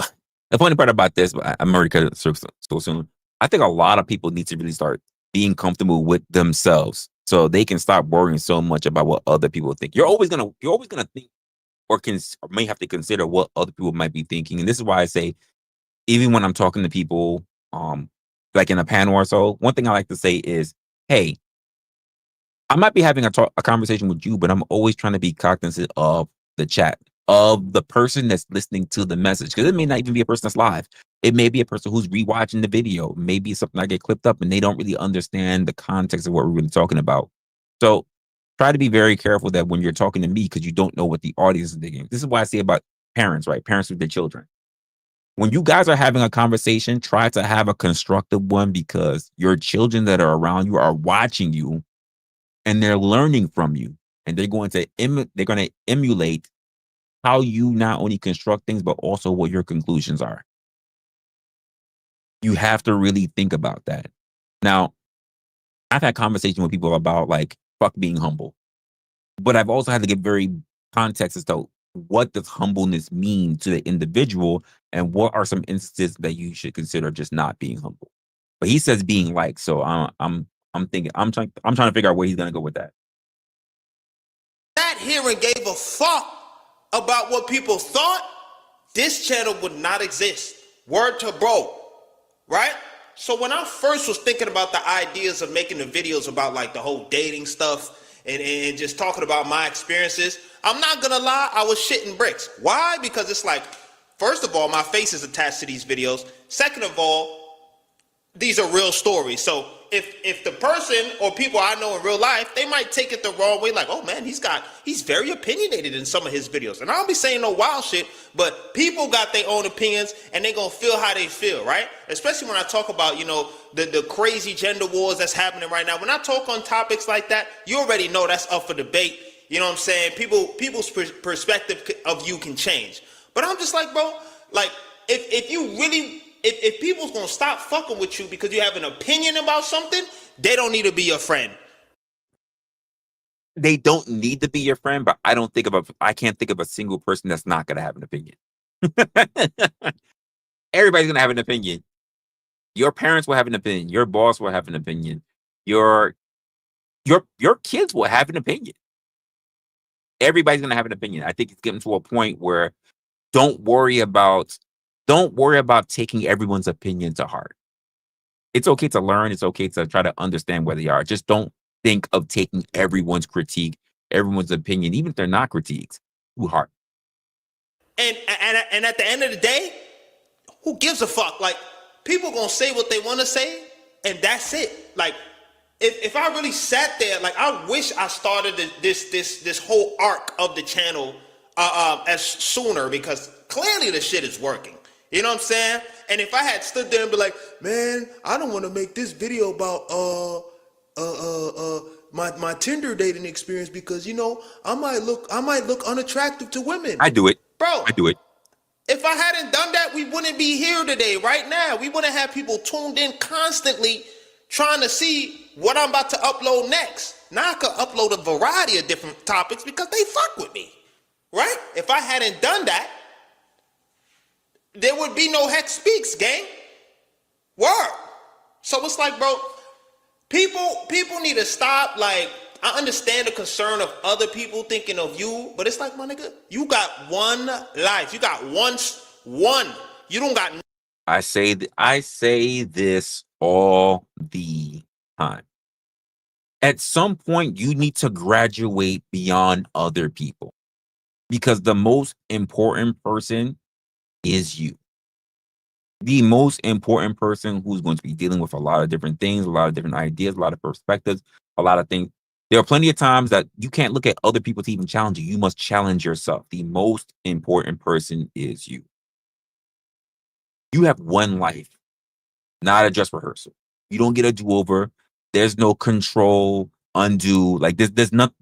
the funny part about this, I'm already cut it so soon. I think a lot of people need to really start being comfortable with themselves so they can stop worrying so much about what other people think. You're always gonna think or may have to consider what other people might be thinking. And this is why I say, even when I'm talking to people, like in a panel or so, one thing I like to say is, hey, I might be having a conversation with you, but I'm always trying to be cognizant of the chat, of the person that's listening to the message. Because it may not even be a person that's live. It may be a person who's rewatching the video. Maybe it's something I get clipped up and they don't really understand the context of what we're really talking about. So try to be very careful that when you're talking to me, because you don't know what the audience is thinking. This is why I say about parents, right? Parents with their children. When you guys are having a conversation, try to have a constructive one, because your children that are around you are watching you and they're learning from you, and they're going to emulate how you not only construct things, but also what your conclusions are. You have to really think about that. Now, I've had conversations with people about like, fuck being humble, but I've also had to give very context as to what does humbleness mean to the individual, and what are some instances that you should consider just not being humble. But he says being like, so I'm trying to figure out where he's gonna go with that. Sat here and gave a fuck about what people thought, this channel would not exist. Word to bro, right? So when I first was thinking about the ideas of making the videos about like the whole dating stuff and just talking about my experiences, I'm not gonna lie, I was shitting bricks. Why? Because it's like, first of all, my face is attached to these videos. Second of all, these are real stories. So if the person or people I know in real life, they might take it the wrong way, like, oh man, he's very opinionated in some of his videos. And I don't be saying no wild shit, but people got their own opinions and they gonna feel how they feel, right? Especially when I talk about, you know, the crazy gender wars that's happening right now. When I talk on topics like that, you already know that's up for debate. You know what I'm saying? People's perspective of you can change. But I'm just like, bro, like, if people's gonna stop fucking with you because you have an opinion about something, they don't need to be your friend. They don't need to be your friend, but I can't think of a single person that's not gonna have an opinion. Everybody's gonna have an opinion. Your parents will have an opinion. Your boss will have an opinion. Your kids will have an opinion. Everybody's gonna have an opinion. I think it's getting to a point where don't worry about taking everyone's opinion to heart. It's okay to learn. It's okay to try to understand where they are. Just don't think of taking everyone's critique, everyone's opinion, even if they're not critiques, to heart. And at the end of the day, who gives a fuck? Like, people gonna say what they want to say, and that's it. Like, if I really sat there, like, I wish I started this whole arc of the channel as sooner, because clearly the shit is working. You know what I'm saying? And if I had stood there and be like, man, I don't want to make this video about my Tinder dating experience because, you know, I might look unattractive to women. I do it. Bro. I do it. If I hadn't done that, we wouldn't be here today, right now. We wouldn't have people tuned in constantly trying to see what I'm about to upload next. Now I could upload a variety of different topics because they fuck with me, right? If I hadn't done that, there would be no Heck Speaks, gang. Word. So it's like, bro, people need to stop. Like, I understand the concern of other people thinking of you, but it's like, my nigga, you got one life. You got one. You don't got. I say this all the time. At some point, you need to graduate beyond other people, because the most important person is you. The most important person who's going to be dealing with a lot of different things, a lot of different ideas, a lot of perspectives, a lot of things. There are plenty of times that you can't look at other people to even challenge you. You must challenge yourself. The most important person is you. You have one life, not a dress rehearsal. You don't get a do-over. There's no control, undo. Like, there's nothing.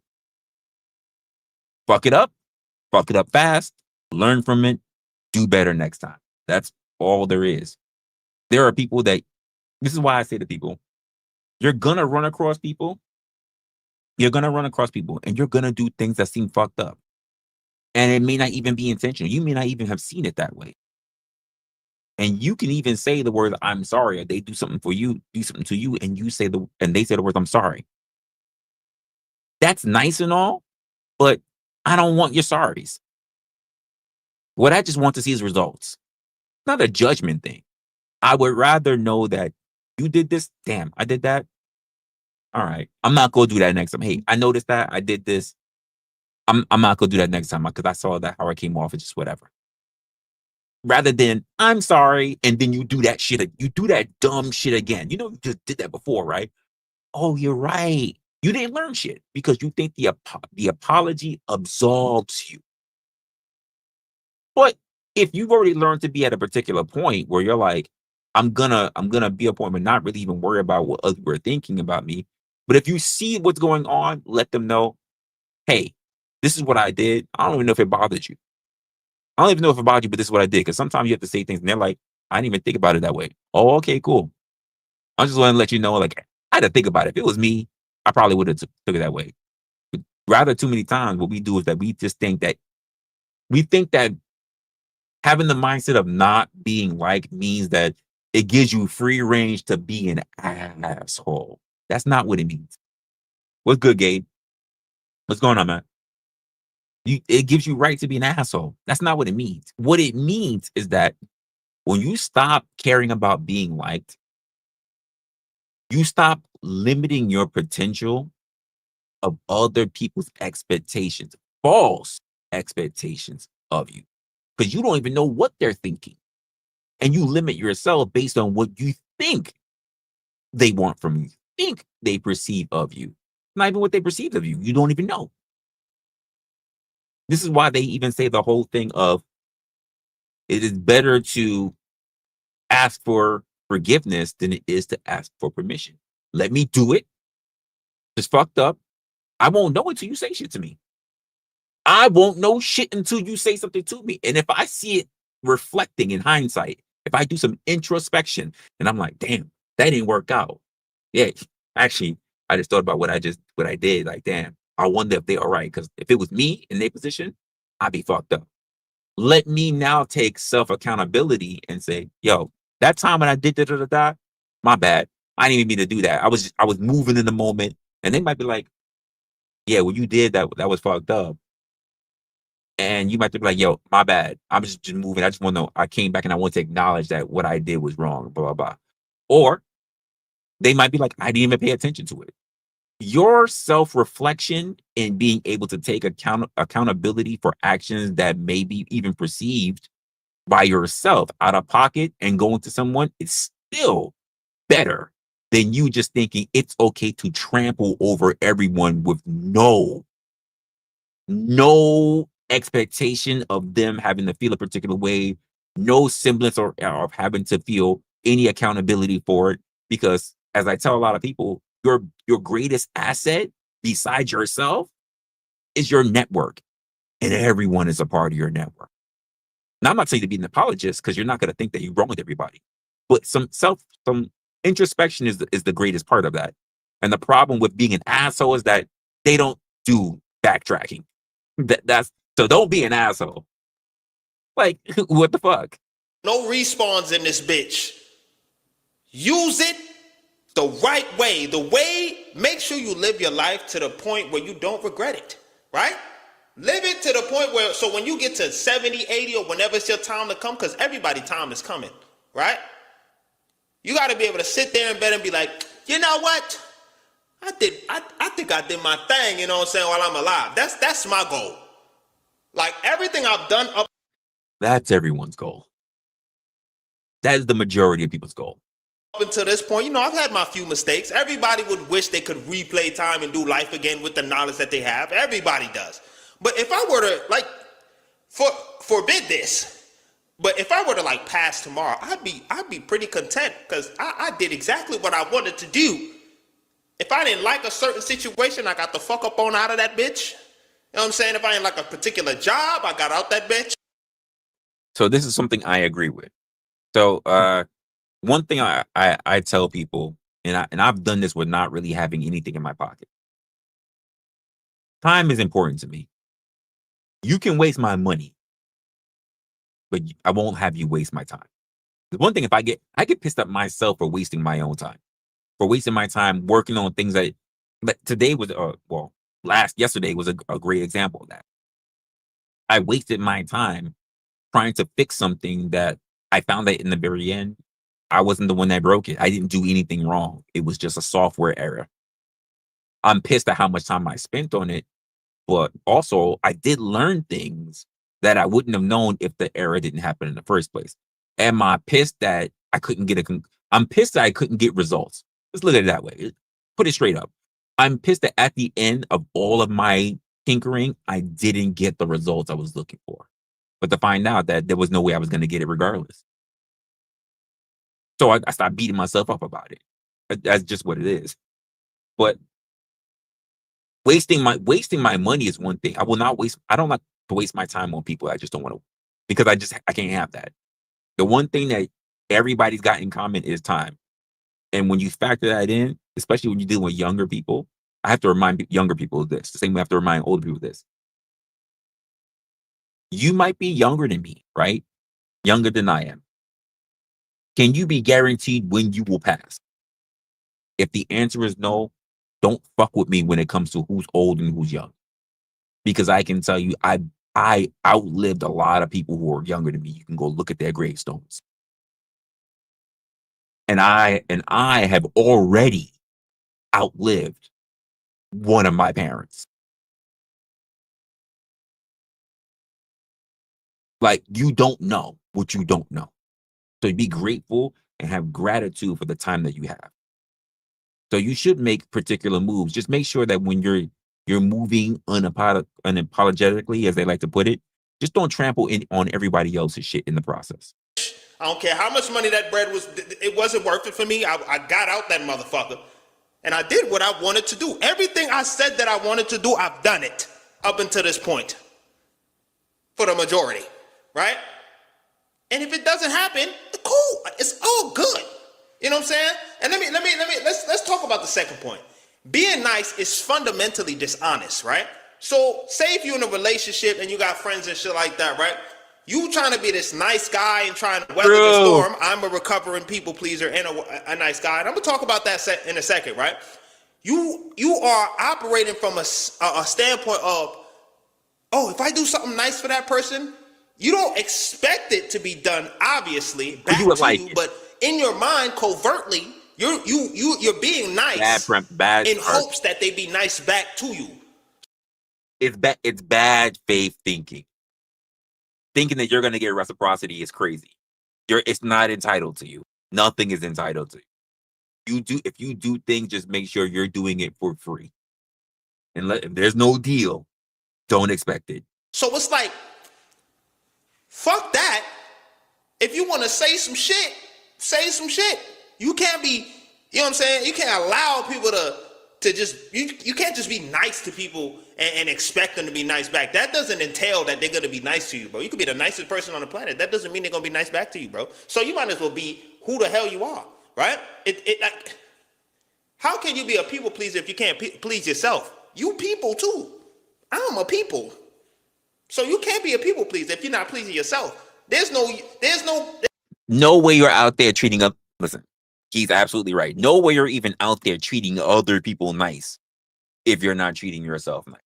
Fuck it up fast, learn from it, do better next time. That's all there is. There are people that, this is why I say to people, you're gonna run across people. You're gonna run across people and you're gonna do things that seem fucked up. And it may not even be intentional. You may not even have seen it that way. And you can even say the words, I'm sorry, or they do something for you, do something to you, and they say the words, I'm sorry. That's nice and all, but I don't want your sorries. What I just want to see is results. Not a judgment thing. I would rather know that you did this. Damn, I did that. All right. I'm not going to do that next time. Hey, I noticed that I did this. I'm not going to do that next time because I saw that how I came off. It's just whatever. Rather than, I'm sorry, and then you do that shit. You do that dumb shit again. You know, you just did that before, right? Oh, you're right. You didn't learn shit because you think the apology absolves you. But if you've already learned to be at a particular point where you're like, I'm gonna be a point, but not really even worry about what others were thinking about me. But if you see what's going on, let them know, hey, this is what I did. I don't even know if it bothered you. I don't even know if it bothered you, but this is what I did. Because sometimes you have to say things and they're like, I didn't even think about it that way. Oh, okay, cool. I just want to let you know, like, I had to think about it. If it was me, I probably would have took it that way. But rather, too many times, what we do is that we think that having the mindset of not being liked means that it gives you free range to be an asshole. That's not what it means. What's good, Gabe? What's going on, man? It gives you right to be an asshole. That's not what it means. What it means is that when you stop caring about being liked, you stop limiting your potential of other people's expectations, false expectations of you, because you don't even know what they're thinking. And you limit yourself based on what you think they want from you. think they perceive of you. Not even what they perceive of you. You don't even know. This is why they even say the whole thing of it is better to ask for forgiveness than it is to ask for permission. Let me do it. It's fucked up. I won't know until you say shit to me. I won't know shit until you say something to me. And if I see it reflecting in hindsight, if I do some introspection and I'm like, damn, that didn't work out. Yeah, actually, I just thought about what I did. Like, damn, I wonder if they're all right. Because if it was me in their position, I'd be fucked up. Let me now take self-accountability and say, yo, that time when I did da, my bad. I didn't even mean to do that. I was moving in the moment. And they might be like, yeah, when you did that was fucked up. And you might be like, yo, my bad. I'm just moving. I just want to know. I came back and I want to acknowledge that what I did was wrong, blah, blah, blah. Or they might be like, I didn't even pay attention to it. Your self-reflection and being able to take accountability for actions that may be even perceived by yourself out of pocket and going to someone is still better than you just thinking it's okay to trample over everyone with no expectation of them having to feel a particular way, no semblance or of having to feel any accountability for it. Because as I tell a lot of people, your greatest asset besides yourself is your network, and everyone is a part of your network. Now, I'm not saying to be an apologist because you're not going to think that you wronged everybody, but some introspection is the greatest part of that. And the problem with being an asshole is that they don't do backtracking. So don't be an asshole. Like, what the fuck? No respawns in this bitch. Use it the right way. Make sure you live your life to the point where you don't regret it, right? Live it to the point where, so when you get to 70, 80, or whenever it's your time to come, because everybody's time is coming, right? You got to be able to sit there in bed and be like, you know what? I think I did my thing, you know what I'm saying, while I'm alive. That's my goal. Like, everything I've done up. That's everyone's goal. That is the majority of people's goal. Up until this point, you know, I've had my few mistakes. Everybody would wish they could replay time and do life again with the knowledge that they have. Everybody does. But if I were to, like, forbid this, but if I were to, like, pass tomorrow, I'd be pretty content because I did exactly what I wanted to do. If I didn't like a certain situation, I got the fuck up on out of that bitch. You know what I'm saying? If I didn't like a particular job, I got out that bitch. So this is something I agree with. So one thing I tell people, and I've done this with not really having anything in my pocket. Time is important to me. You can waste my money, but I won't have you waste my time. The one thing, I get pissed at myself for wasting my own time, for wasting my time working on things that today was yesterday was a great example of that. I wasted my time trying to fix something that I found that in the very end, I wasn't the one that broke it. I didn't do anything wrong. It was just a software error. I'm pissed at how much time I spent on it, but also I did learn things that I wouldn't have known if the error didn't happen in the first place. Am I pissed that I couldn't get I'm pissed that I couldn't get results. Let's look at it that way. Put it straight up. I'm pissed that at the end of all of my tinkering, I didn't get the results I was looking for. But to find out that there was no way I was going to get it regardless. So I stopped beating myself up about it. That's just what it is. But wasting my money is one thing. I don't like to waste my time on people I just don't want to, because I can't have that. The one thing that everybody's got in common is time. And when you factor that in, especially when you deal with younger people, I have to remind younger people of this. The same way I have to remind older people of this. You might be younger than me, right? Younger than I am. Can you be guaranteed when you will pass? If the answer is no, don't fuck with me when it comes to who's old and who's young. Because I can tell you, I outlived a lot of people who are younger than me. You can go look at their gravestones. And I have already outlived one of my parents. Like, you don't know what you don't know. So be grateful and have gratitude for the time that you have. So you should make particular moves. Just make sure that when you're moving unapologetically, as they like to put it, just don't trample on everybody else's shit in the process. I don't care how much money that bread was. It wasn't worth it for me. I got out that motherfucker. And I did what I wanted to do. Everything I said that I wanted to do, I've done it up until this point. For the majority, right? And if it doesn't happen, cool. It's all good. You know what I'm saying? And let's talk about the second point. Being nice is fundamentally dishonest, right? So say if you're in a relationship and you got friends and shit like that, right? You trying to be this nice guy and trying to weather the storm. I'm a recovering people pleaser and a nice guy. And I'm gonna talk about that in a second, right? You are operating from a standpoint of, oh, if I do something nice for that person, you don't expect it to be done, obviously, back to you, but in your mind, covertly, you're being nice bad in hopes that they be nice back to you. It's bad faith thinking. Thinking that you're gonna get reciprocity is crazy. It's not entitled to you. Nothing is entitled to you. If you do things, just make sure you're doing it for free. And if there's no deal, don't expect it. So it's like, fuck that. If you want to say some shit, say some shit. You can't be, you know what I'm saying? You can't allow people to just, you can't just be nice to people and expect them to be nice back. That doesn't entail that they're going to be nice to you, bro. You could be the nicest person on the planet. That doesn't mean they're going to be nice back to you, bro. So you might as well be who the hell you are, right? Like, how can you be a people pleaser if you can't please yourself? You people too. I'm a people. So you can't be a people pleaser if you're not pleasing yourself. There's no way you're out there treating up. Listen, he's absolutely right. No way you're even out there treating other people nice if you're not treating yourself nice.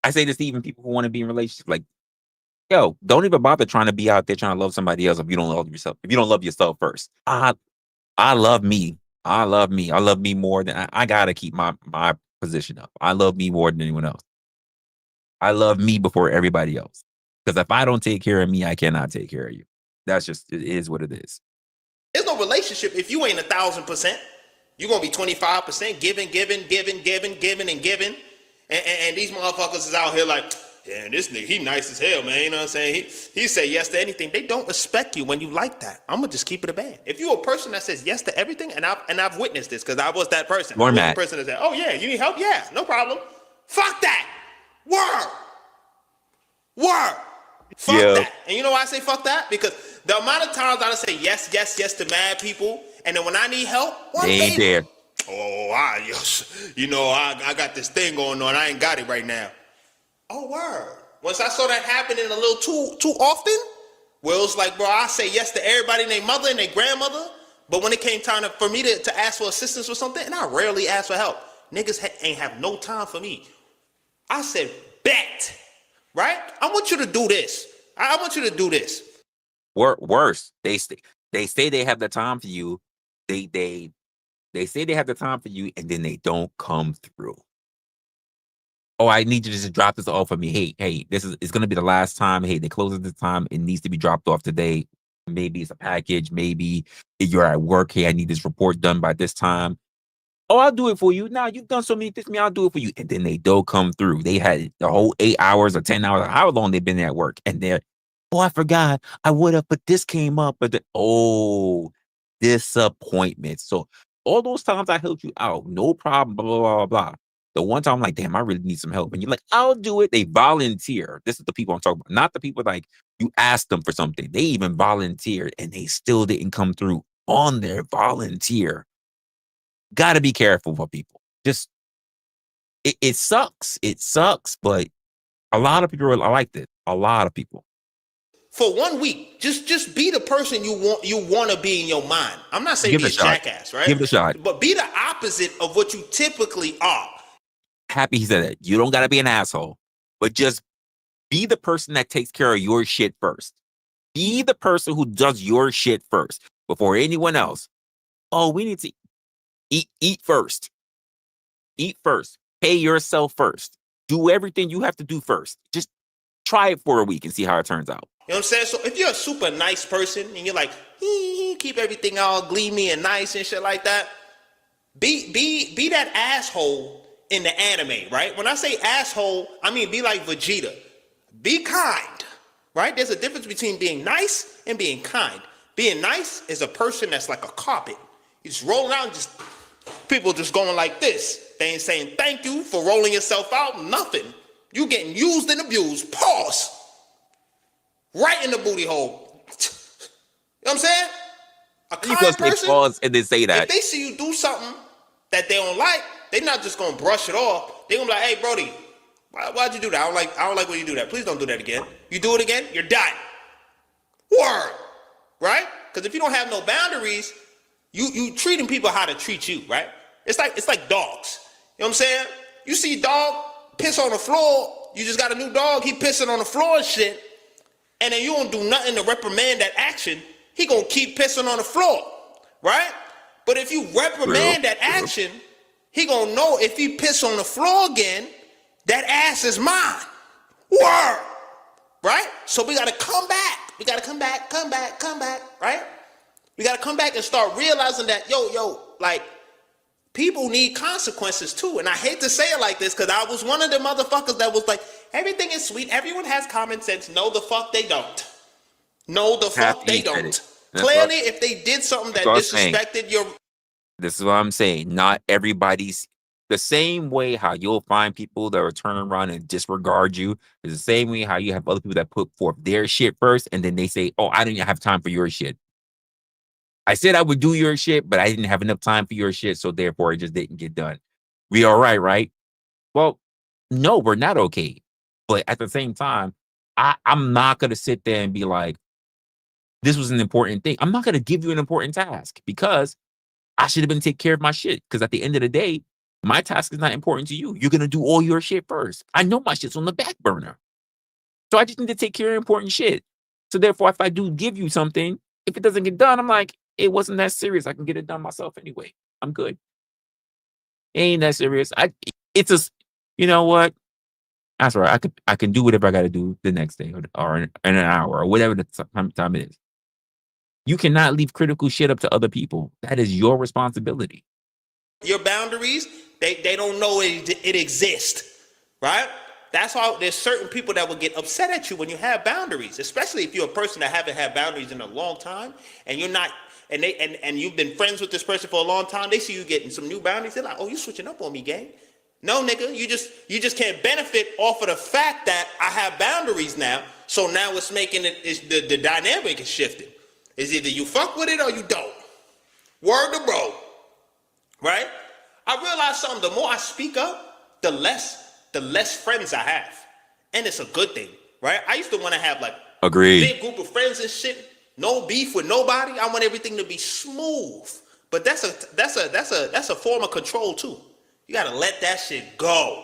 I say this to even people who want to be in relationships. Like, yo, don't even bother trying to be out there trying to love somebody else if you don't love yourself. If you don't love yourself first. I love me. I love me. I love me more than I gotta keep my position up. I love me more than anyone else. I love me before everybody else. Because if I don't take care of me, I cannot take care of you. That's just, it is what it is. There's no relationship if you ain't 1,000%. You're gonna be 25% giving. And these motherfuckers is out here like, yeah, this nigga, he nice as hell, man. You know what I'm saying? He say yes to anything. They don't respect you when you like that. I'm gonna just keep it a band. If you're a person that says yes to everything, and I've witnessed this because I was that person. I was the person that said, oh yeah, you need help? Yeah, no problem. Fuck that. Word. Fuck that. And you know why I say fuck that? Because the amount of times I say yes to mad people, and then when I need help, they ain't there. Oh, I got this thing going on. I ain't got it right now. Oh, word. Once I saw that happening a little too often, where it was like, bro, I say yes to everybody and their mother and their grandmother, but when it came time for me to ask for assistance or something, and I rarely ask for help, niggas ain't have no time for me. I said, bet, right? I want you to do this. I want you to do this. Worse, they say they have the time for you. They say they have the time for you, and then they don't come through. Oh, I need you to just drop this off for me. Hey, it's gonna be the last time. Hey, they close at this time. It needs to be dropped off today. Maybe it's a package. Maybe you're at work. Hey, I need this report done by this time. Oh, I'll do it for you. Now you've done so many things. I'll do it for you. And then they don't come through. They had the whole 8 hours or 10 hours, or how long they've been at work, and they're, oh, I forgot. I would have, but this came up. But disappointment. So all those times I helped you out, no problem. Blah blah blah blah. The one time I'm like, damn, I really need some help. And you're like, I'll do it. They volunteer. This is the people I'm talking about. Not the people like you asked them for something. They even volunteered and they still didn't come through on their volunteer. Got to be careful for people. Just, it sucks. It sucks. But a lot of people are like this. A lot of people. For 1 week, just be the person you want to be in your mind. I'm not saying be a jackass, right? Give it a shot. But be the opposite of what you typically are. Happy he said that. You don't got to be an asshole, but just be the person that takes care of your shit first. Be the person who does your shit first before anyone else. Oh, we need to eat first. Eat first. Pay yourself first. Do everything you have to do first. Just try it for a week and see how it turns out. You know what I'm saying? So if you're a super nice person and you're like, keep everything all gleamy and nice and shit like that. Be that asshole in the anime, right? When I say asshole, I mean be like Vegeta. Be kind, right? There's a difference between being nice and being kind. Being nice is a person that's like a carpet. You just roll out and just people just going like this. They ain't saying thank you for rolling yourself out, nothing. You getting used and abused. Pause. Right in the booty hole. You know what I'm saying? A kind person, pause and then say that. if they see you do something that they don't like, they're not just gonna brush it off. They're gonna be like, hey, Brody, why'd you do that? I don't like when you do that. Please don't do that again. You do it again, you're done. Word. Right? Because if you don't have no boundaries, you treating people how to treat you, right? It's like dogs. You know what I'm saying? You see dog piss on the floor, you just got a new dog, he pissing on the floor and shit, and then you don't do nothing to reprimand that action, he gonna keep pissing on the floor, right? But if you reprimand that action, he gonna know if he piss on the floor again, that ass is mine. Word. Right? So we gotta come back. We gotta come back, right? We gotta come back and start realizing that, like, people need consequences too. And I hate to say it like this because I was one of the motherfuckers that was like, everything is sweet. Everyone has common sense. No, the fuck they don't. No, the fuck they don't. Clearly, if they did something that disrespected your... This is what I'm saying. Not everybody's the same way how you'll find people that will turn around and disregard you. Is the same way how you have other people that put forth their shit first and then they say, oh, I didn't have time for your shit. I said I would do your shit, but I didn't have enough time for your shit, so therefore it just didn't get done. We all right? Well, no, we're not okay. But at the same time, I'm not going to sit there and be like, this was an important thing. I'm not going to give you an important task because I should have been taking care of my shit. Because at the end of the day, my task is not important to you. You're going to do all your shit first. I know my shit's on the back burner. So I just need to take care of important shit. So therefore, if I do give you something, if it doesn't get done, I'm like, it wasn't that serious. I can get it done myself anyway. I'm good. It ain't that serious. It's just, you know what? That's right. I can do whatever I got to do the next day or in an hour or whatever the time it is. You cannot leave critical shit up to other people. That is your responsibility. Your boundaries, they don't know it exists, right? That's why there's certain people that will get upset at you when you have boundaries, especially if you're a person that haven't had boundaries in a long time and you're not, and you've been friends with this person for a long time. They see you getting some new boundaries. They're like, oh, you switching up on me, gang. No, nigga, you just can't benefit off of the fact that I have boundaries now. So now it's making it, the dynamic is shifting. It's either you fuck with it or you don't. Word to bro. Right? I realize something. The more I speak up, the less friends I have. And it's a good thing, right? I used to want to have like a big group of friends and shit. No beef with nobody. I want everything to be smooth. But that's a form of control too. You gotta let that shit go.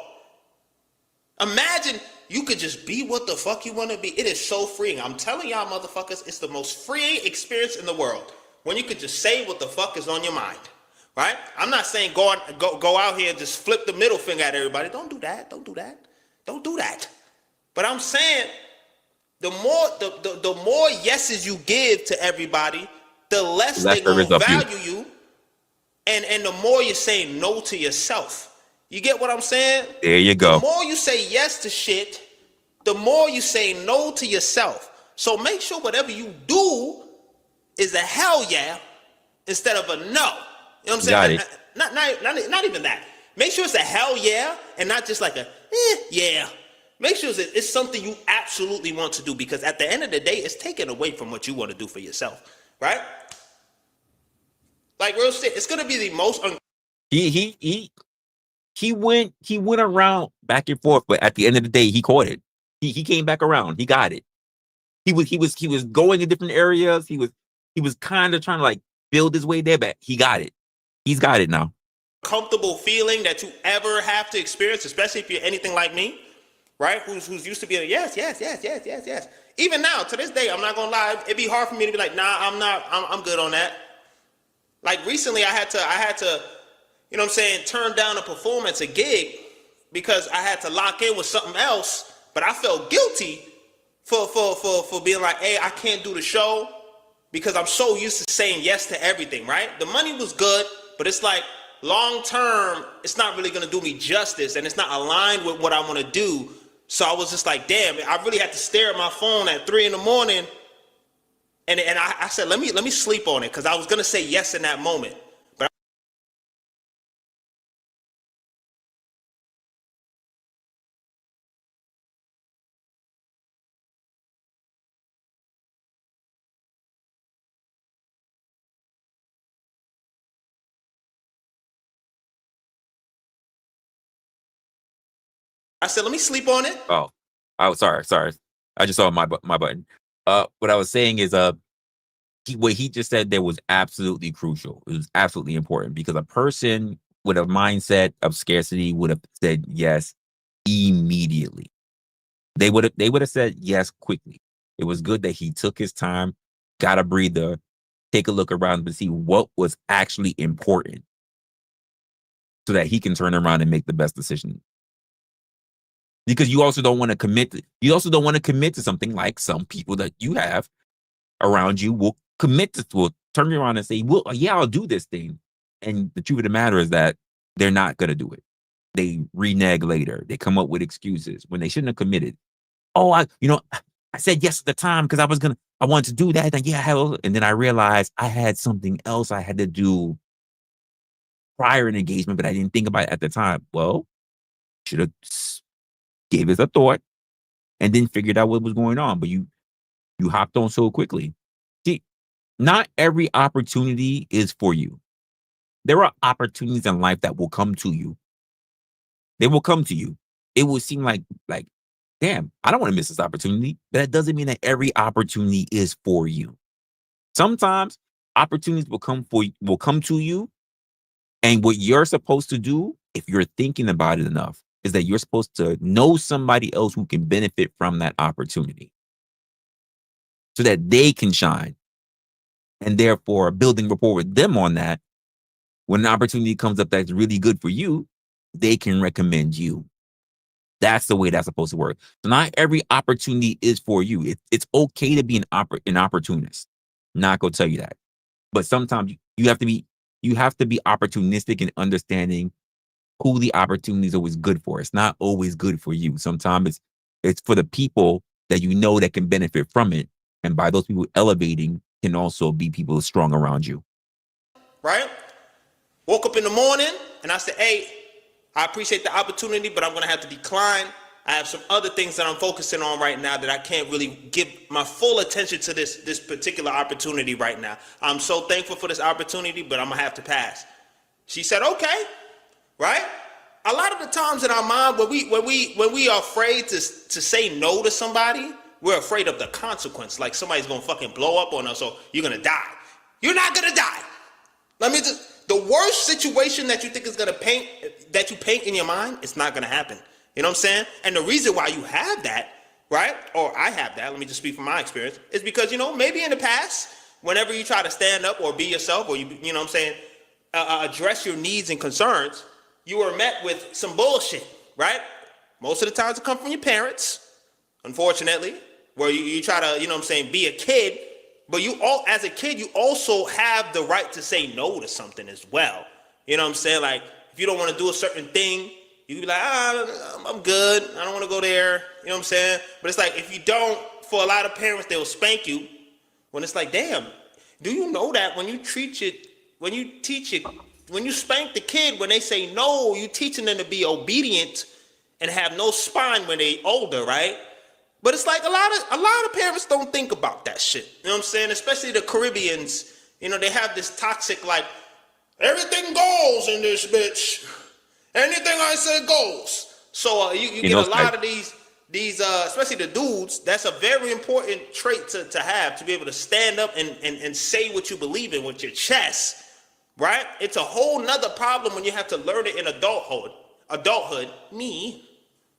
Imagine you could just be what the fuck you want to be. It is so freeing. I'm telling y'all motherfuckers, it's the most freeing experience in the world. When you could just say what the fuck is on your mind. Right? I'm not saying go out here and just flip the middle finger at everybody. Don't do that. Don't do that. But I'm saying the more yeses you give to everybody, the less they gonna value you. And the more you're saying no to yourself. You get what I'm saying? There you go. The more you say yes to shit, the more you say no to yourself. So make sure whatever you do is a hell yeah instead of a no. You know what I'm saying? Not even that. Make sure it's a hell yeah and not just like a yeah. Make sure it's something you absolutely want to do, because at the end of the day, it's taken away from what you want to do for yourself, right? Like real shit, it's gonna be the most. He went around back and forth, but at the end of the day, he caught it. He came back around. He got it. He was going in different areas. He was kind of trying to like build his way there, but he got it. He's got it now. Comfortable feeling that you ever have to experience, especially if you're anything like me, right? Who's used to be a yes. Even now, to this day, I'm not gonna lie, it'd be hard for me to be like, nah, I'm good on that. Like recently, I had to, you know what I'm saying, turn down a performance, a gig, because I had to lock in with something else, but I felt guilty for being like, hey, I can't do the show because I'm so used to saying yes to everything, right? The money was good, but it's like long term, it's not really gonna do me justice, and it's not aligned with what I want to do. So I was just like, damn, I really had to stare at my phone at 3 in the morning, and I said, let me sleep on it, because I was gonna say yes in that moment. I said, let me sleep on it. Oh, sorry. I just saw my button. What I was saying is, what he just said there was absolutely crucial. It was absolutely important, because a person with a mindset of scarcity would have said yes immediately. They would have said yes quickly. It was good that he took his time, got a breather, take a look around to see what was actually important, so that he can turn around and make the best decision. Because you also don't want to commit to something like some people that you have around you will turn around and say, well, yeah, I'll do this thing. And the truth of the matter is that they're not going to do it. They renege later. They come up with excuses when they shouldn't have committed. Oh, I said yes at the time because I wanted to do that. And then I realized I had something else I had to do prior an engagement, but I didn't think about it at the time. Well, should have gave it a thought and then figured out what was going on. But you hopped on so quickly. See, not every opportunity is for you. There are opportunities in life that will come to you. They will come to you. It will seem like, damn, I don't want to miss this opportunity. But that doesn't mean that every opportunity is for you. Sometimes opportunities will come to you. And what you're supposed to do, if you're thinking about it enough, is that you're supposed to know somebody else who can benefit from that opportunity, so that they can shine. And therefore, building rapport with them on that, when an opportunity comes up that's really good for you, they can recommend you. That's the way that's supposed to work. So not every opportunity is for you. It's okay to be an opportunist. Not gonna tell you that. But sometimes you have to be opportunistic in understanding who the opportunity is always good for. It's not always good for you. Sometimes it's for the people that you know that can benefit from it. And by those people elevating can also be people strong around you. Right? Woke up in the morning and I said, hey, I appreciate the opportunity, but I'm going to have to decline. I have some other things that I'm focusing on right now that I can't really give my full attention to this particular opportunity right now. I'm so thankful for this opportunity, but I'm going to have to pass. She said, okay. Right? A lot of the times in our mind, when we are afraid to say no to somebody, we're afraid of the consequence. Like somebody's gonna fucking blow up on us, or you're gonna die. You're not gonna die. The worst situation that you think is gonna paint in your mind, it's not gonna happen. You know what I'm saying? And the reason why you have that, right? Or I have that, let me just speak from my experience, is because, maybe in the past, whenever you try to stand up or be yourself, or you know what I'm saying, address your needs and concerns, you were met with some bullshit, right? Most of the times it comes from your parents, unfortunately, where you try to, be a kid, but as a kid, you also have the right to say no to something as well. You know what I'm saying? Like, if you don't want to do a certain thing, you can be like, I'm good. I don't want to go there. You know what I'm saying? But it's like, if you don't, for a lot of parents, they'll spank you. When it's like, damn, do you know that when you spank the kid, when they say no, you teaching them to be obedient and have no spine when they older, right? But it's like a lot of parents don't think about that shit. You know what I'm saying? Especially the Caribbeans, they have this toxic, like, everything goes in this bitch. Anything I say goes. So you get a lot of these especially the dudes, that's a very important trait to have, to be able to stand up and say what you believe in with your chest. Right? It's a whole nother problem when you have to learn it in adulthood,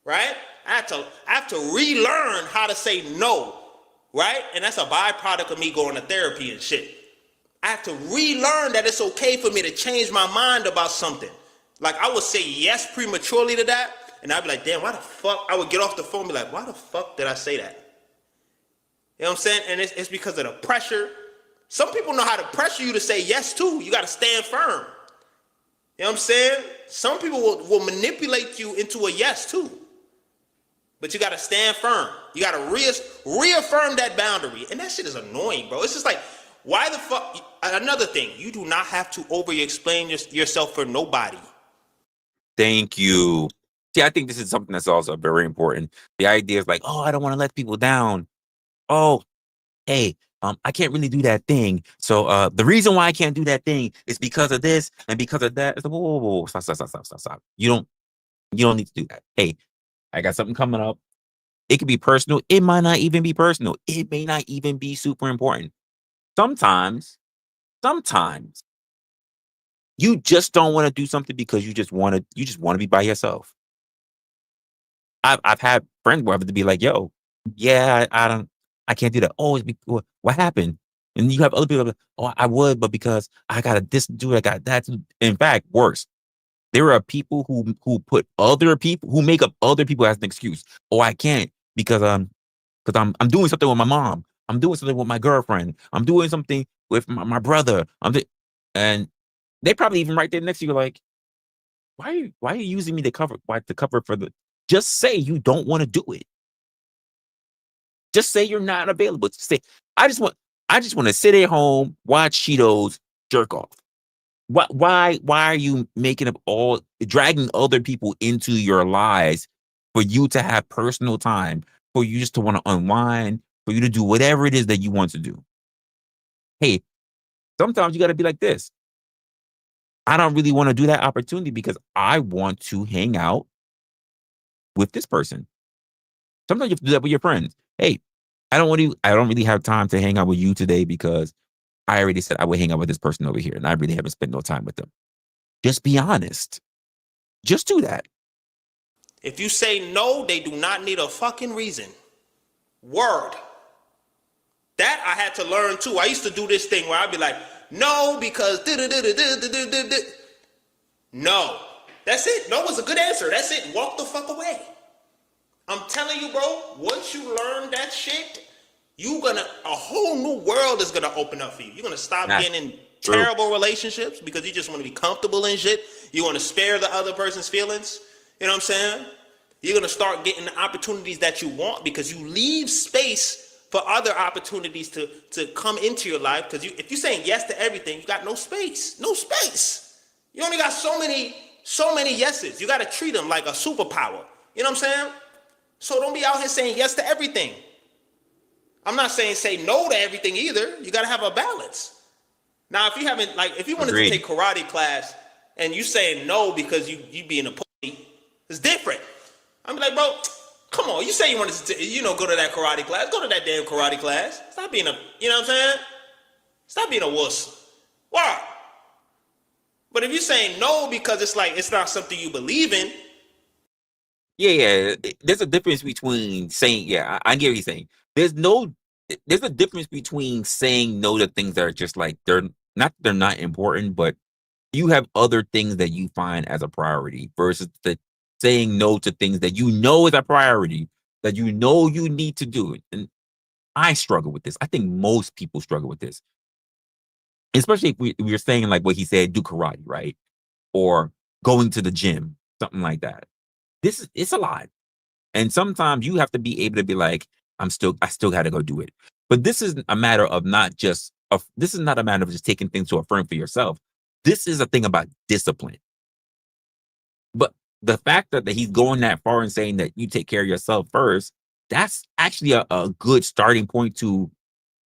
right? I have to relearn how to say no, right? And that's a byproduct of me going to therapy and shit. I have to relearn that it's okay for me to change my mind about something. Like, I would say yes prematurely to that, and I'd be like, damn, why the fuck? I would get off the phone and be like, why the fuck did I say that? You know what I'm saying? And it's because of the pressure. Some people know how to pressure you to say yes too. You got to stand firm. You know what I'm saying? Some people will manipulate you into a yes too. But you got to stand firm. You got to reaffirm that boundary. And that shit is annoying, bro. It's just like, why the fuck? Another thing, you do not have to over-explain yourself for nobody. Thank you. See, I think this is something that's also very important. The idea is like, oh, I don't want to let people down. Oh, hey, I can't really do that thing. So the reason why I can't do that thing is because of this and because of that. It's like, whoa, stop. You don't need to do that. Hey, I got something coming up. It could be personal. It might not even be personal. It may not even be super important. Sometimes you just don't want to do something because you just want to be by yourself. I've had friends where I have to be like, yo, yeah, I can't do that. Oh, what happened? And you have other people like, oh, I would, but because I got this to do, I got that to. In fact, worse. There are people who put other people, who make up other people as an excuse. Oh, I can't because I'm doing something with my mom. I'm doing something with my girlfriend. I'm doing something with my brother. And they probably even right there next to you like, why are you using me to cover for the? Just say you don't want to do it. Just say you're not available. Just say I just want to sit at home, watch Cheetos, jerk off. Why are you dragging other people into your lives for you to have personal time, for you just to want to unwind, for you to do whatever it is that you want to do? Hey, sometimes you got to be like this. I don't really want to do that opportunity because I want to hang out with this person. Sometimes you have to do that with your friends. Hey, I don't really have time to hang out with you today because I already said I would hang out with this person over here and I really haven't spent no time with them. Just be honest. Just do that. If you say no, they do not need a fucking reason. Word. That I had to learn too. I used to do this thing where I'd be like, no, because no. That's it. No was a good answer. That's it. Walk the fuck away. I'm telling you, bro, once you learn that shit, a whole new world is gonna open up for you. You're gonna stop getting in terrible relationships because you just want to be comfortable in shit. You want to spare the other person's feelings. You know what I'm saying? You're gonna start getting the opportunities that you want because you leave space for other opportunities to come into your life. Because if you're saying yes to everything, you got no space. No space. You only got so many yeses. You got to treat them like a superpower. You know what I'm saying? So don't be out here saying yes to everything. I'm not saying say no to everything either. You got to have a balance. Now, if you wanted to take karate class and you saying no because you being a pussy, it's different. I'm like, bro, come on. You say you wanted to, go to that karate class. Go to that damn karate class. Stop being you know what I'm saying? Stop being a wuss. Why? But if you're saying no because it's not something you believe in. Yeah. There's a difference between saying, I get what you're saying. There's a difference between saying no to things that are just like, they're not important, but you have other things that you find as a priority versus saying no to things that you know is a priority, that you know you need to do. And I struggle with this. I think most people struggle with this. Especially if we're saying like what he said, do karate, right? Or going to the gym, something like that. It's a lot. And sometimes you have to be able to be like, I still got to go do it. But this is a matter of just taking things to affirm for yourself. This is a thing about discipline. But the fact that he's going that far and saying that you take care of yourself first, that's actually a good starting point to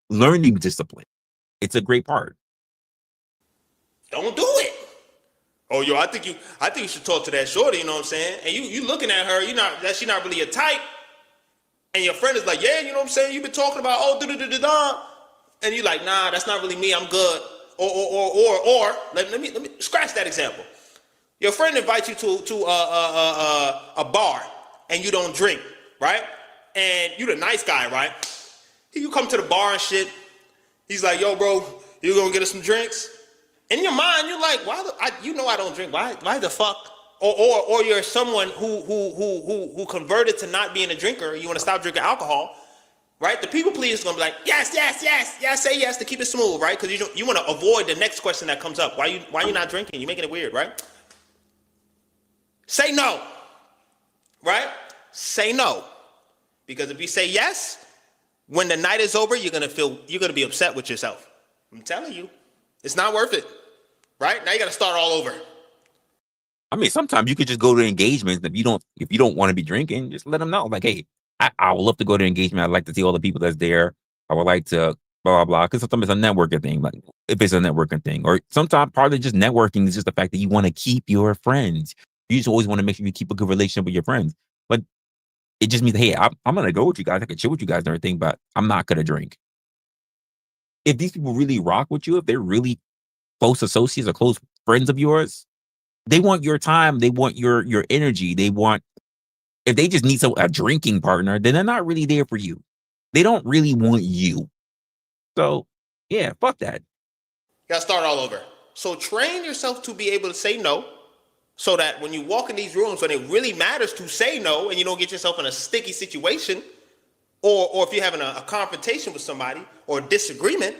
learning discipline. It's a great part. Don't do it. Oh, yo, I think you should talk to that shorty, you know what I'm saying? And you looking at her, she's not really your type. And your friend is like, yeah, you know what I'm saying? You've been talking about, and you're like, nah, that's not really me, I'm good. Or let me scratch that example. Your friend invites you to a bar and you don't drink, right? And you the nice guy, right? You come to the bar and shit. He's like, yo, bro, you gonna get us some drinks? In your mind, you're like, I don't drink. Why the fuck? Or you're someone who converted to not being a drinker. You want to stop drinking alcohol, right? The people pleaser is gonna be like, yes, say yes to keep it smooth, right? Because you want to avoid the next question that comes up. Why you not drinking? You're making it weird, right? Say no, right? Say no, because if you say yes, when the night is over, you're gonna be upset with yourself. I'm telling you, it's not worth it, right? Now you got to start all over. I mean, sometimes you could just go to engagements. If you don't want to be drinking, just let them know. Like, hey, I would love to go to engagement. I'd like to see all the people that's there. I would like to blah, blah, blah. Because sometimes it's a networking thing. Like, if it's a networking thing. Or sometimes part of just networking is just the fact that you want to keep your friends. You just always want to make sure you keep a good relationship with your friends. But it just means, hey, I'm going to go with you guys. I can chill with you guys and everything, but I'm not going to drink. If these people really rock with you, if they're really close associates or close friends of yours, they want your time. They want your energy. If they just need a drinking partner, then they're not really there for you. They don't really want you. So, yeah, fuck that. You got to start all over. So train yourself to be able to say no, so that when you walk in these rooms, when it really matters to say no and you don't get yourself in a sticky situation, or if you're having a confrontation with somebody or a disagreement,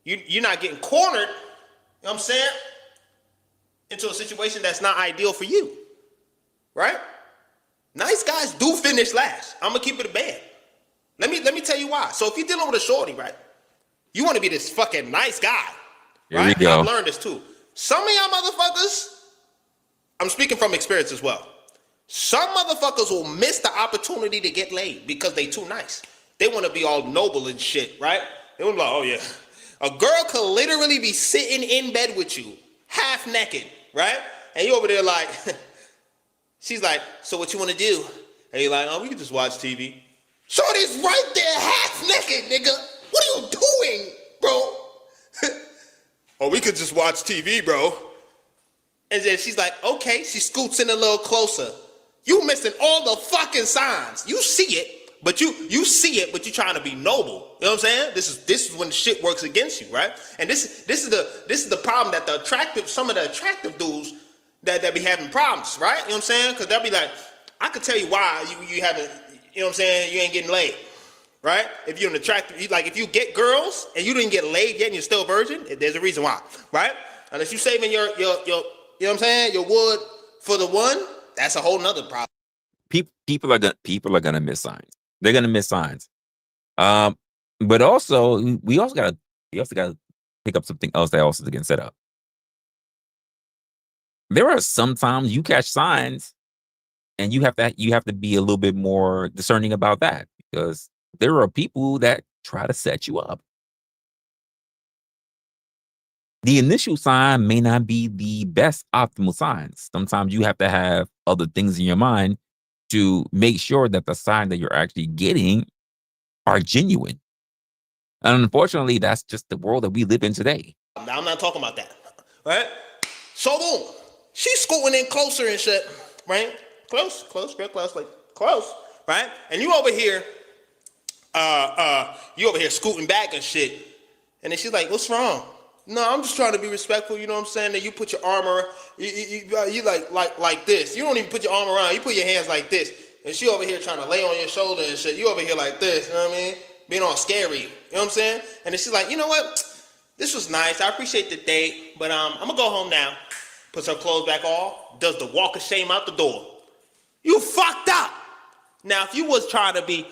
you're not getting cornered, you know what I'm saying, into a situation that's not ideal for you, right? Nice guys do finish last. I'm going to keep it a band. Let me tell you why. So if you're dealing with a shorty, right, you want to be this fucking nice guy, right? Here we go. I've learned this too. Some of y'all motherfuckers, I'm speaking from experience as well. Some motherfuckers will miss the opportunity to get laid because they too nice. They want to be all noble and shit, right? They want to be like, oh yeah. A girl could literally be sitting in bed with you, half naked, right? And you over there like, she's like, so what you want to do? And you're like, oh, we can just watch TV. Shorty's right there, half naked, nigga. What are you doing, bro? Oh, we could just watch TV, bro. And then she's like, okay. She scoots in a little closer. You missing all the fucking signs. You see it, but you see it, but you trying to be noble. You know what I'm saying? This is when the shit works against you, right? And this is the problem that some of the attractive dudes that be having problems, right? You know what I'm saying? Because they'll be like, I could tell you why you haven't, you know what I'm saying, you ain't getting laid, right? If you're an attractive, if you get girls and you didn't get laid yet and you're still a virgin, there's a reason why, right? Unless you saving your you know what I'm saying, your wood for the one, that's a whole nother problem. People are gonna miss signs. They're gonna miss signs. But also we also gotta pick up something else that also getting set up. There are some times you catch signs and you have to be a little bit more discerning about that, because there are people that try to set you up. The initial sign may not be the best optimal signs. Sometimes you have to have other things in your mind to make sure that the sign that you're actually getting are genuine. And unfortunately, that's just the world that we live in today. Now, I'm not talking about that, right? So boom, she's scooting in closer and shit, right? Close, real close, like close, right? And you over here scooting back and shit. And then she's like, what's wrong? No, I'm just trying to be respectful, you know what I'm saying? That you put your arm around, you like this. You don't even put your arm around, you put your hands like this. And she over here trying to lay on your shoulder and shit. You over here like this, you know what I mean? Being all scary, you know what I'm saying? And then she's like, you know what? This was nice, I appreciate the date, but I'm gonna go home now. Puts her clothes back off, does the walk of shame out the door. You fucked up. Now, if you was trying to be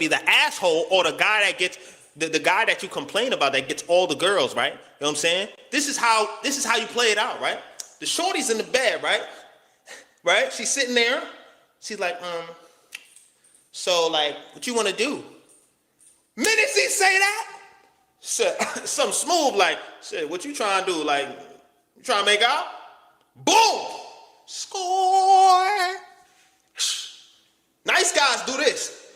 the asshole or the guy that gets, the guy that you complain about that gets all the girls, right? You know what I'm saying? This is how you play it out, right? The shorty's in the bed, right? Right? She's sitting there. She's like, so like, what you want to do? Minute she say that, something smooth like, shit, what you trying to do? Like, you trying to make out? Boom! Score! Nice guys do this.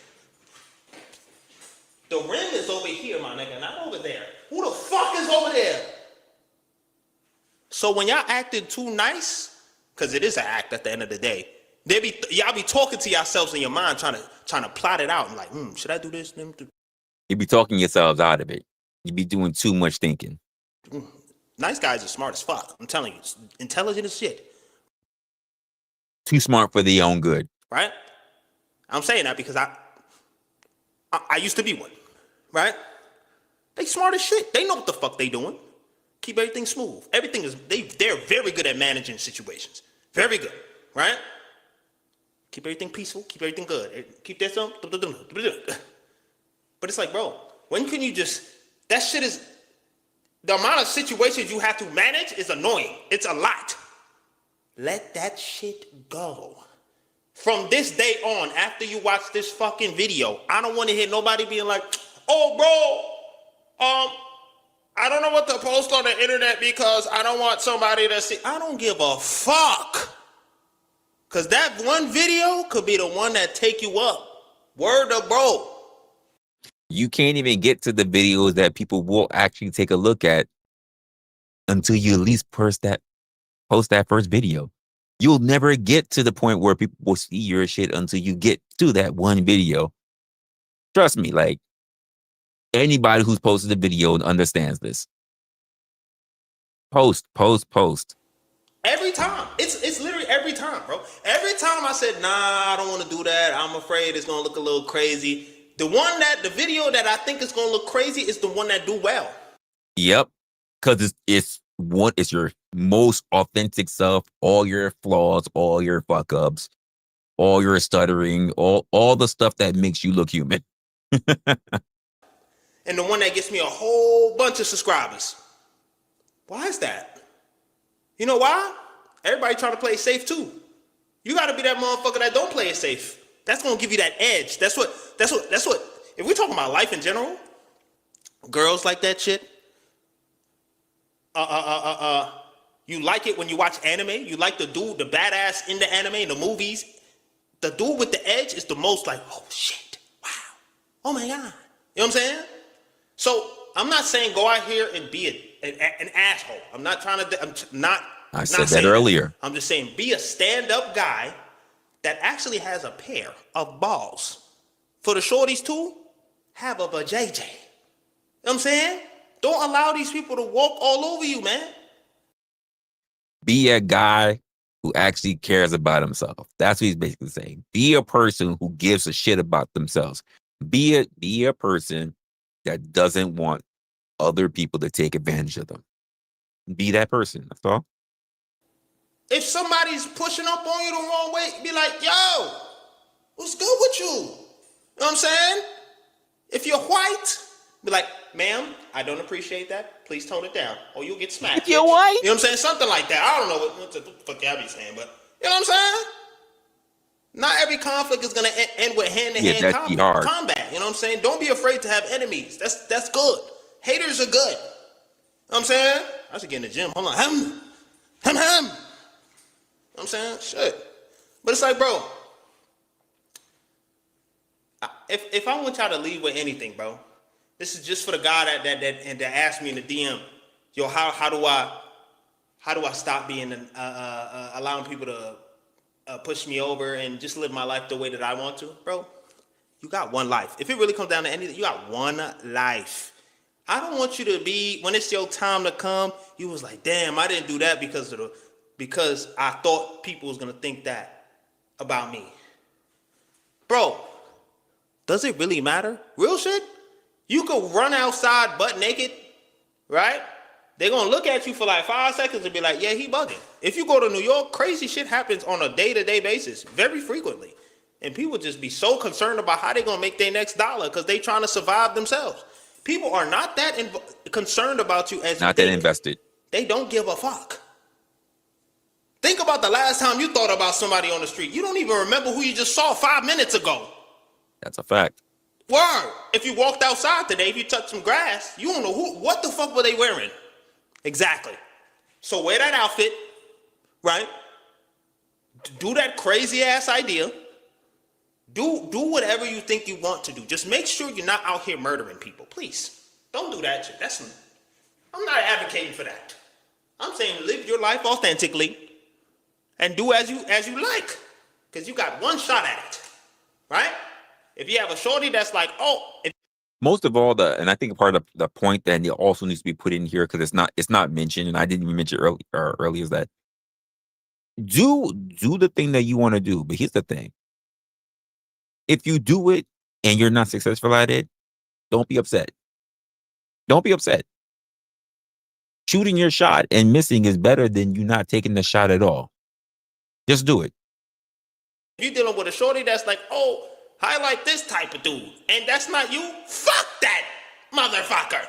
The rim is over here, my nigga, not over there. Who the fuck is over there? So when y'all acting too nice, because it is an act at the end of the day, y'all be talking to yourselves in your mind, trying to plot it out. And like, should I do this? You be talking yourselves out of it. You be doing too much thinking. Nice guys are smart as fuck. I'm telling you, intelligent as shit. Too smart for their own good. Right? I'm saying that because I used to be one, right? They smart as shit. They know what the fuck they doing. Keep everything smooth. Everything is, they're very good at managing situations. Very good, right? Keep everything peaceful. Keep everything good. Keep that stuff. But it's like, bro, when can you just, that shit is, the amount of situations you have to manage is annoying. It's a lot. Let that shit go. From this day on, after you watch this fucking video, I don't want to hear nobody being like, oh, bro, I don't know what to post on the internet because I don't want somebody to see. I don't give a fuck. Because that one video could be the one that take you up. Word of bro. You can't even get to the videos that people will actually take a look at until you at least post that first video. You'll never get to the point where people will see your shit until you get to that one video. Trust me, like anybody who's posted a video understands this. Post. Every time. It's literally every time, bro. Every time I said, nah, I don't want to do that. I'm afraid it's going to look a little crazy. The video that I think is going to look crazy is the one that do well. Yep. Because it's your most authentic self, all your flaws, all your fuck ups, all your stuttering, all the stuff that makes you look human. And the one that gets me a whole bunch of subscribers. Why is that? You know why? Everybody trying to play it safe too. You got to be that motherfucker that don't play it safe. That's going to give you that edge. That's what, if we're talking about life in general, girls like that shit. You like it when you watch anime. You like the dude, the badass in the anime, in the movies. The dude with the edge is the most like, oh shit, wow, oh my God. You know what I'm saying? So I'm not saying go out here and be an asshole. I'm not trying to, I said that earlier. I'm just saying be a stand-up guy that actually has a pair of balls. For the shorties too, have a vajayjay. You know what I'm saying? Don't allow these people to walk all over you, man. Be a guy who actually cares about himself. That's what he's basically saying. Be a person who gives a shit about themselves. Be a person that doesn't want other people to take advantage of them. Be that person. That's all. If somebody's pushing up on you the wrong way, be like, yo, what's good with you? You know what I'm saying? If you're white, be like, ma'am, I don't appreciate that. Please tone it down or you'll get smacked. If you're white? You know what I'm saying? Something like that. I don't know what the fuck y'all be saying, but you know what I'm saying? Not every conflict is going to end with hand-to-hand combat. You know what I'm saying? Don't be afraid to have enemies. That's good. Haters are good. You know what I'm saying? I should get in the gym. Hold on. Hem. You know what I'm saying? Shit. But it's like, bro, if I want y'all to leave with anything, bro, this is just for the guy that asked me in the DM, yo, how do I stop being allowing people to push me over and just live my life the way that I want to, bro? You got one life. If it really comes down to anything, you got one life. I don't want you to be, when it's your time to come, you was like, damn, I didn't do that because I thought people was gonna think that about me. Bro, does it really matter? Real shit? You could run outside butt naked, right? They're gonna look at you for like 5 seconds and be like, yeah, he bugging. If you go to New York, crazy shit happens on a day-to-day basis, very frequently. And people just be so concerned about how they're gonna make their next dollar because they trying to survive themselves. People are not that concerned about you as not that invested. They don't give a fuck. Think about the last time you thought about somebody on the street. You don't even remember who you just saw 5 minutes ago. That's a fact. Word. If you walked outside today, if you touched some grass, you don't know what the fuck were they wearing. Exactly. So wear that outfit, right? Do that crazy ass idea. Do whatever you think you want to do. Just make sure you're not out here murdering people, please. Don't do that shit. I'm not advocating for that. I'm saying live your life authentically and do as you like, because you got one shot at it, right? If you have a shorty that's like, most of all, and I think part of the point that also needs to be put in here, because it's not mentioned, and I didn't even mention earlier, is that do the thing that you want to do. But here's the thing: if you do it and you're not successful at it, don't be upset. Don't be upset. Shooting your shot and missing is better than you not taking the shot at all. Just do it. If you're dealing with a shorty that's like, oh, I like this type of dude, and that's not you, fuck that motherfucker.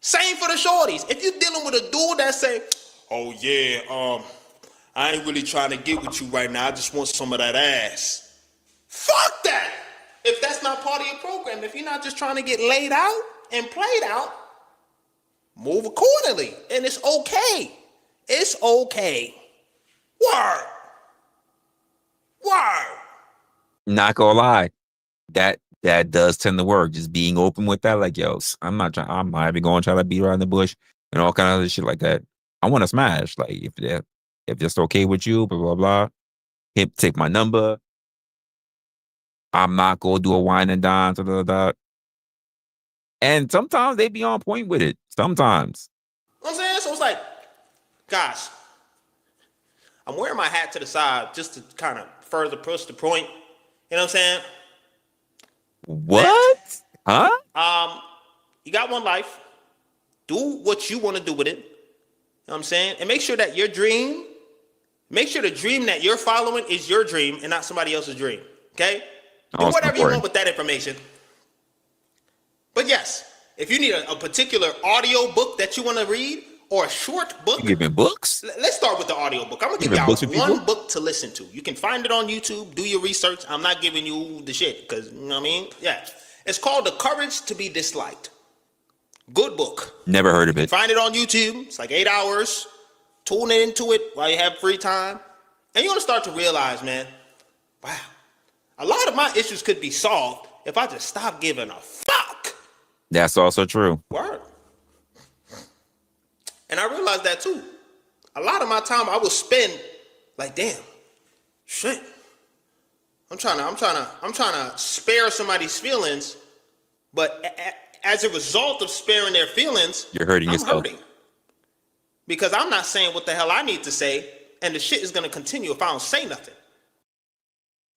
Same for the shorties. If you're dealing with a dude that say, oh yeah, I ain't really trying to get with you right now, I just want some of that ass. Fuck that! If that's not part of your program, if you're not just trying to get laid out and played out, move accordingly. And it's okay. It's okay. Word. Word. Not gonna lie. That does tend to work. Just being open with that, like, yo, I'm not even going to try to beat around the bush and all kind of other shit like that. I want to smash. Like, if that's okay with you, blah, blah, blah. Take my number. I'm not going to do a wine and dine, blah, blah, blah. And sometimes they be on point with it. Sometimes. You know what I'm saying? So it's like, gosh, I'm wearing my hat to the side just to kind of further push the point. You know what I'm saying? What? Huh? You got one life. Do what you want to do with it. You know what I'm saying? And make sure that your dream, make sure the dream that you're following is your dream and not somebody else's dream. Okay? Do whatever you want with that information. But yes, if you need a particular audio book that you want to read or a short book. You giving books? Let's start with the audio book. I'm going to give y'all one book to listen to. You can find it on YouTube. Do your research. I'm not giving you the shit because, you know what I mean? Yeah. It's called The Courage to Be Disliked. Good book. Never heard of it. Find it on YouTube. It's like 8 hours. Tune into it while you have free time. And you're going to start to realize, man, wow, a lot of my issues could be solved if I just stop giving a fuck. That's also true. Word. And I realized that too. A lot of my time I would spend like, damn, shit. I'm trying to spare somebody's feelings, but as a result of sparing their feelings, you're hurting yourself. Because I'm not saying what the hell I need to say, and the shit is gonna continue if I don't say nothing.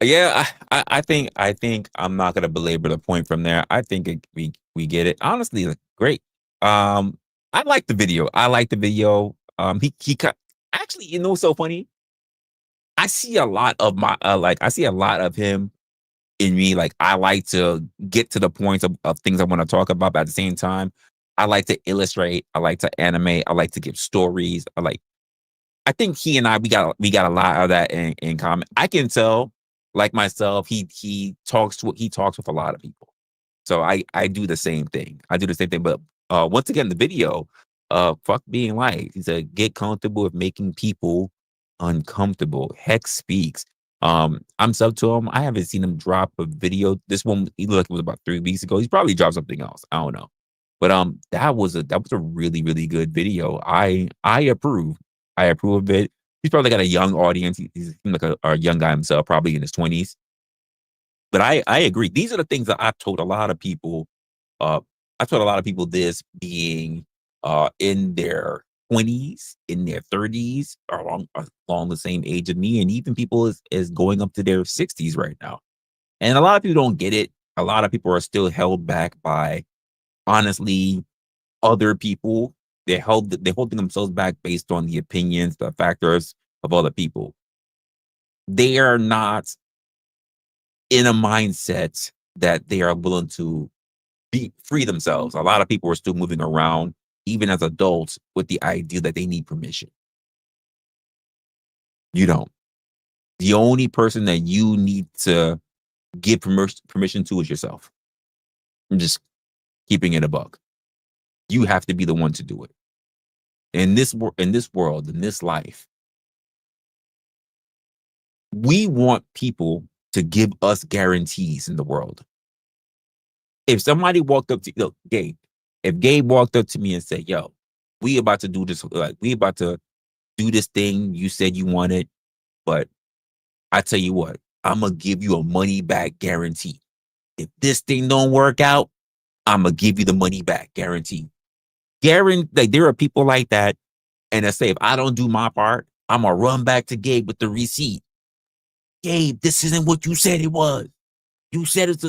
Yeah, I think I'm not gonna belabor the point from there. I think we get it. Honestly, great. I like the video. He actually, you know, what's so funny. I see a lot of my I see a lot of him in me. Like, I like to get to the points of things I want to talk about, but at the same time, I like to illustrate. I like to animate. I like to give stories. I think he and I we got a lot of that in common. I can tell, like myself, he talks with a a lot of people. So I do the same thing. But once again, the video, fuck being liked. He said, get comfortable with making people uncomfortable. Heck speaks. I'm sub to him. I haven't seen him drop a video. This one, he looked like it was about 3 weeks ago. He's probably dropped something else. I don't know. But that was a really, really good video. I approve. I approve of it. He's probably got a young audience. He's like a young guy himself, probably in his 20s. But I agree. These are the things that I've told a lot of people. I've told a lot of people this, being in their 20s, in their 30s, along the same age of me, and even people is going up to their 60s right now. And a lot of people don't get it. A lot of people are still held back by, honestly, other people. They're holding themselves back based on the opinions, the factors of other people. They are not in a mindset that they are willing to free themselves. A lot of people are still moving around, even as adults, with the idea that they need permission. You don't. The only person that you need to give permission to is yourself. I'm just keeping it a buck. You have to be the one to do it. In this world, in this life, we want people to give us guarantees in the world. If somebody walked up to Gabe, if Gabe walked up to me and said, yo, we about to do this, we about to do this thing you said you wanted, but I tell you what, I'm going to give you a money back guarantee. If this thing don't work out, I'm going to give you the money back guarantee. Like, there are people like that, and they say, if I don't do my part, I'm going to run back to Gabe with the receipt. Gabe, this isn't what you said it was. You said it's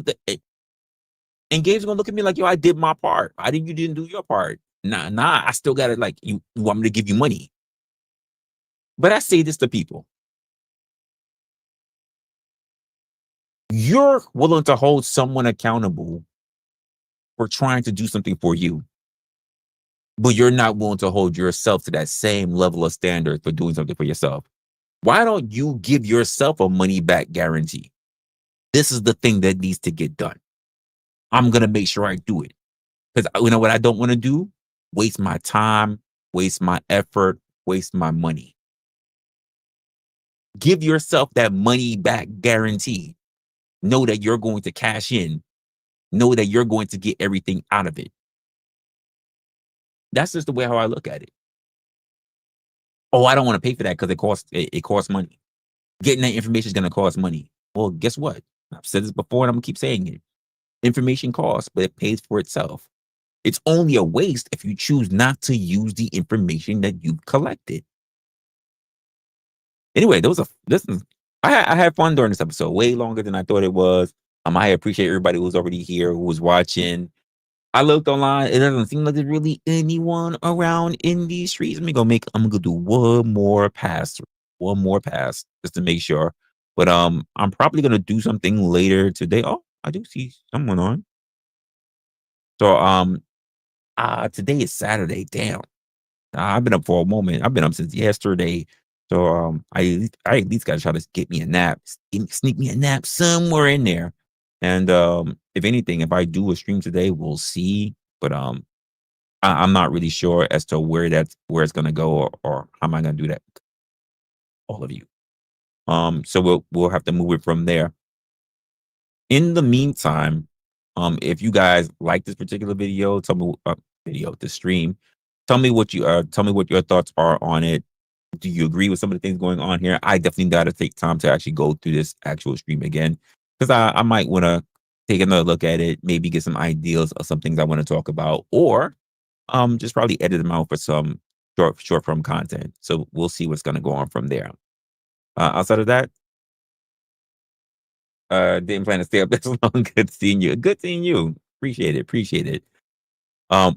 And Gabe's gonna look at me like, yo, I did my part. Why didn't you didn't do your part? Nah, I still got it. Like, you want me to give you money. But I say this to people. You're willing to hold someone accountable for trying to do something for you, but you're not willing to hold yourself to that same level of standard for doing something for yourself. Why don't you give yourself a money back guarantee? This is the thing that needs to get done. I'm going to make sure I do it. Because you know what I don't want to do? Waste my time, waste my effort, waste my money. Give yourself that money back guarantee. Know that you're going to cash in. Know that you're going to get everything out of it. That's just the way how I look at it. Oh, I don't want to pay for that because it costs money. Getting that information is going to cost money. Well, guess what? I've said this before and I'm going to keep saying it. Information costs, but it pays for itself. It's only a waste if you choose not to use the information that you've collected. Anyway, I had fun during this episode, way longer than I thought it was. I appreciate everybody who's already here, who was watching. I looked online. It doesn't seem like there's really anyone around in these streets. I'm gonna do one more pass just to make sure. But I'm probably gonna do something later today. Oh, I do see someone on. So today is Saturday. Damn. I've been up for a moment. I've been up since yesterday. So I at least gotta try to get me a nap. Sneak me a nap somewhere in there. And if anything, if I do a stream today, we'll see. But I'm not really sure as to where it's gonna go or how am I gonna do that. All of you. So we'll have to move it from there. In the meantime, if you guys like this particular video, tell me the stream. Tell me what your thoughts are on it. Do you agree with some of the things going on here? I definitely got to take time to actually go through this actual stream again because I might want to take another look at it, maybe get some ideas of some things I want to talk about, or just probably edit them out for some short form content. So we'll see what's going to go on from there. Outside of that, didn't plan to stay up this long. Good seeing you. Good seeing you. Appreciate it.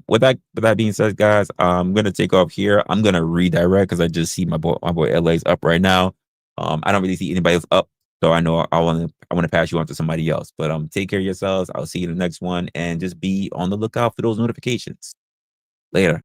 With that being said, guys, I'm gonna take off here. I'm gonna redirect because I just see my boy LA's up right now. I don't really see anybody else up, so I know I want to pass you on to somebody else. But take care of yourselves. I'll see you in the next one, and just be on the lookout for those notifications. Later.